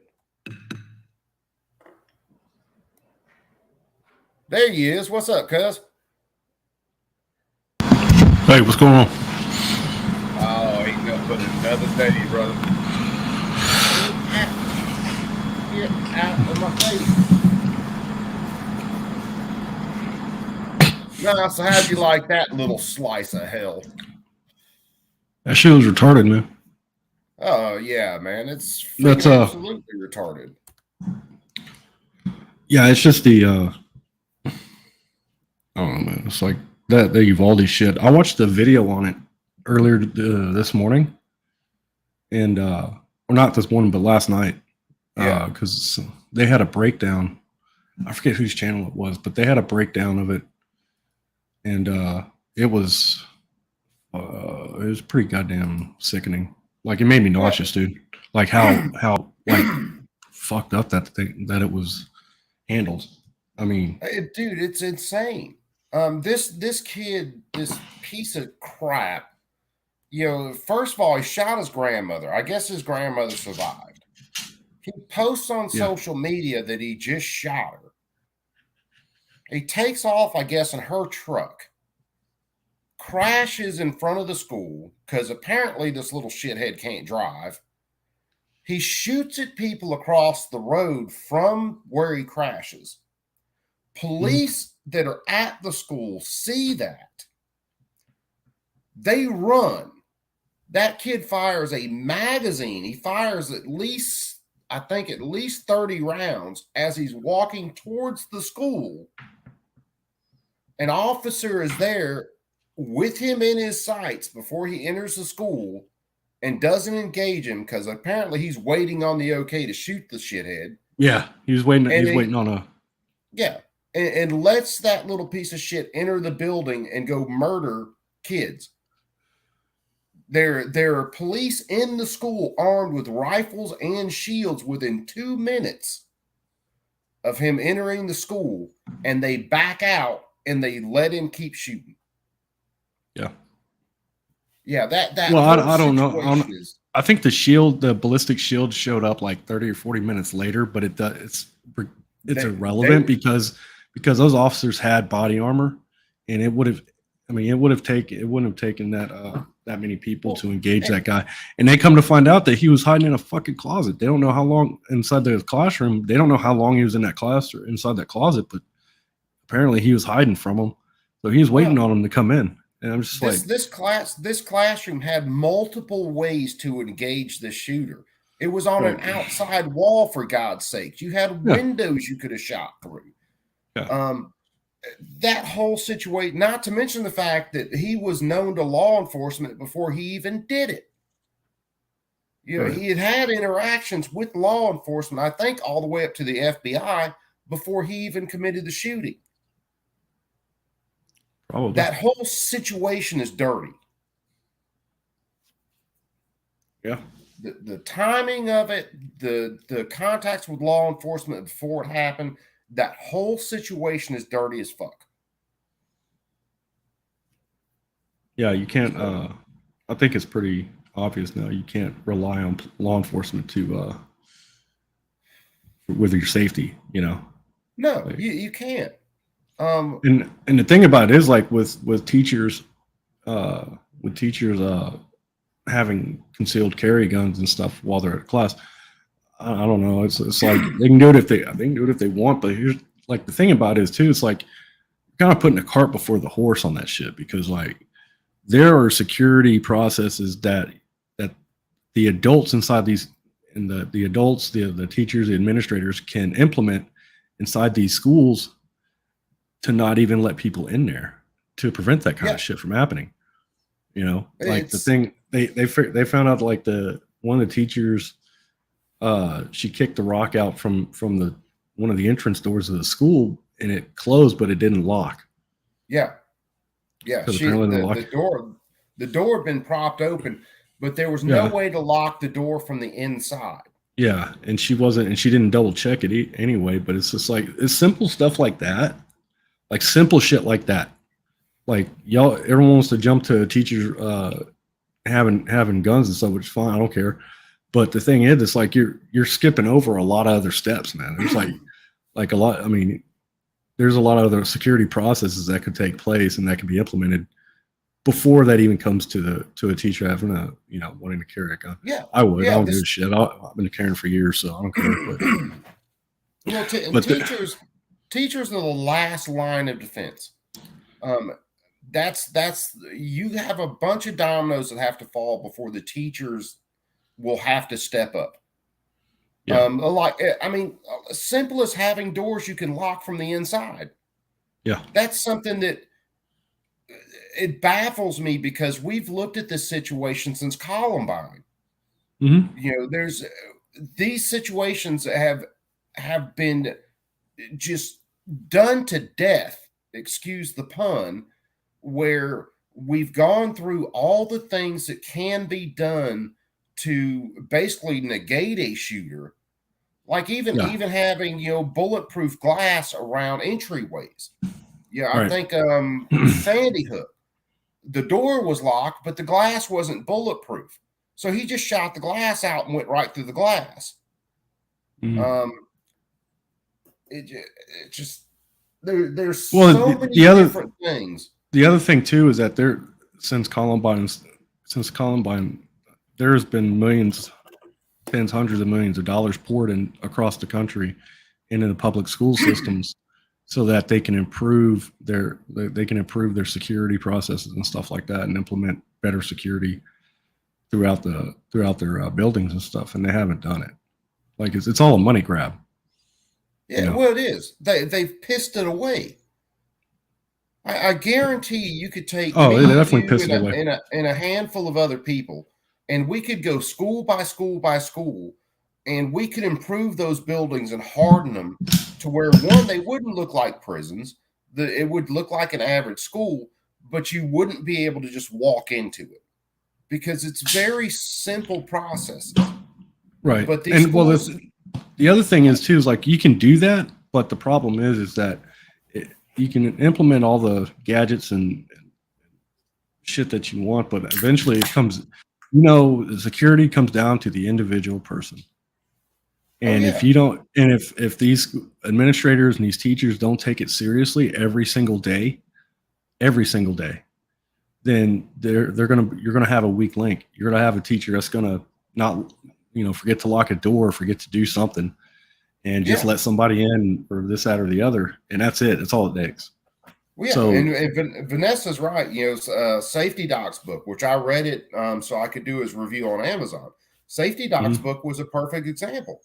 There he is. What's up, cuz? Hey, what's going on? Oh, ain't nothing but another day, brother. Get out of my face. No, so how'd you like that little slice of hell? That shit was retarded, man. Oh, yeah, man. It's That's, absolutely retarded. Yeah, it's just the, I don't know, man. It's like that Uvalde shit. I watched the video on it earlier this morning, and or not this morning, but last night. Yeah, because they had a breakdown. I forget whose channel it was, but they had a breakdown of it, and it was pretty goddamn sickening. Like, it made me nauseous, dude. Like how like fucked up that it was handled. I mean, dude, it's insane. This kid, this piece of crap. First of all, he shot his grandmother. I guess his grandmother survived. He posts on social media that he just shot her. He takes off, I guess, in her truck, crashes in front of the school because apparently this little shithead can't drive. He shoots at people across the road from where he crashes. Police that are at the school see that. They run. That kid fires a magazine. He fires at least 30 rounds as he's walking towards the school. An officer is there with him in his sights before he enters the school and doesn't engage him because apparently he's waiting on the okay to shoot the shithead. Yeah, he's waiting. And He's waiting on a. Yeah, and lets that little piece of shit enter the building and go murder kids. There are police in the school armed with rifles and shields within 2 minutes of him entering the school, and they back out and they let him keep shooting. Yeah. Yeah, that Well, whole I don't know. situation is. I think the ballistic shield showed up like 30 or 40 minutes later, but it's irrelevant because those officers had body armor, and it wouldn't have taken that many people to engage that guy. And they come to find out that he was hiding in a fucking closet. They don't know how long inside the classroom. They don't know how long he was in that class or inside that closet, but apparently he was hiding from them. So he was waiting on them to come in. And I'm just this classroom had multiple ways to engage the shooter. It was on an outside wall, for God's sake. You had windows you could have shot through. Yeah. That whole situation, not to mention the fact that he was known to law enforcement before he even did it. He had interactions with law enforcement, I think all the way up to the FBI before he even committed the shooting. Probably. That whole situation is dirty. Yeah. The timing of it, the contacts with law enforcement before it happened, that whole situation is dirty as fuck. Yeah, you can't. I think it's pretty obvious now. You can't rely on law enforcement to with your safety. No, you can't. And the thing about it is, like with teachers having concealed carry guns and stuff while they're at class. I don't know. It's like they can do it if they want, but here's like the thing about it is too. It's like you're kind of putting the cart before the horse on that shit because like there are security processes that the adults inside these and the adults, the teachers, the administrators can implement inside these schools to not even let people in there to prevent that kind of shit from happening. Like the thing they found out like one of the teachers, she kicked the rock out from one of the entrance doors of the school and it closed, but it didn't lock. Yeah. The door had been propped open, but there was no way to lock the door from the inside. Yeah. And she didn't double check it anyway, but it's just like, it's simple stuff like that. Like simple shit like that. Like everyone wants to jump to teachers having guns and stuff, which is fine. I don't care. But the thing is, it's like you're skipping over a lot of other steps, man. There's like a lot. I mean, there's a lot of other security processes that could take place and that can be implemented before that even comes to a teacher having wanting to carry a gun. Yeah, I would. I don't give a shit. I've been carrying for years, so I don't care. But, teachers are the last line of defense. That's you have a bunch of dominoes that have to fall before the teachers will have to step up. Yeah. Simple as having doors you can lock from the inside. Yeah. That's something that it baffles me because we've looked at this situation since Columbine. Mm-hmm. There's these situations have been just done to death, excuse the pun, where we've gone through all the things that can be done to basically negate a shooter, like even having bulletproof glass around entryways. I think Sandy Hook, the door was locked, but the glass wasn't bulletproof, so he just shot the glass out and went right through the glass. Mm-hmm. There's so many different things. The other thing too is that since Columbine, there's been millions spends hundreds of millions of dollars poured in across the country into the public school systems so that they can improve their security processes and stuff like that, and implement better security throughout their buildings and stuff. And they haven't done it. Like it's all a money grab. Yeah, well, it is. They've pissed it away. I guarantee you could take Oh, me, they definitely you, pissed it away. and a handful of other people, and we could go school by school by school, and we could improve those buildings and harden them to where, one, they wouldn't look like prisons. It would look like an average school, but you wouldn't be able to just walk into it because it's very simple processes. Right. But these schools, the other thing is too, is like you can do that, but the problem is that you can implement all the gadgets and shit that you want, but eventually it comes, the security comes down to the individual person. And if you don't, and if these administrators and these teachers don't take it seriously every single day, then you're gonna have a weak link. You're gonna have a teacher that's gonna not, forget to lock a door, forget to do something, and just let somebody in or this, that, or the other, and that's it. That's all it takes. Well, yeah, So, and Vanessa's right. Safety Doc's book, which I read it so I could do his review on Amazon. Safety Doc's book was a perfect example.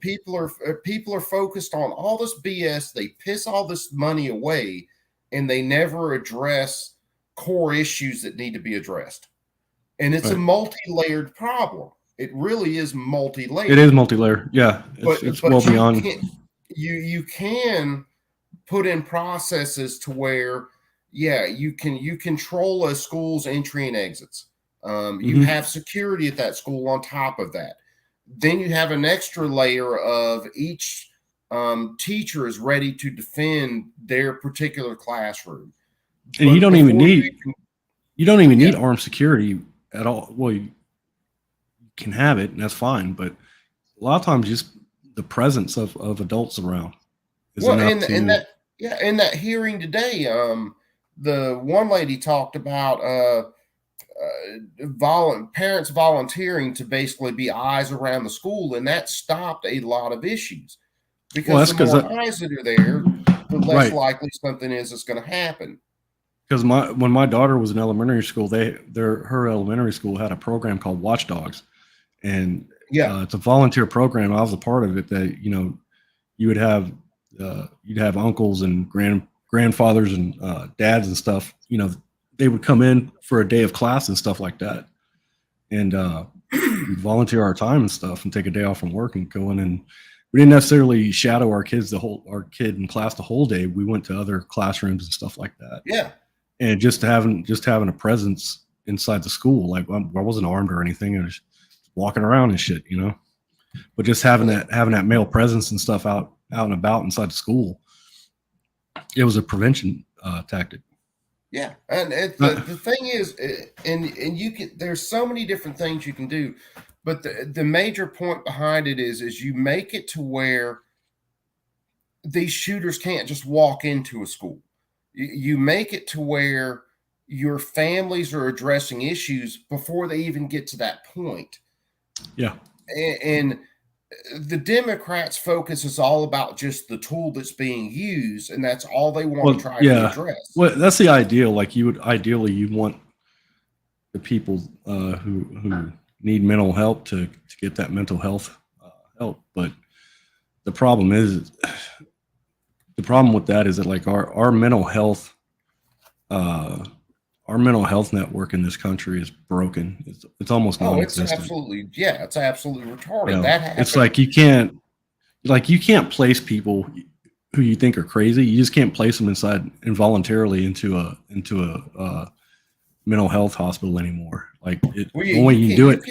People are focused on all this BS. They piss all this money away, and they never address core issues that need to be addressed. And it's a multi-layered problem. It really is multi-layered. It is multi-layered. Yeah, it's well beyond. You can put in processes to where, you control a school's entry and exits. You have security at that school on top of that. Then you have an extra layer of each teacher is ready to defend their particular classroom. And you don't even need armed security at all. Well, you can have it, and that's fine. But a lot of times, just the presence of adults around is enough to. In that hearing today, the one lady talked about parents volunteering to basically be eyes around the school, and that stopped a lot of issues because the more eyes that are there, the less likely something is going to happen. Because when my daughter was in elementary school, her elementary school had a program called Watchdogs, and it's a volunteer program. I was a part of it. That you would have you'd have uncles and grandfathers and dads and stuff. They would come in for a day of class and stuff like that, and we'd volunteer our time and stuff, and take a day off from work and go in. And we didn't necessarily shadow our kid in class the whole day. We went to other classrooms and stuff like that. Yeah. And just having a presence inside the school, like I wasn't armed or anything. I was walking around and shit, but just having that male presence and stuff out and about inside the school, it was a prevention tactic. Yeah, and the thing is, and you can. There's so many different things you can do, but the major point behind it is you make it to where these shooters can't just walk into a school. You make it to where your families are addressing issues before they even get to that point. Yeah. And the Democrats' focus is all about just the tool that's being used, and that's all they want to try to address. Well, that's the ideal. Like you want the people who need mental help to get that mental health help. But the problem with that is that like our mental health network in this country is broken. It's almost non-existent. It's absolutely retarded. That happens. It's like you can't place people who you think are crazy. You just can't place them involuntarily into a mental health hospital anymore. Like the only way you do it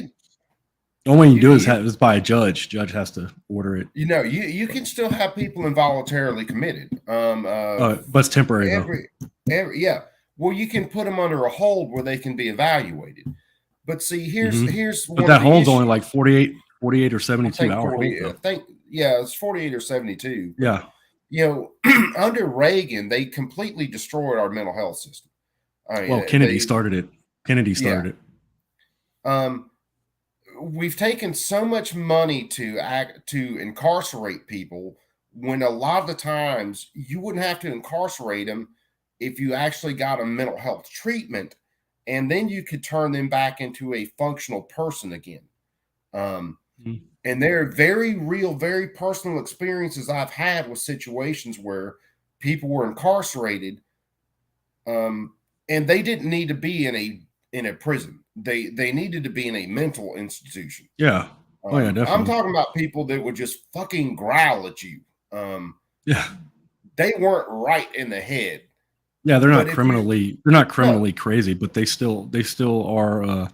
is by a judge. Judge has to order it. You can still have people involuntarily committed. But it's temporary. Well, you can put them under a hold where they can be evaluated. But see, here's but that hold's only like 48 or 72 hours. It's 48 or 72. Yeah. Under Reagan, they completely destroyed our mental health system. Kennedy started it. we've taken so much money to incarcerate people, when a lot of the times you wouldn't have to incarcerate them if you actually got a mental health treatment, and then you could turn them back into a functional person again. And there are very real, very personal experiences I've had with situations where people were incarcerated, and they didn't need to be in a prison. They needed to be in a mental institution. Yeah. Oh yeah, I'm definitely. talking about people that would just fucking growl at you. Yeah. They weren't right in the head. Yeah, they're But not if you criminally crazy, but they still are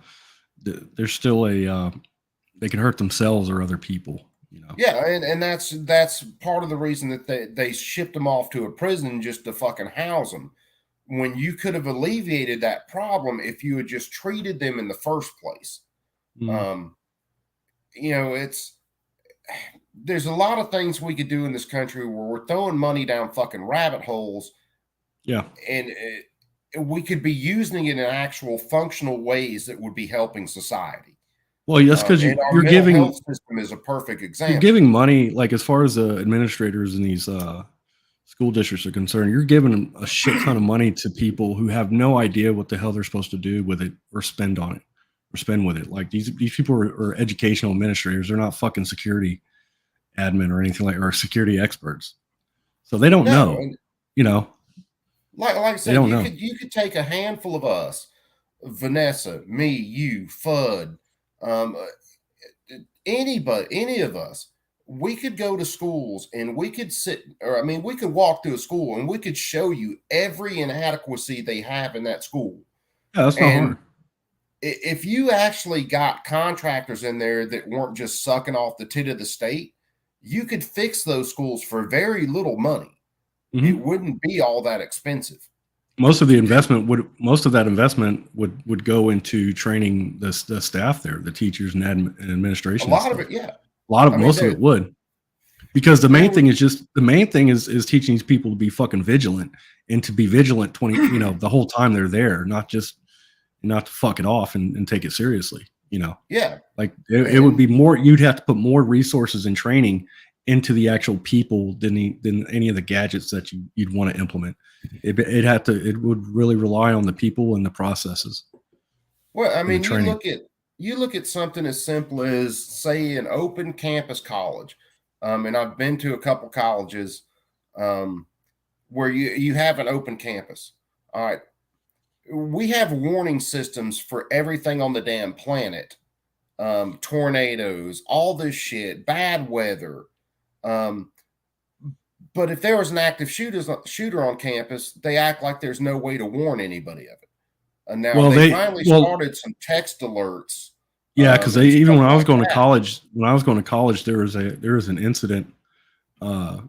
they're still a they can hurt themselves or other people, you know. yeah, and that's part of the reason that they shipped them off to a prison just to fucking house them, when you could have alleviated that problem if you had just treated them in the first place. Mm. You know, there's a lot of things we could do in this country where we're throwing money down fucking rabbit holes, Yeah. and we could be using it in actual functional ways that would be helping society. Well, that's because And our you're mental health giving system is a perfect you're example. giving money, like as far as the administrators in these school districts are concerned, you're giving a shit ton of money to people who have no idea what the hell they're supposed to do with it or spend on it or spend with it. Like these people are educational administrators. They're not fucking security admin or anything like, or security experts. So they don't No, know, and you know, like I they said, don't you know. could take a handful of us, Vanessa, me, you, Fudd, anybody, any of us. We could go to schools and we could we could walk through a school and we could show you every inadequacy they have in that school. Yeah, that's not And hard. if you actually got contractors in there that weren't just sucking off the tit of the state, you could fix those schools for very little money. It Mhm. wouldn't be all that expensive. Most of to that investment would go into training the staff there, the teachers and A administration and lot of stuff. it, yeah. Most of it would, because the main thing is teaching these people to be fucking vigilant and to be vigilant the whole time they're there, not to fuck it off and take it seriously. Yeah. Like it would be more. You'd have to put more resources and training into the actual people than any of the gadgets that you'd want to implement. It would really rely on the people and the processes. Well, I And the mean, training. you look at something as simple as, say, an open campus college, and I've been to a couple colleges where you have an open campus. All right, we have warning systems for everything on the damn planet, tornadoes, all this shit, bad weather. But if there was an active shooter on campus, they act like there's no way to warn anybody of it. And now Well, they finally started some text alerts. Yeah, because and even stuff when I was like going that. to college, there was an incident. It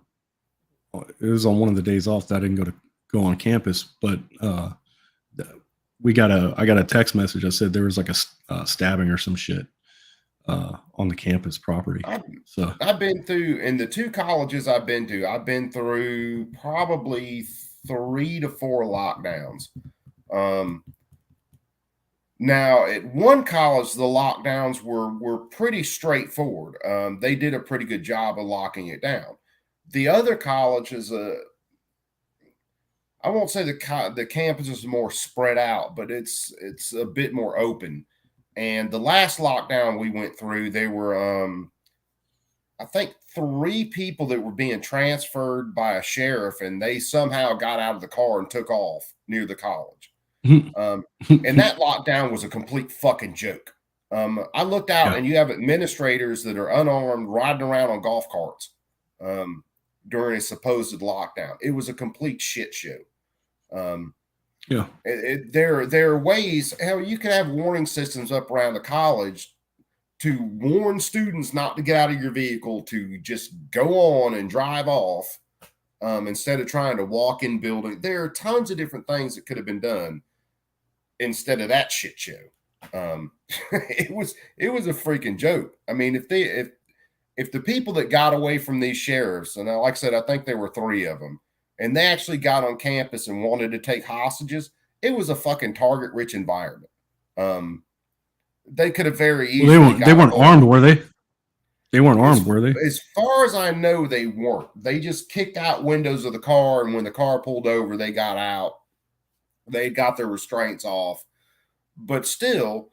was on one of the days off that I didn't go on campus, but I got a text message that said there was like a stabbing or some shit on the campus property. I've been through, in the two colleges I've been through probably 3 to 4 lockdowns. Now, at one college, the lockdowns were pretty straightforward. They did a pretty good job of locking it down. The other college is I won't say the campus is more spread out, but it's a bit more open. And the last lockdown we went through, there were I think 3 people that were being transferred by a sheriff, and they somehow got out of the car and took off near the college. And that lockdown was a complete fucking joke. I looked out, and you have administrators that are unarmed riding around on golf carts during a supposed lockdown. It was a complete shit show. There are ways. Hell, you can have warning systems up around the college to warn students not to get out of your vehicle, to just go on and drive off instead of trying to walk in building. There are tons of different things that could have been done instead of that shit show. It was a freaking joke. I mean, if the people that got away from these sheriffs, and like I said, I think there were 3 of them, and they actually got on campus and wanted to take hostages, it was a fucking target-rich environment. They could have very Well, easily. they weren't armed, were they? They weren't armed, were they? As far as I know, they weren't. They just kicked out windows of the car, and when the car pulled over, they got out. They got their restraints off. But still,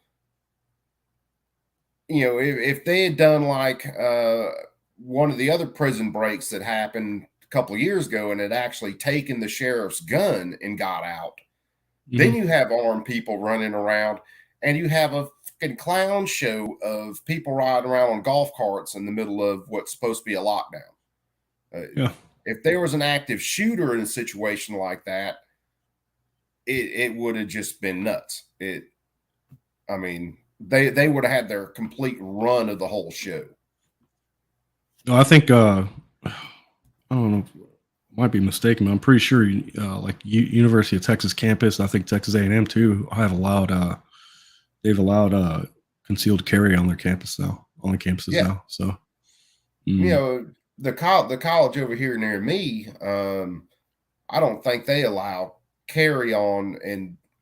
if they had done like one of the other prison breaks that happened a couple of years ago and had actually taken the sheriff's gun and got out, then you have armed people running around, and you have a fucking clown show of people riding around on golf carts in the middle of what's supposed to be a lockdown. Yeah. If there was an active shooter in a situation like that, it would have just been nuts. They would have had their complete run of the whole show. No, I think I don't know, might be mistaken, but I'm pretty sure like University of Texas campus, I think Texas A&M too, have allowed they've allowed concealed carry on their campus now, on the campuses now. So the college over here near me, I don't think they allow carry on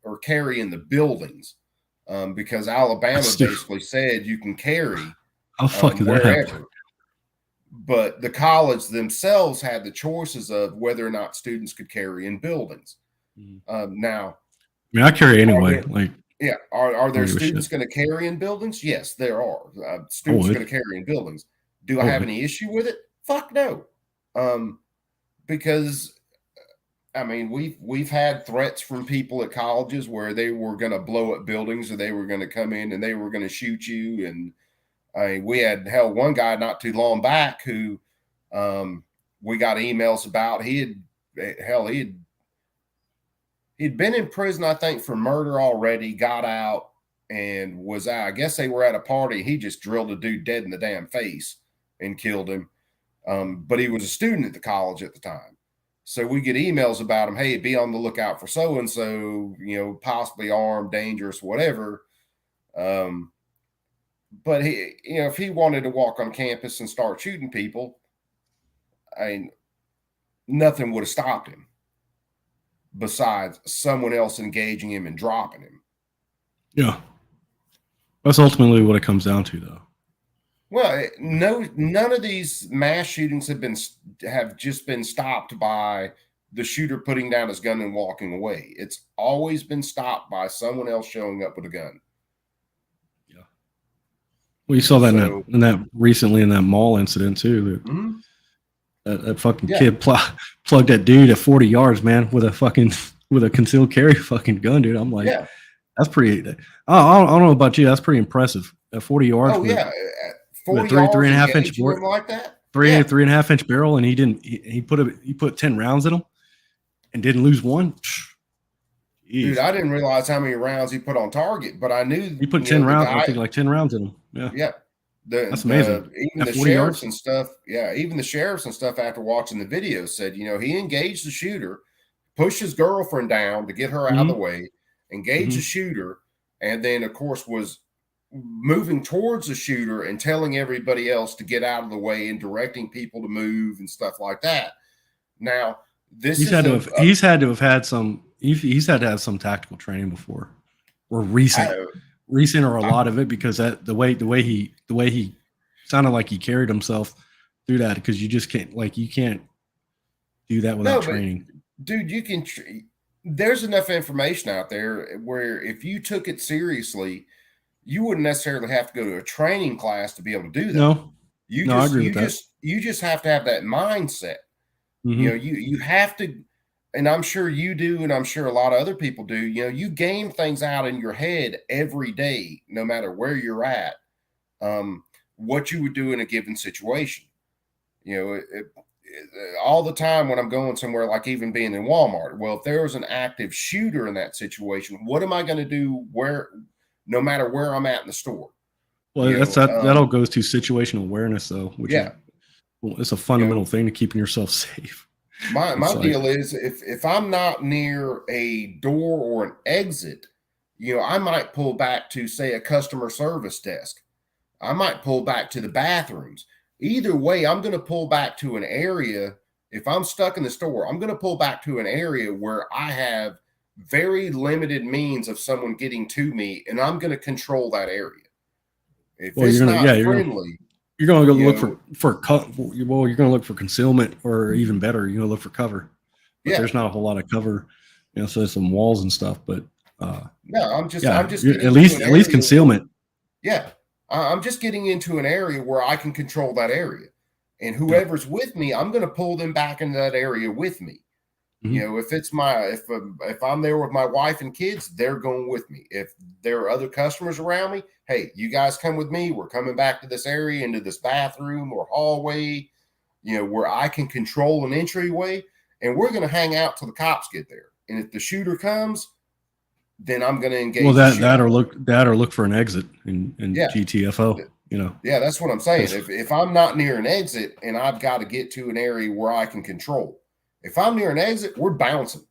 or carry in the buildings, because Alabama basically said you can carry how the fuck did that happen? But the college themselves had the choices of whether or not students could carry in buildings. Now, I mean, I carry anyway. Are there students going to carry in buildings? Yes, there are. Students are going to carry in buildings. Do I have any issue with it? Fuck no. Because we've had threats from people at colleges where they were going to blow up buildings, or they were going to come in and they were going to shoot you. And we had one guy not too long back who we got emails about. He'd been in prison, I think, for murder already, got out, and was out. I guess they were at a party. He just drilled a dude dead in the damn face and killed him. But he was a student at the college at the time. So we get emails about him. Hey, be on the lookout for so-and-so, possibly armed, dangerous, whatever. But he, if he wanted to walk on campus and start shooting people, nothing would have stopped him besides someone else engaging him and dropping him. Yeah. That's ultimately what it comes down to, though. Well, none of these mass shootings have just been stopped by the shooter putting down his gun and walking away. It's always been stopped by someone else showing up with a gun. Yeah. Well, you saw that recently in that mall incident too. That fucking kid plugged that dude at 40 yards, man, with a concealed carry fucking gun, dude. I'm like, that's pretty. I don't know about you. That's pretty impressive. At 40 yards. Oh yeah. 40 three and a half inch barrel, like that. 3.5 inch barrel, and he put 10 rounds in him and didn't lose one. Jeez. Dude, I didn't realize how many rounds he put on target, but I knew he put 10 rounds. I think like 10 rounds in him. Yeah. Yeah. That's amazing. Even the sheriffs and stuff. Yeah. Even the sheriffs and stuff after watching the video said, he engaged the shooter, pushed his girlfriend down to get her out of the way, engaged the shooter, and then of course was moving towards the shooter and telling everybody else to get out of the way and directing people to move and stuff like that. Now, he's had to have some tactical training before, or recent or a lot of it, because the way he sounded like he carried himself through that, because you just can't do that without training. Dude, there's enough information out there where if you took it seriously, you wouldn't necessarily have to go to a training class to be able to do that. I agree with that. You just have to have that mindset. You have to, and I'm sure you do, and I'm sure a lot of other people do. You game things out in your head every day, no matter where you're at, what you would do in a given situation. All the time when I'm going somewhere, like even being in Walmart. Well, if there was an active shooter in that situation, what am I going to do no matter where I'm at in the store? Well, that all goes to situational awareness, though, which is it's a fundamental thing to keeping yourself safe. My deal is if I'm not near a door or an exit, I might pull back to, say, a customer service desk. I might pull back to the bathrooms. Either way, I'm going to pull back to an area. If I'm stuck in the store, I'm going to pull back to an area where I have very limited means of someone getting to me, and I'm going to control that area. If Well, it's you're gonna, not yeah, friendly, you're gonna go you look know, well, you're gonna look for concealment, or even better, you're gonna look for cover. But yeah, there's not a whole lot of cover, so there's some walls and stuff. But no, yeah, I'm just getting into an at least area. concealment. Yeah, I'm just getting into an area where I can control that area, and Yeah. whoever's with me, I'm going to pull them back into that area with me. Mhm. You know, if I'm there with my wife and kids, they're going with me. If there are other customers around me, hey, you guys come with me. We're coming back to this area, into this bathroom or hallway, where I can control an entryway, and we're going to hang out till the cops get there. And if the shooter comes, then I'm going to engage. Well, the shooter. that or look for an exit in Yeah. GTFO. Yeah, that's what I'm saying. If I'm not near an exit and I've got to get to an area where I can control, if I'm near an exit, we're bouncing.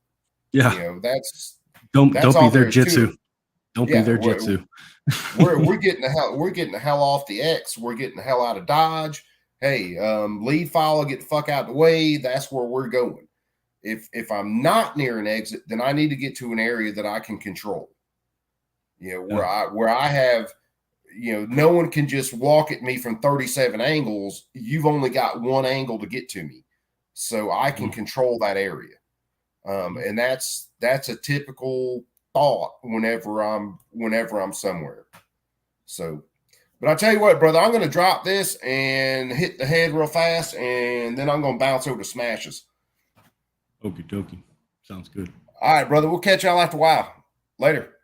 Yeah. That's Don't all be their there is to jitsu. it. Don't be Yeah, their jitsu. we're getting the hell off the X. We're getting the hell out of Dodge. Hey, lead follow, get the fuck out of the way. That's where we're going. If I'm not near an exit, then I need to get to an area that I can control. Where I have, no one can just walk at me from 37 angles. You've only got one angle to get to me, so I can control that area. And that's a typical thought whenever I'm somewhere. So, but I tell you what, brother, I'm going to drop this and hit the head real fast, and then I'm going to bounce over to smashes. Okie dokie. Sounds good. All right, brother. We'll catch y'all after a while. Later.